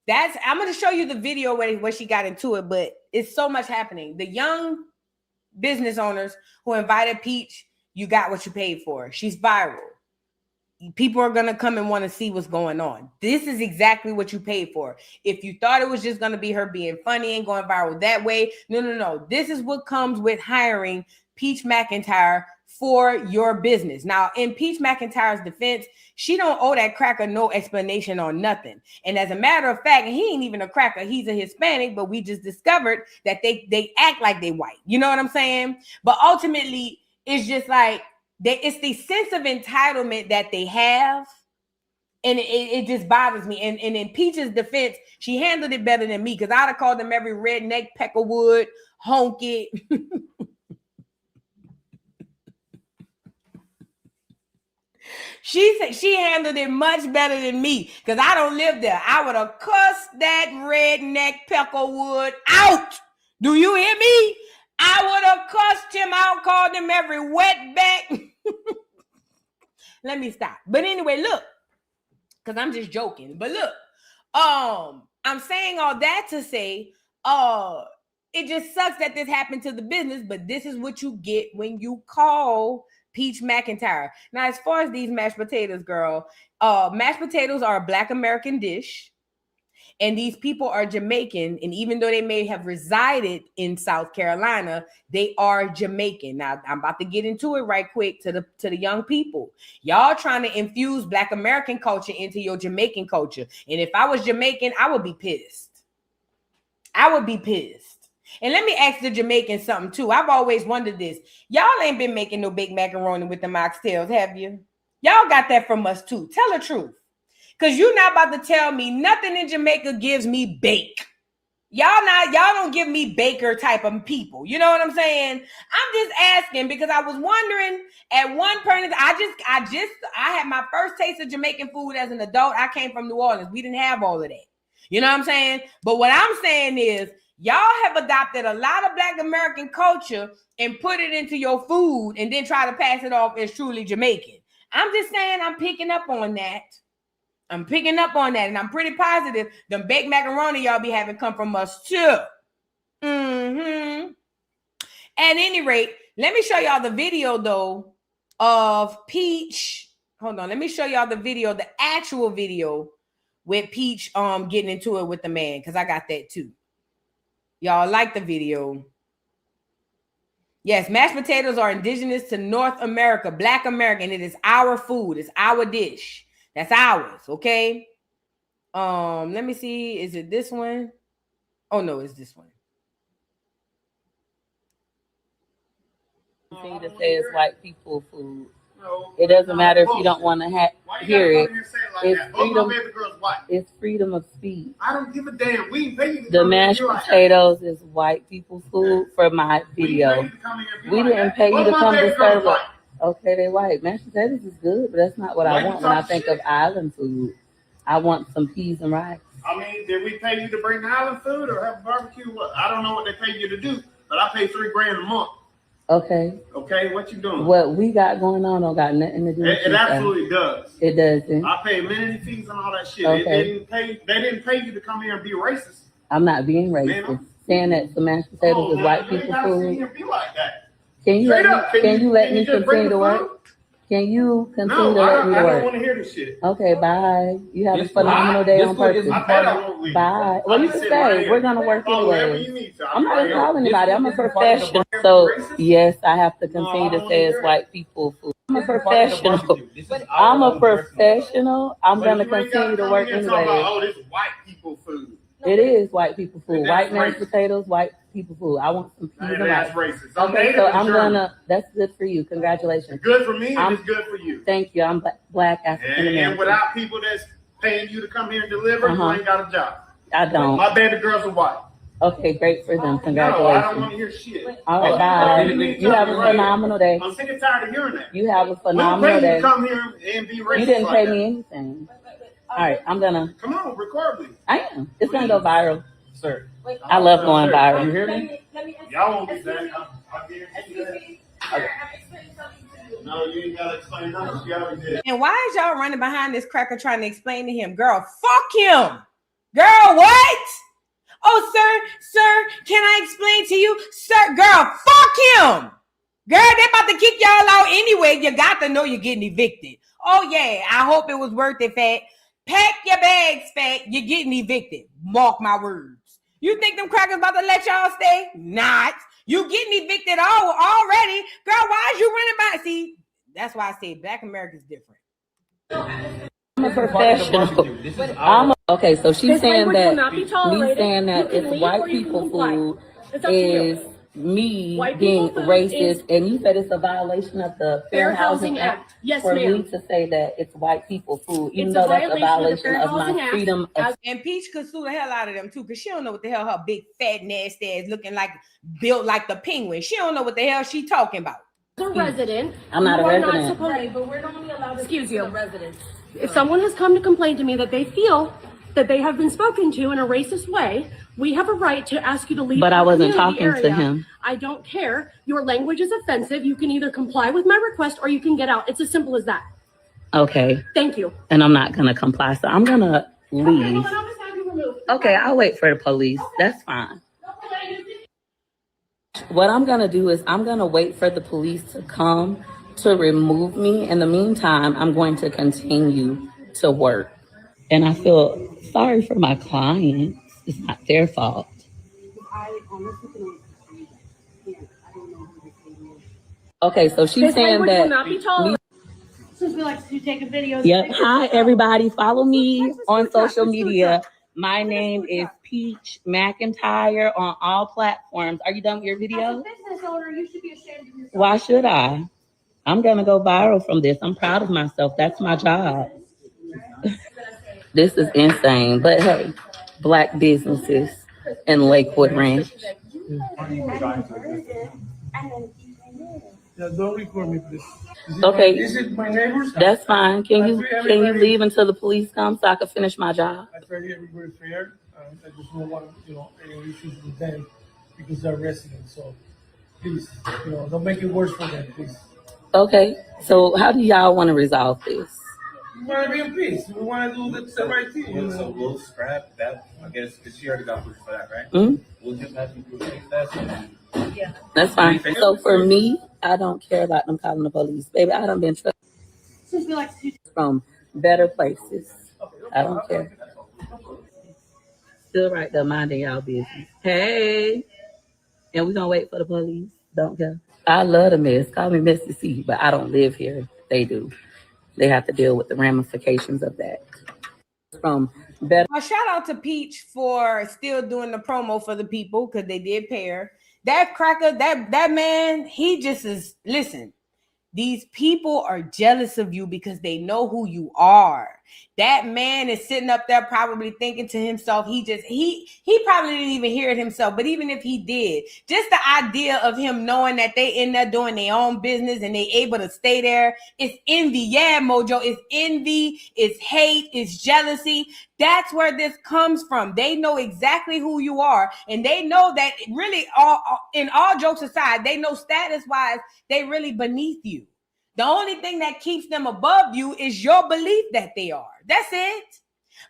I'm going to show you the video where she got into it, but it's so much happening. The young business owners who invited Peach, you got what you paid for. She's viral. People are going to come and want to see what's going on. This is exactly what you paid for. If you thought it was just going to be her being funny and going viral that way, no. This is what comes with hiring Peach McIntyre for your business. Now, in Peach McIntyre's defense, she don't owe that cracker no explanation on nothing. And as a matter of fact, he ain't even a cracker. He's a Hispanic, but we just discovered that they act like they white. You know what I'm saying? But ultimately, it's just like it's the sense of entitlement that they have. And it just bothers me. And in Peach's defense, she handled it better than me, because I'd have called them every redneck, peckerwood, honky. She said she handled it much better than me, because I don't live there. I would have cussed that redneck peckerwood out. Do you hear me? I would have cussed him out, called him every wetback. Let me stop. But anyway, look, because I'm just joking. But look, I'm saying all that to say, it just sucks that this happened to the business, but this is what you get when you call Peach McIntyre. Now, as far as these mashed potatoes, girl, mashed potatoes are a Black American dish, and these people are Jamaican, and even though they may have resided in South Carolina, they are Jamaican. Now, I'm about to get into it right quick to the young people. Y'all trying to infuse Black American culture into your Jamaican culture, and if I was Jamaican, I would be pissed. I would be pissed. And let me ask the Jamaicans something too. I've always wondered this. Y'all ain't been making no baked macaroni with the oxtails, have you? Y'all got that from us too. Tell the truth. Because you're not about to tell me nothing in Jamaica gives me bake. Y'all don't give me baker type of people. You know what I'm saying? I'm just asking because I was wondering at one point, I had my first taste of Jamaican food as an adult. I came from New Orleans. We didn't have all of that. You know what I'm saying? But what I'm saying is, y'all have adopted a lot of Black American culture and put it into your food and then try to pass it off as truly Jamaican. I'm just saying I'm picking up on that. I'm picking up on that, and I'm pretty positive them baked macaroni y'all be having come from us too. At any rate, let me show y'all the video though of Peach. Hold on, let me show y'all the video, the actual video with Peach getting into it with the man, because I got that too. Y'all like the video. Yes, mashed potatoes are indigenous to North America, Black American. It is our food. It's our dish. That's ours, okay? Let me see. Is it this one? Oh, no, it's this one.
Continue to say it's white people food. It doesn't matter if you don't want to hear it. It's freedom of speech.
I don't give a damn. We pay you.
The mashed potatoes is white people food for my video. We didn't pay you to come to serve it. Okay, they white. Mashed potatoes is good, but that's not what I want when I think of island food. I want some peas and rice.
I mean, did we pay you to bring island food or have a barbecue? What? I don't know what they pay you to do, but I pay $3,000 a month.
Okay.
Okay, what you doing?
What we got going on don't got nothing to do with
it. It absolutely does.
It doesn't.
I pay amenity fees and all that shit.
Okay.
They didn't pay you to come here and be racist.
I'm not being racist. Saying that some mashed potatoes is white people food.
Be like that.
Can you let me continue to work? Can you continue to let me work?
I don't want to hear this shit.
Okay, bye. You have a phenomenal day on purpose. Bye. Well, you can stay. We're gonna work anyway. I'm not gonna call anybody. I'm a professional. So yes, I have to continue to say it's white people food. I'm a professional. I'm gonna continue to work anyway.
Oh, this is white people food.
It is white people food. White mashed potatoes, white people food. I want some peas and rice.
Racist.
Okay, so I'm gonna. That's good for you. Congratulations.
Good for me. It's good for you.
Thank you. I'm Black African American.
And without people that's paying you to come here and deliver, you ain't got a job.
I don't.
My baby girls are white.
Okay, great for them. Congratulations.
No, I don't want to hear shit.
All right, bye. You have a phenomenal day.
I'm sick and tired of hearing that.
You have a phenomenal day.
You come here and be racist.
You didn't pay me anything. All right, I'm gonna.
Come on, record me.
I am. It's gonna go viral.
Sir.
I love going viral.
You hear me? Y'all won't be saying. I guarantee you that. No, you ain't gotta explain nothing. You already did.
And why is y'all running behind this cracker trying to explain to him? Girl, fuck him. Girl, what? Oh, sir, can I explain to you? Sir, girl, fuck him. Girl, they about to kick y'all out anyway. You got to know you're getting evicted. Oh, yeah, I hope it was worth it, Fat. Pack your bags, Fat. You're getting evicted. Mark my words. You think them crackers about to let y'all stay? Not. You getting evicted already. Girl, why is you running back? See, that's why I say Black America's different.
I'm a professional. Okay, so she's saying that me saying that it's white people food is me being racist, and you said it's a violation of the Fair Housing Act. Yes, for me to say that it's white people food, even though that's a violation of my freedom of.
And Peach could sue the hell out of them too, because she don't know what the hell her big fat nasty ass looking like, built like the penguin. She don't know what the hell she talking about.
A resident.
I'm not a resident.
Right, but we're only allowed to excuse you. Residents. If someone has come to complain to me that they feel that they have been spoken to in a racist way, we have a right to ask you to leave.
But I wasn't talking
area.
to him.
I don't care. Your language is offensive. You can either comply with my request or you can get out. It's as simple as that.
Okay.
Thank you.
And I'm not gonna comply, so I'm gonna leave.
Okay, well, I'll just have you removed.
Okay, I'll wait for the police. That's fine. What I'm gonna do is I'm gonna wait for the police to come to remove me. In the meantime, I'm going to continue to work. And I feel sorry for my clients. It's not their fault. Okay, so she's saying that.
Will not be tolerated. Since we like to take a video.
Yep. Hi, everybody. Follow me on social media. My name is Peach McIntyre on all platforms. Are you done with your video?
As a business owner, you should be ashamed of yourself.
Why should I? I'm going to go viral from this. I'm proud of myself. That's my job. This is insane. But hey, Black businesses in Lakewood Ranch.
Don't record me, please.
Okay.
This is my neighbor's house.
That's fine. Can you leave until the police come so I can finish my job?
I try to get everybody fair. I just don't want, any issues with them because they're residents. So please, don't make it worse for them, please.
Okay. So how do y'all want to resolve this?
We want to be in peace. We want to do the right thing.
So we'll scrap that, I guess, because she already got proof for that, right?
Mm-hmm.
We'll just have to take that.
Yeah.
That's fine. So for me, I don't care about them calling the police. Baby, I done been trusted
Since we like to
from better places. I don't care. Still right there minding y'all business. Hey. And we're going to wait for the police. Don't care. I love the mess. Call me Messy C, but I don't live here. They do. They have to deal with the ramifications of that. From better.
A shout out to Peach for still doing the promo for the people because they did pay her. That cracker, that man, he just is, listen, these people are jealous of you because they know who you are. That man is sitting up there probably thinking to himself, he probably didn't even hear it himself, but even if he did, just the idea of him knowing that they in there doing their own business and they able to stay there, it's envy. Yeah, Mojo, it's envy, it's hate, it's jealousy. That's where this comes from. They know exactly who you are, and they know that really, in all jokes aside, they know status-wise, they really beneath you. The only thing that keeps them above you is your belief that they are. That's it.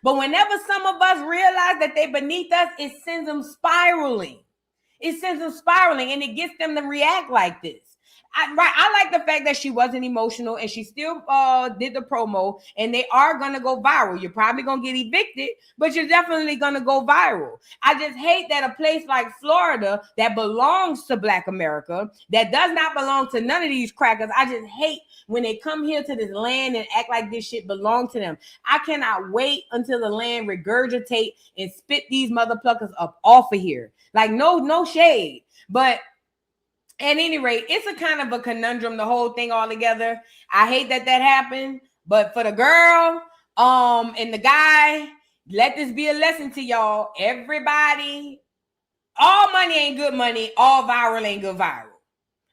But whenever some of us realize that they beneath us, it sends them spiraling. It sends them spiraling, and it gets them to react like this. I like the fact that she wasn't emotional and she still did the promo, and they are going to go viral. You're probably going to get evicted, but you're definitely going to go viral. I just hate that a place like Florida that belongs to Black America, that does not belong to none of these crackers. I just hate when they come here to this land and act like this shit belongs to them. I cannot wait until the land regurgitate and spit these mother pluckers up off of here. Like, no shade, but at any rate, it's a kind of a conundrum, the whole thing all together. I hate that happened, but for the girl and the guy, let this be a lesson to y'all. Everybody, all money ain't good money, all viral ain't good viral.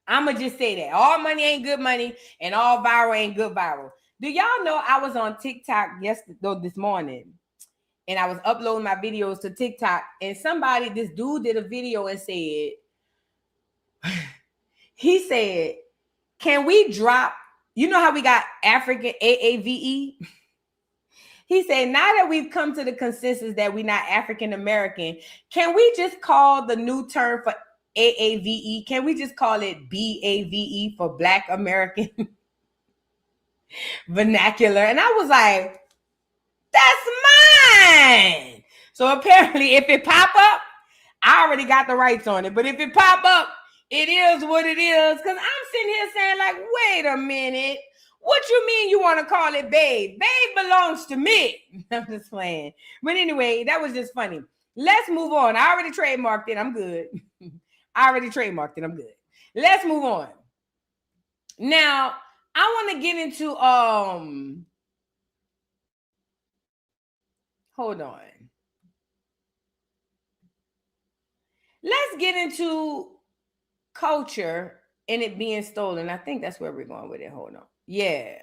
I'ma just say that. All money ain't good money, and all viral ain't good viral. Do y'all know I was on TikTok this morning, and I was uploading my videos to TikTok, and this dude did a video and said, he said, can we drop, you know how we got African AAVE? He said, now that we've come to the consensus that we're not African American, can we just call the new term for AAVE? Can we just call it BAVE for Black American Vernacular? And I was like, that's mine. So apparently if it pop up, I already got the rights on it. But if it pop up, It is what it is. Because I'm sitting here saying, like, wait a minute. What you mean you want to call it babe? Babe belongs to me. I'm just playing. But anyway, that was just funny. Let's move on. I already trademarked it. I'm good. Let's move on. Now, I want to get into hold on. Let's get into culture and it being stolen. I think that's where we're going with it. Hold on. Yeah.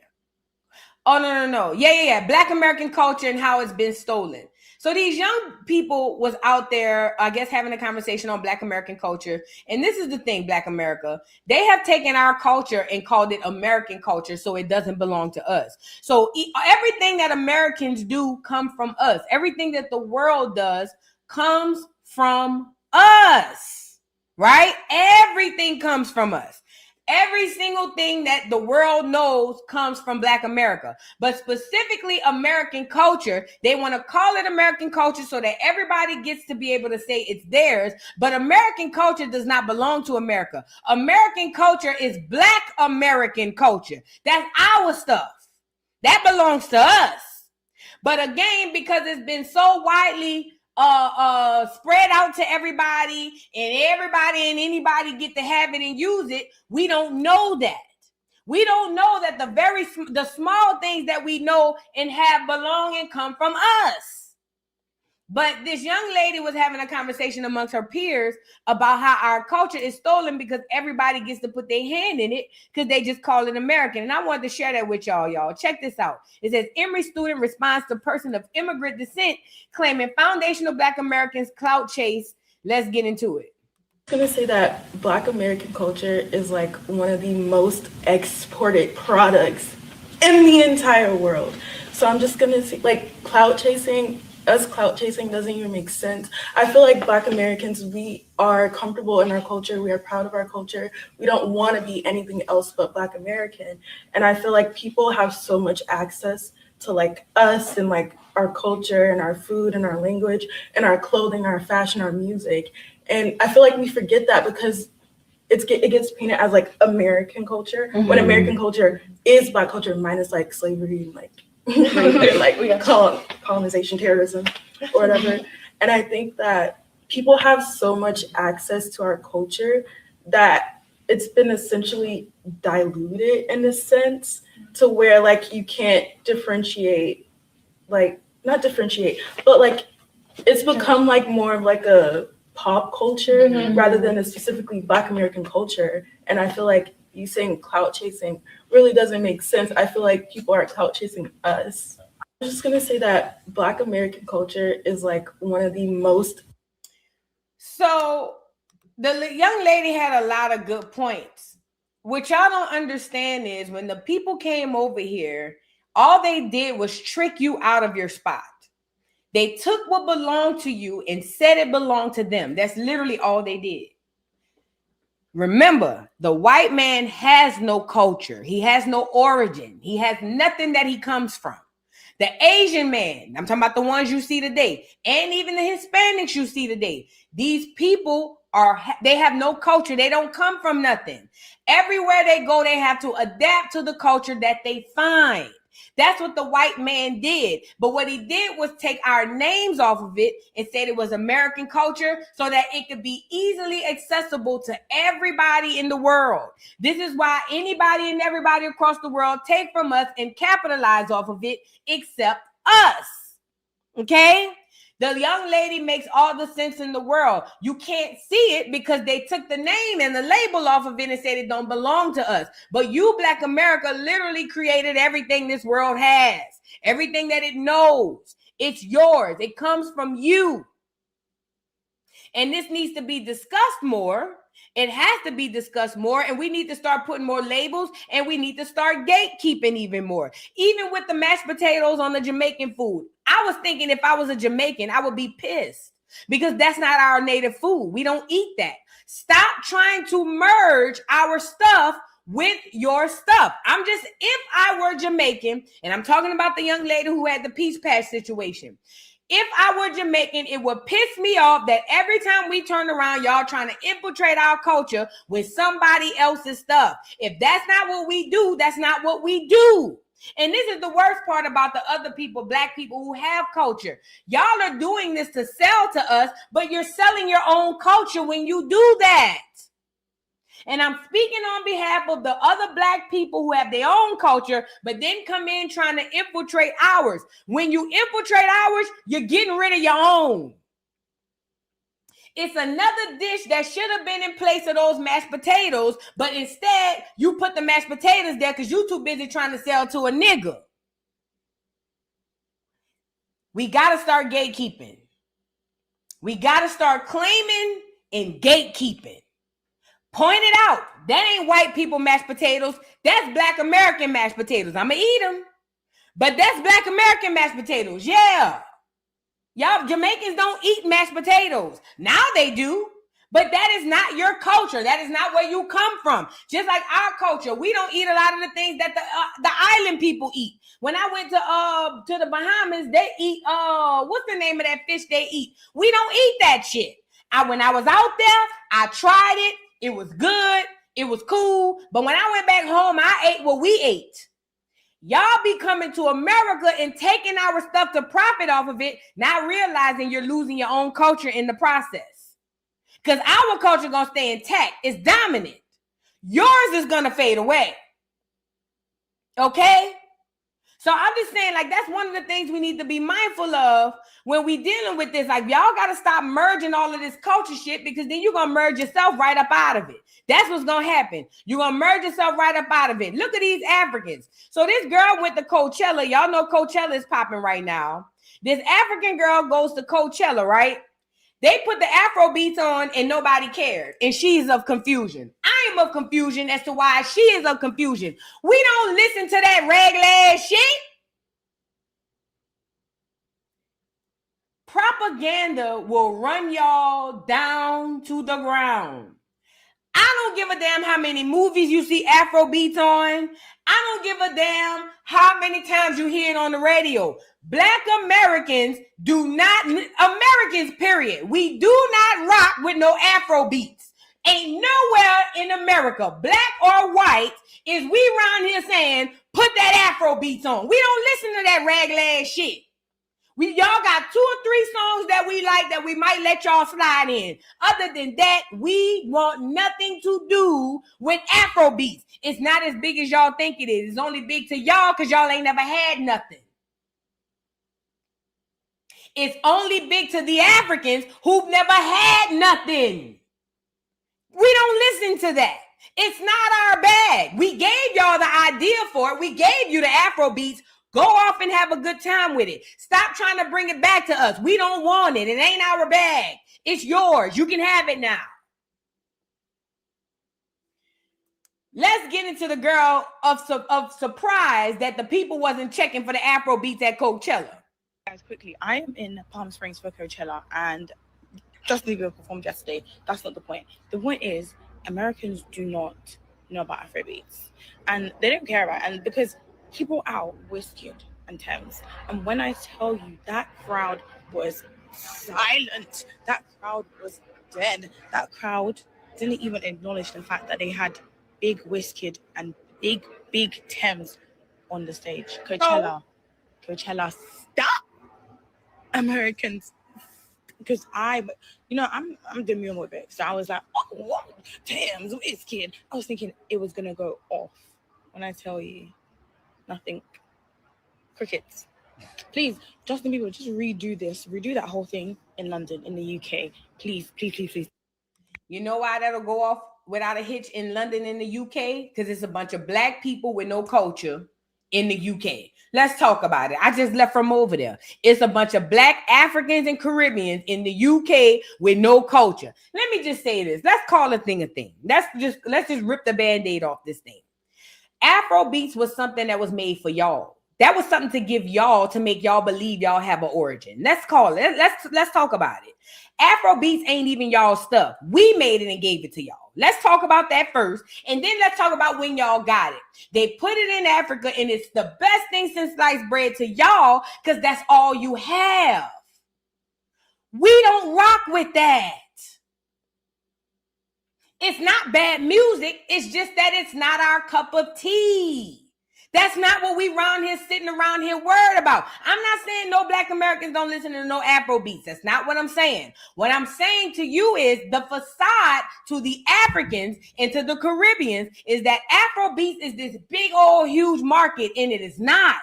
Oh, no. Yeah. Black American culture and how it's been stolen. So these young people was out there, I guess, having a conversation on Black American culture. And this is the thing, Black America. They have taken our culture and called it American culture, so it doesn't belong to us. So everything that Americans do come from us. Everything that the world does comes from us, right? Everything comes from us. Every single thing that the world knows comes from Black America, but specifically American culture. They want to call it American culture so that everybody gets to be able to say it's theirs. But American culture does not belong to America. American culture is Black American culture. That's our stuff. That belongs to us. But again, because it's been so widely spread out to everybody and anybody get to have it and use it, we don't know that. We don't know that the small things that we know and have belong and come from us. But this young lady was having a conversation amongst her peers about how our culture is stolen because everybody gets to put their hand in it because they just call it American. And I wanted to share that with y'all. Check this out. It says, Emory student responds to person of immigrant descent claiming foundational Black Americans clout chase. Let's get into it.
I'm going to say that Black American culture is like one of the most exported products in the entire world. So I'm just going to say, like, clout chasing doesn't even make sense. I feel like Black Americans, we are comfortable in our culture. We are proud of our culture. We don't want to be anything else but Black American. And I feel like people have so much access to like us and like our culture and our food and our language and our clothing, our fashion, our music. And I feel like we forget that because it gets painted as like American culture, when American culture is Black culture minus like slavery and like colonization, terrorism, or whatever. And I think that people have so much access to our culture that it's been essentially diluted in a sense to where like you can't differentiate, like not differentiate, but like it's become like more of like a pop culture rather than a specifically Black American culture. And I feel like you saying clout chasing really doesn't make sense. I feel like people are clout chasing us. I'm just gonna say that Black American culture is like one of the most.
So the young lady had a lot of good points. What y'all don't understand is when the people came over here, all they did was trick you out of your spot. They took what belonged to you and said it belonged to them. That's literally all they did. Remember, the white man has no culture. He has no origin. He has nothing that he comes from. The Asian man, I'm talking about the ones you see today, and even the Hispanics you see today, these people they have no culture. They don't come from nothing. Everywhere they go, they have to adapt to the culture that they find. That's what the white man did. But what he did was take our names off of it and said it was American culture so that it could be easily accessible to everybody in the world. This is why anybody and everybody across the world take from us and capitalize off of it except us. Okay? The young lady makes all the sense in the world. You can't see it because they took the name and the label off of it and said it don't belong to us. But you, Black America, literally created everything this world has. Everything that it knows. It's yours. It comes from you. And this needs to be discussed more. It has to be discussed more, and we need to start putting more labels, and we need to start gatekeeping even more. Even with the mashed potatoes on the Jamaican food. I was thinking if I was a Jamaican, I would be pissed because that's not our native food. We don't eat that. Stop trying to merge our stuff with your stuff. If I were Jamaican, and I'm talking about the young lady who had the peach patch situation, If I were Jamaican, it would piss me off that every time we turn around, y'all trying to infiltrate our culture with somebody else's stuff. If that's not what we do, that's not what we do. And this is the worst part about the other people, black people who have culture. Y'all are doing this to sell to us, but you're selling your own culture when you do that. And I'm speaking on behalf of the other black people who have their own culture, but then come in trying to infiltrate ours. When you infiltrate ours, you're getting rid of your own. It's another dish that should have been in place of those mashed potatoes, but instead you put the mashed potatoes there because you're too busy trying to sell to a nigga. We got to start gatekeeping. We got to start claiming and gatekeeping. Point it out. That ain't white people mashed potatoes. That's black American mashed potatoes. I'm going to eat them. But that's black American mashed potatoes. Yeah. Y'all Jamaicans don't eat mashed potatoes. Now they do. But that is not your culture. That is not where you come from. Just like our culture. We don't eat a lot of the things that the island people eat. When I went to the Bahamas, they eat, what's the name of that fish they eat? We don't eat that shit. When I was out there, I tried it. It was good. It was cool. But when I went back home, I ate what we ate. Y'all be coming to America and taking our stuff to profit off of it, not realizing you're losing your own culture in the process. Because our culture going to stay intact. It's dominant. Yours is going to fade away. Okay? So I'm just saying, like, that's one of the things we need to be mindful of when we dealing with this. Like, y'all got to stop merging all of this culture shit, because then you're going to merge yourself right up out of it. That's what's going to happen. You're going to merge yourself right up out of it. Look at these Africans. So this girl went to Coachella. Y'all know Coachella is popping right now. This African girl goes to Coachella, right? They put the Afro beats on and nobody cared. And she's of confusion. I am of confusion as to why she is of confusion. We don't listen to that regular ass shit. Propaganda will run y'all down to the ground. I don't give a damn how many movies you see Afro beats on. I don't give a damn how many times you hear it on the radio. Black Americans Americans, period. We do not rock with no Afro beats. Ain't nowhere in America, black or white, is we around here saying, put that Afro beats on. We don't listen to that regular ass shit. Y'all got 2 or 3 songs that we like that we might let y'all slide in. Other than that, we want nothing to do with Afro beats. It's not as big as y'all think it is. It's only big to y'all because y'all ain't never had nothing. It's only big to the Africans who've never had nothing. We don't listen to that. It's not our bag. We gave y'all the idea for it. We gave you the Afro beats. Go off and have a good time with it. Stop trying to bring it back to us. We don't want it. It ain't our bag. It's yours. You can have it now. Let's get into the girl of surprise that the people wasn't checking for the Afro beats at Coachella.
Guys, quickly, I am in Palm Springs for Coachella, and Justin Bieber performed yesterday. That's not the point. The point is, Americans do not know about Afrobeats, and they don't care about it. And because he brought out Wizkid and Thames, and when I tell you that crowd was silent, that crowd was dead. That crowd didn't even acknowledge the fact that they had big Wizkid and big Thames on the stage. Coachella, stop, Americans. Because I'm demure with it. So I was like, oh, what? Thames, Wizkid. I was thinking it was gonna go off. When I tell you, nothing. Crickets. Please, Justin Bieber, just redo that whole thing in London, in the UK. Please.
You know why that'll go off without a hitch in London, in the UK? Because it's a bunch of black people with no culture in the UK. Let's talk about it. I just left from over there. It's a bunch of black Africans and Caribbeans in the UK with no culture. Let me just say this. Let's call a thing a thing. Let's just rip the Band-Aid off this thing. Afro beats was something that was made for y'all. That was something to give y'all, to make y'all believe y'all have an origin. Let's call it. Let's talk about it. Afro beats ain't even y'all stuff. We made it and gave it to y'all. Let's talk about that first, and then let's talk about when y'all got it. They put it in Africa, and it's the best thing since sliced bread to y'all because that's all you have. We don't rock with that. It's not bad music. It's just that it's not our cup of tea. That's not what we sitting around here worried about. I'm not saying no Black Americans don't listen to no Afro beats. That's not what I'm saying. What I'm saying to you is the facade to the Africans and to the Caribbeans is that Afro beats is this big old huge market, and it is not.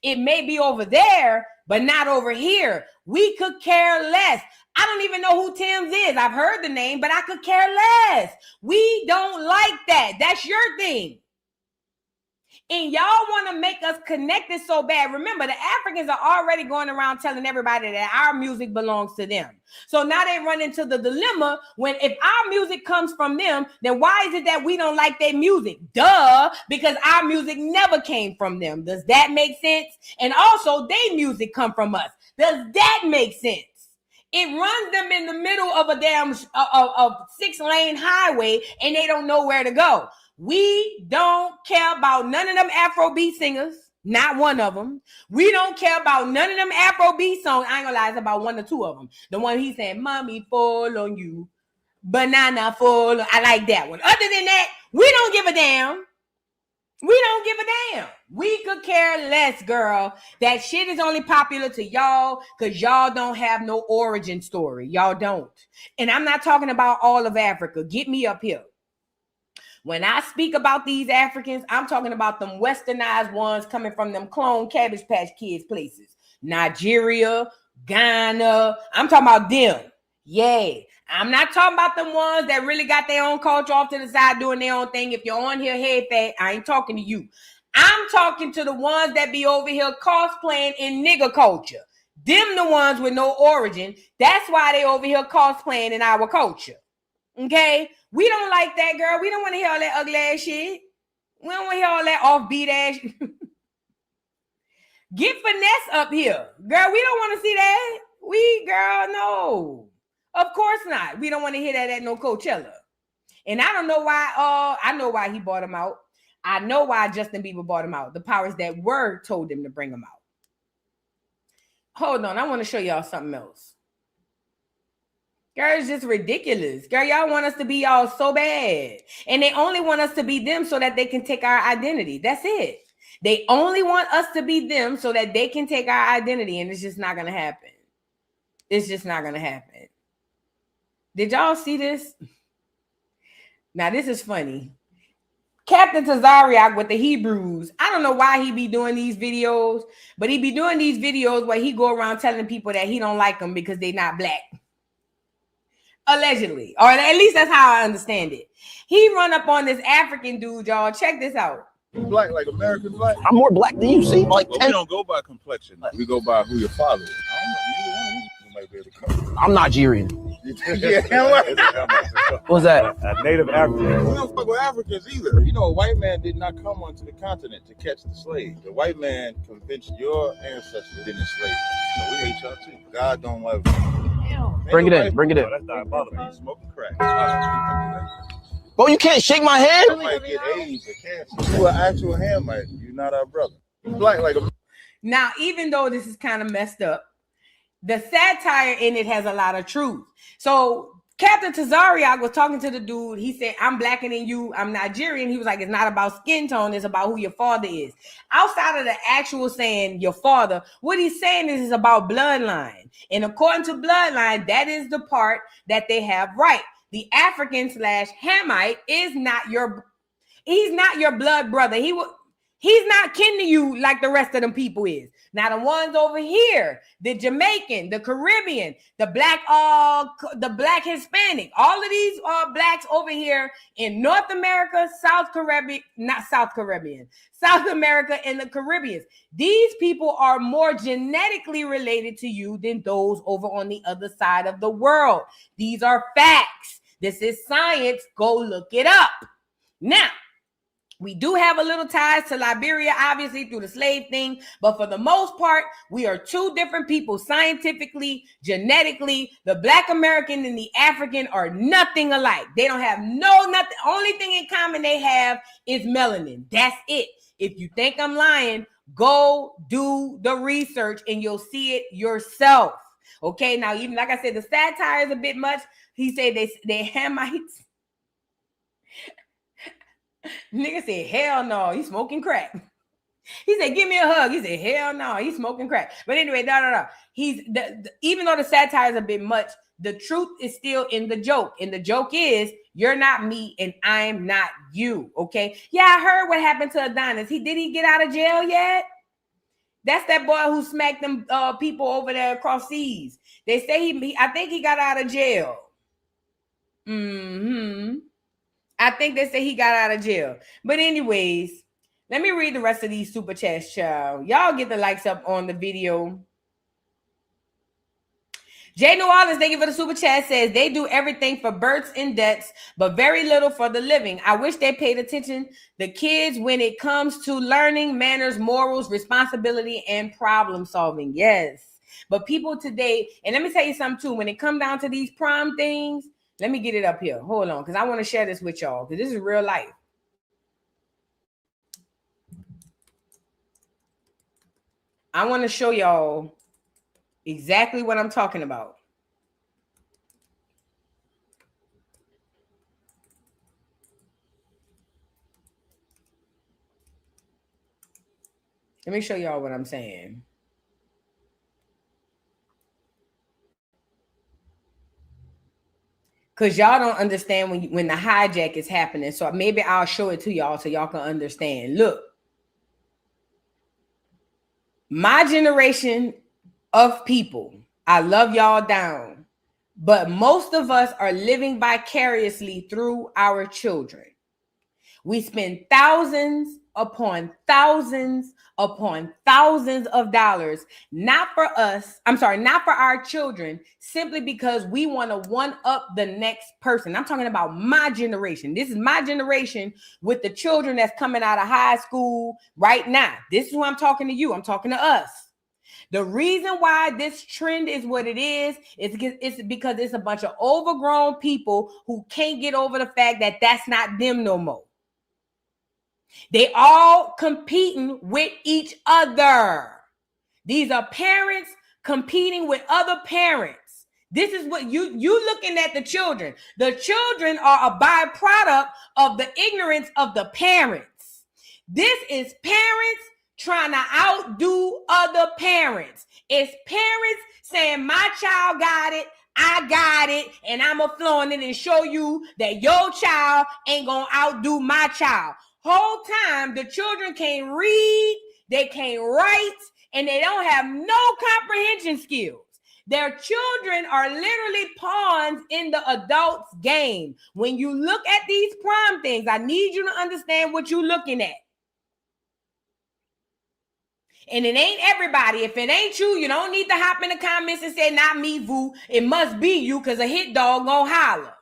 It may be over there, but not over here. We could care less. I don't even know who Tim's is. I've heard the name, but I could care less. We don't like that. That's your thing. And y'all want to make us connected so bad. Remember, the Africans are already going around telling everybody that our music belongs to them. So now they run into the dilemma when if our music comes from them, then why is it that we don't like their music? Duh, because our music never came from them. Does that make sense? And also, their music come from us. Does that make sense? It runs them in the middle of a damn 6-lane highway, and they don't know where to go. We don't care about none of them Afrobeat singers, not one of them. We don't care about none of them Afrobeat songs. I ain't gonna lie, it's about 1 or 2 of them. The one he said, "Mommy fall on you, banana fall on." I like that one. Other than that, we don't give a damn. We don't give a damn. We could care less, girl. That shit is only popular to y'all because y'all don't have no origin story. Y'all don't. And I'm not talking about all of Africa. Get me up here. When I speak about these Africans, I'm talking about them westernized ones coming from them clone Cabbage Patch Kids places. Nigeria, Ghana. I'm talking about them. Yay. I'm not talking about them ones that really got their own culture off to the side doing their own thing. If you're on here head fat, I ain't talking to you. I'm talking to the ones that be over here cosplaying in nigger culture. Them the ones with no origin. That's why they over here cosplaying in our culture. Okay? We don't like that, girl. We don't want to hear all that ugly ass shit. We don't want to hear all that offbeat ass shit. Get finesse up here. Girl, we don't want to see that. Girl, no. Of course not. We don't want to hear that at no Coachella. And I don't know why, I know why he bought him out. I know why Justin Bieber bought him out. The powers that were told him to bring him out. Hold on, I want to show y'all something else. Girl, it's just ridiculous. Girl, y'all want us to be y'all so bad. And they only want us to be them so that they can take our identity. That's it. They only want us to be them so that they can take our identity. And it's just not going to happen. It's just not going to happen. Did y'all see this? Now, this is funny. Captain Tazariak with the Hebrews. I don't know why he be doing these videos, but he be doing these videos where he go around telling people that he don't like them because they not black. Allegedly, or at least that's how I understand it. He run up on this African dude, y'all. Check this out.
Black, like American black.
I'm more black than you, see? Like
well, we don't go by complexion. We go by who your father is.
I'm Nigerian.
Yeah,
What's that?
A native African. We don't fuck with Africans either. You know, a white man did not come onto the continent to catch the slave. The white man convinced your ancestors didn't enslave. So we hate y'all too. God don't love you.
Bring it in. Bring it in.
That's diabolical. You smoking crack.
Bro, you can't shake my hand.
You might get AIDS or cancer. You an actual Hamite. You're not our brother. Black like a.
Now, even though this is kind of messed up, the satire in it has a lot of truth. So Captain Tazariak was talking to the dude. He said, "I'm blacker than you. I'm Nigerian." He was like, "It's not about skin tone. It's about who your father is." Outside of the actual saying your father, what he's saying is it's about bloodline. And according to bloodline, that is the part that they have right. The African/Hamite is not he's not your blood brother. He's not kin to you like the rest of them people is. Now the ones over here, the Jamaican, the Caribbean, the black Hispanic, all of these blacks over here in North America, South America and the Caribbean. These people are more genetically related to you than those over on the other side of the world. These are facts. This is science. Go look it up. Now, we do have a little ties to Liberia, obviously, through the slave thing. But for the most part, we are two different people scientifically, genetically. The Black American and the African are nothing alike. They don't have nothing. Only thing in common they have is melanin. That's it. If you think I'm lying, go do the research and you'll see it yourself. Okay, now even like I said, the satire is a bit much. He said they Hamites. Nigga said, hell no, he's smoking crack. He said, give me a hug. He said, hell no, he's smoking crack. But anyway, no. He's even though the satire is a bit much, the truth is still in the joke. And the joke is, you're not me and I'm not you. Okay. Yeah, I heard what happened to Adonis. Did he get out of jail yet? That's that boy who smacked them people over there across seas. They say I think he got out of jail. I think they say he got out of jail. But anyways, let me read the rest of these super chats, child. Y'all get the likes up on the video. Jay New Orleans, thank you for the super chat, says they do everything for births and deaths, but very little for the living. I wish they paid attention the kids when it comes to learning manners, morals, responsibility, and problem solving. Yes. But people today, and let me tell you something too, when it comes down to these prom things, let me get it up here. Hold on, because I want to share this with y'all, because this is real life. I want to show y'all exactly what I'm talking about. Let me show y'all what I'm saying. Because y'all don't understand when the hijack is happening. So maybe I'll show it to y'all so y'all can understand. Look. My generation of people, I love y'all down, but most of us are living vicariously through our children. We spend thousands upon thousands upon thousands of dollars, not for our children, simply because we want to one up the next person. I'm talking about my generation. This is my generation with the children that's coming out of high school right now. This is who I'm talking to you. I'm talking to us. The reason why this trend is what it is because it's a bunch of overgrown people who can't get over the fact that that's not them no more. They all competing with each other. These are parents competing with other parents. This is what you looking at the children. The children are a byproduct of the ignorance of the parents. This is parents trying to outdo other parents. It's parents saying, my child got it, I got it, and I'm going to flaunt it and show you that your child ain't going to outdo my child. Whole time, the children can't read, they can't write, and they don't have no comprehension skills. Their children are literally pawns in the adult's game. When you look at these prom things, I need you to understand what you're looking at. And it ain't everybody. If it ain't you, you don't need to hop in the comments and say, not me, Vu. It must be you because a hit dog gonna holler.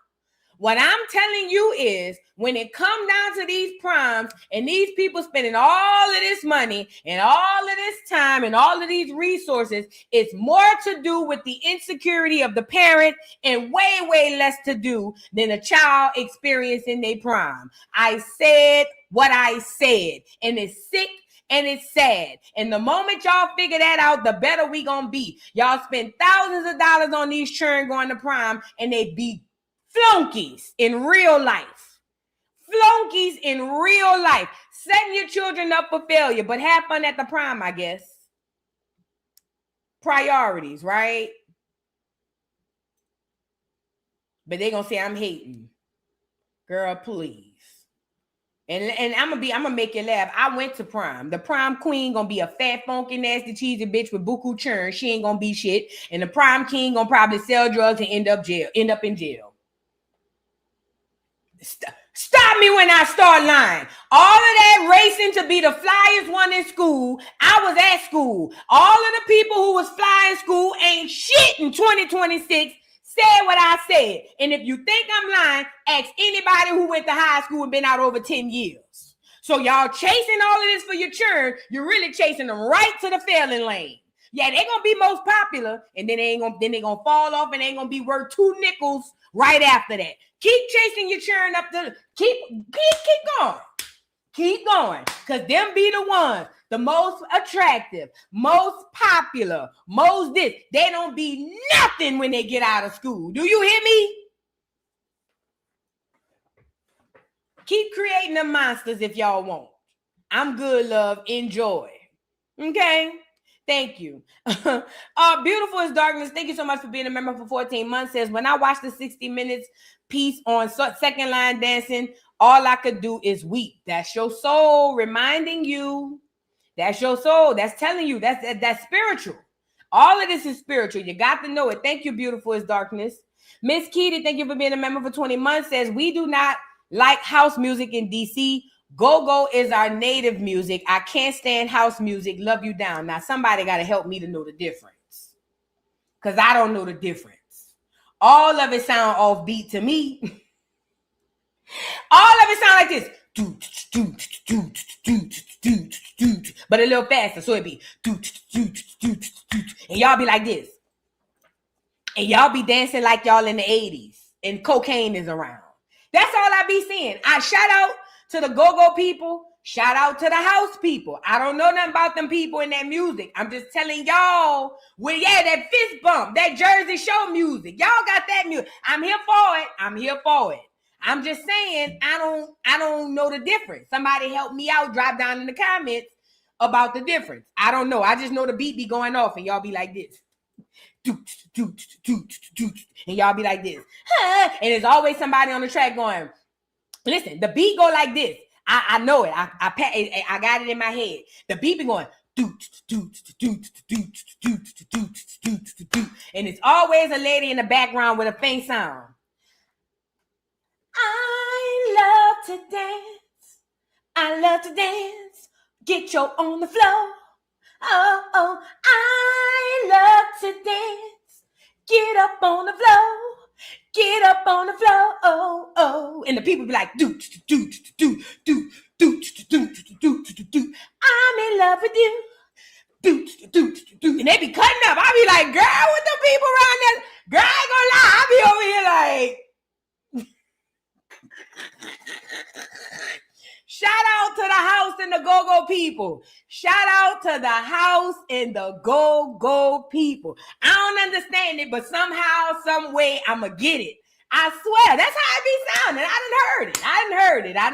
What I'm telling you is when it comes down to these proms and these people spending all of this money and all of this time and all of these resources, it's more to do with the insecurity of the parent and way, way less to do than a child experiencing their prom. I said what I said, and it's sick and it's sad. And the moment y'all figure that out, the better we gonna be. Y'all spend thousands of dollars on these children going to prom and they be flunkies in real life. Flunkies in real life. Setting your children up for failure, but have fun at the prom, I guess. Priorities, right? But they gonna say I'm hating. Girl, please. And I'm gonna make you laugh. I went to prom. The prom queen gonna be a fat, funky, nasty, cheesy bitch with buku churn. She ain't gonna be shit. And the prom king gonna probably sell drugs and end up in jail. Stop me when I start lying. All of that racing to be the flyest one in school. I was at school. All of the people who was flying school ain't shit in 2026. Said what I said. And if you think I'm lying, ask anybody who went to high school and been out over 10 years. So y'all chasing all of this for your churn, you're really chasing them right to the failing lane. Yeah, they're gonna be most popular, and then they gonna fall off and they ain't gonna be worth 2 nickels right after that. Keep chasing your churn up to keep going. Keep going. Cause them be the ones. the most attractive, most popular, most this. They don't be nothing when they get out of school. Do you hear me? Keep creating the monsters if y'all want. I'm good, love. Enjoy. Okay? Thank you. Beautiful is Darkness. Thank you so much for being a member for 14 months. Says, when I watched the 60 Minutes piece on second line dancing, all I could do is weep. That's your soul reminding you. That's your soul. That's telling you. That's spiritual. All of this is spiritual. You got to know it. Thank you, Beautiful is Darkness. Miss Keedy, thank you for being a member for 20 months. Says, we do not like house music in DC. Go-go is our native music. I can't stand house music. Love you down. Now, somebody got to help me to know the difference, because I don't know the difference. All of it sound offbeat to me. All of it sound like this. But a little faster. So it'd be and y'all be like this. And y'all be dancing like y'all in the 80s. And cocaine is around. That's all I be seeing. I shout out to the go-go people. Shout out to the house people. I don't know nothing about them people and that music. I'm just telling y'all, well, yeah, that fist bump, that Jersey Show music. Y'all got that music. I'm here for it. I'm here for it. I'm just saying, I don't know the difference. Somebody help me out. Drop down in the comments about the difference. I don't know. I just know the beat be going off and y'all be like this. And y'all be like this. And there's always somebody on the track going, listen, the beat go like this. I know it. I got it in my head. The beat be going, and it's always a lady in the background with a faint sound. I love to dance. I love to dance. Get your on the floor. Oh, I love to dance. Get up on the floor. Get up on the floor. Oh. And the people be like, do. I'm in love with you. And they be cutting up. I be like, girl, with the people around there. Girl, I ain't gonna lie. I be over here like. Shout out to the house and the go-go people. Shout out to the house and the go-go people. I don't understand it, but somehow, some way, I'ma get it. I swear, that's how it be sounding. I done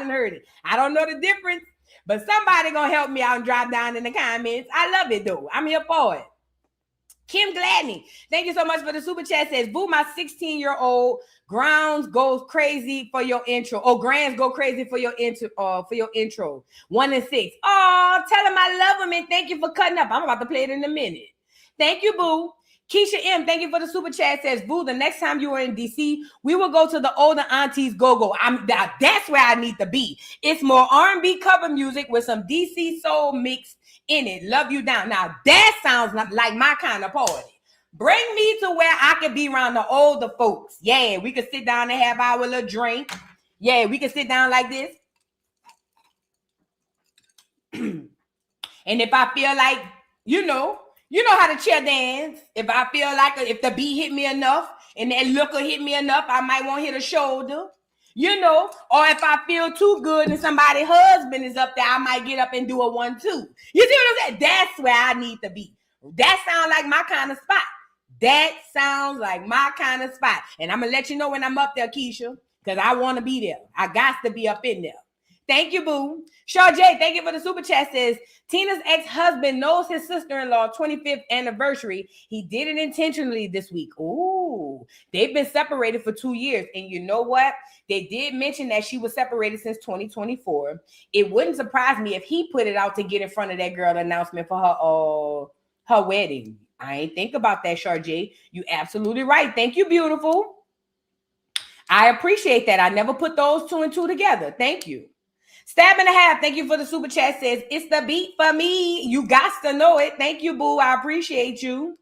heard it. I don't know the difference, but somebody gonna help me out and drop down in the comments. I love it though. I'm here for it. Kim Gladney, thank you so much for the super chat. Says, boo, my 16-year-old Grounds goes crazy for your intro. Oh, Grands go crazy for your intro. 1 and 6. Oh, tell him I love him and thank you for cutting up. I'm about to play it in a minute. Thank you, boo. Keisha M, thank you for the super chat. Says, boo, the next time you are in DC, we will go to the older aunties go-go. That's where I need to be. It's more R&B cover music with some DC soul mixed in it. Love you down. Now, that sounds like my kind of party. Bring me to where I can be around the older folks. Yeah, we can sit down and have our little drink. Yeah, we can sit down like this. And if I feel like, you know how to chair dance. If I feel like, if the beat hit me enough and that looker hit me enough, I might want to hit a shoulder. Or if I feel too good and somebody's husband is up there, I might get up and do a 1-2. You see what I'm saying? That's where I need to be. That sounds like my kind of spot. And I'm going to let you know when I'm up there, Keisha, because I want to be there. I got to be up in there. Thank you, boo. Shaw J, thank you for the super chat. Says, Tina's ex-husband knows his sister-in-law 25th anniversary. He did it intentionally this week. Ooh, they've been separated for 2 years. And you know what? They did mention that she was separated since 2024. It wouldn't surprise me if he put it out to get in front of that girl announcement for her wedding. I ain't think about that, Shaw J. You absolutely right. Thank you, beautiful. I appreciate that. I never put those 2 and 2 together. Thank you. Stab and a half. Thank you for the super chat. Says, it's the beat for me. You got to know it. Thank you, boo. I appreciate you.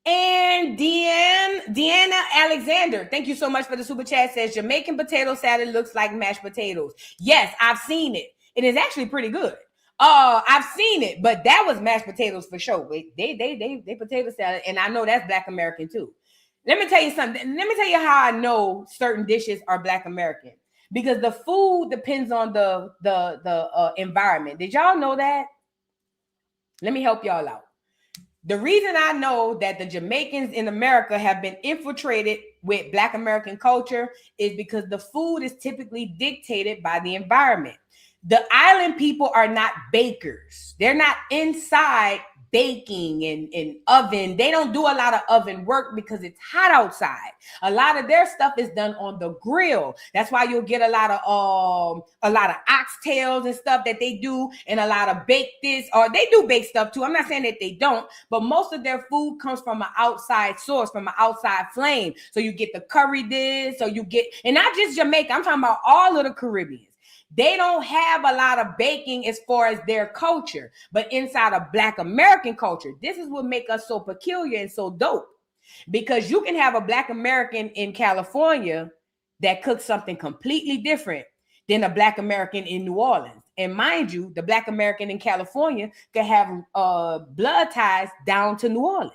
And Deanna Alexander, thank you so much for the super chat. Says, Jamaican potato salad looks like mashed potatoes. Yes, I've seen it. It is actually pretty good. I've seen it, but that was mashed potatoes for sure. They potato salad, and I know that's Black American too. Let me tell you something. Let me tell you how I know certain dishes are Black American. Because the food depends on the environment. Did y'all know that? Let me help y'all out. The reason I know that the Jamaicans in America have been infiltrated with Black American culture is because the food is typically dictated by the environment. The island people are not bakers. They're not inside baking and oven. They don't do a lot of oven work because it's hot outside. A lot of their stuff is done on the grill. That's why you'll get a lot of oxtails and stuff that they do, and a lot of bake this, or they do bake stuff too. I'm not saying that they don't, but most of their food comes from an outside source, from an outside flame. So you get the curry dish, so you get, and not just Jamaica, I'm talking about all of the Caribbean. They don't have a lot of baking as far as their culture, but inside of Black American culture, this is what makes us so peculiar and so dope, because you can have a Black American in California that cooks something completely different than a Black American in New Orleans. And mind you, the Black American in California can have blood ties down to New Orleans.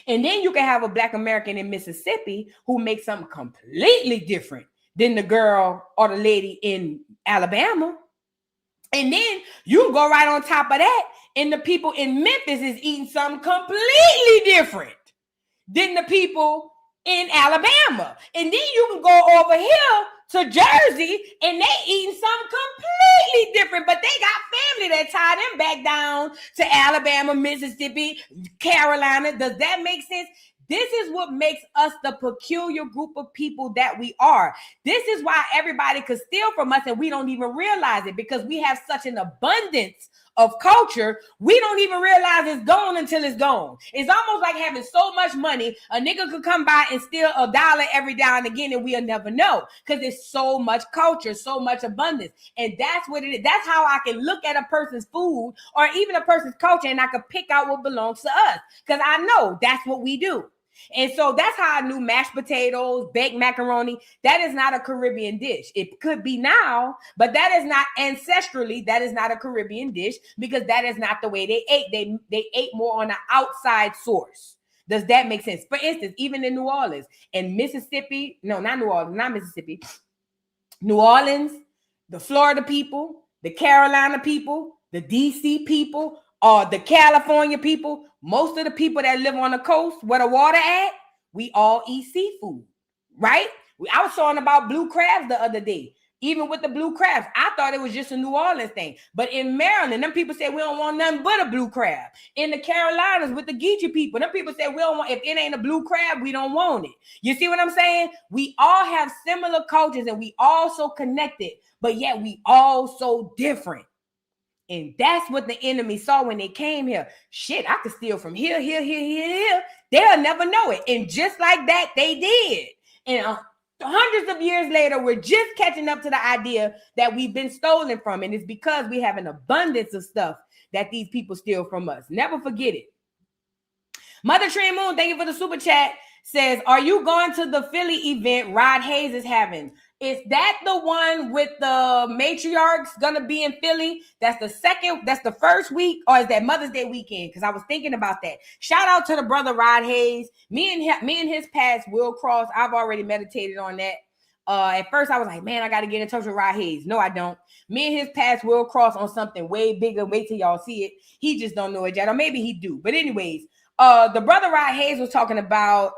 And then you can have a Black American in Mississippi who makes something completely different than the girl or the lady in Alabama. And then you can go right on top of that, and the people in Memphis is eating something completely different than the people in Alabama. And then you can go over here to Jersey, and they eating something completely different, but they got family that tie them back down to Alabama, Mississippi, Carolina. Does that make sense? This is what makes us the peculiar group of people that we are. This is why everybody could steal from us and we don't even realize it, because we have such an abundance of culture. We don't even realize it's gone until it's gone. It's almost like having so much money, a nigga could come by and steal $1 every now and again and we'll never know, because there's so much culture, so much abundance. And that's what it is. That's how I can look at a person's food or even a person's culture and I can pick out what belongs to us, because I know that's what we do. And so that's how I knew mashed potatoes, baked macaroni. That is not a Caribbean dish. It could be now, but that is not ancestrally. That is not a Caribbean dish, because that is not the way they ate. They ate more on an outside source. Does that make sense? For instance, even in New Orleans and Mississippi, no, not New Orleans, not Mississippi, New Orleans, the Florida people, the Carolina people, the DC people, or the California people, most of the people that live on the coast where the water at, we all eat seafood, right? I was talking about blue crabs the other day. Even with the blue crabs, I thought it was just a New Orleans thing. But in Maryland, them people say we don't want nothing but a blue crab. In the Carolinas with the Geechee people, them people say we don't want, if it ain't a blue crab, we don't want it. You see what I'm saying? We all have similar cultures and we all so connected, but yet we all so different. And that's what the enemy saw when they came here. Shit, I could steal from here. They'll never know it. And just like that, they did. And hundreds of years later, we're just catching up to the idea that we've been stolen from. And it's because we have an abundance of stuff that these people steal from us. Never forget it. Mother Tree Moon, thank you for the super chat, says, are you going to the Philly event Rod Hayes is having? Is that the one with the matriarchs gonna be in Philly? That's the first week, or is that Mother's Day weekend? Because I was thinking about that. Shout out to the brother Rod Hayes. Me and his paths will cross. I've already meditated on that. At first I was like, man, I got to get in touch with Rod Hayes. No, I don't. Me and his paths will cross on something way bigger. Wait till y'all see it. He just don't know it yet, or maybe he do. But anyways, the brother Rod Hayes was talking about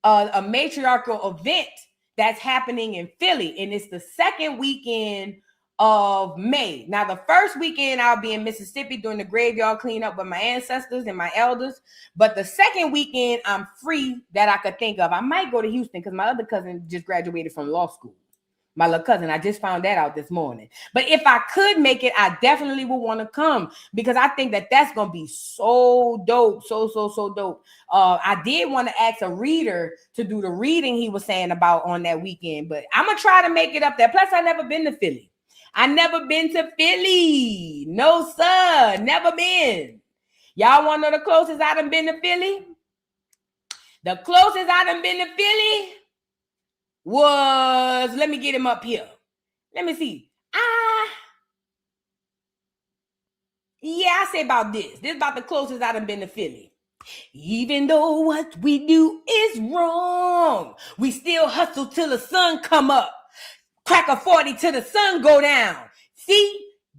a matriarchal event that's happening in Philly, and it's the second weekend of May. Now, the first weekend I'll be in Mississippi doing the graveyard cleanup with my ancestors and my elders, but the second weekend I'm free that I could think of. I might go to Houston because my other cousin just graduated from law school. My little cousin, I just found that out this morning. But if I could make it, I definitely would want to come, because I think that that's going to be so dope. So dope. I did want to ask a reader to do the reading he was saying about on that weekend, but I'm going to try to make it up there. Plus, I've never been to Philly. I've never been to Philly. No, sir. Never been. Y'all want to know the closest I done been to Philly? The closest I done been to Philly was, let me get him up here. Let me see. I say about this. This is about the closest I done been to Philly. Even though what we do is wrong, we still hustle till the sun come up. Crack a 40 till the sun go down. See,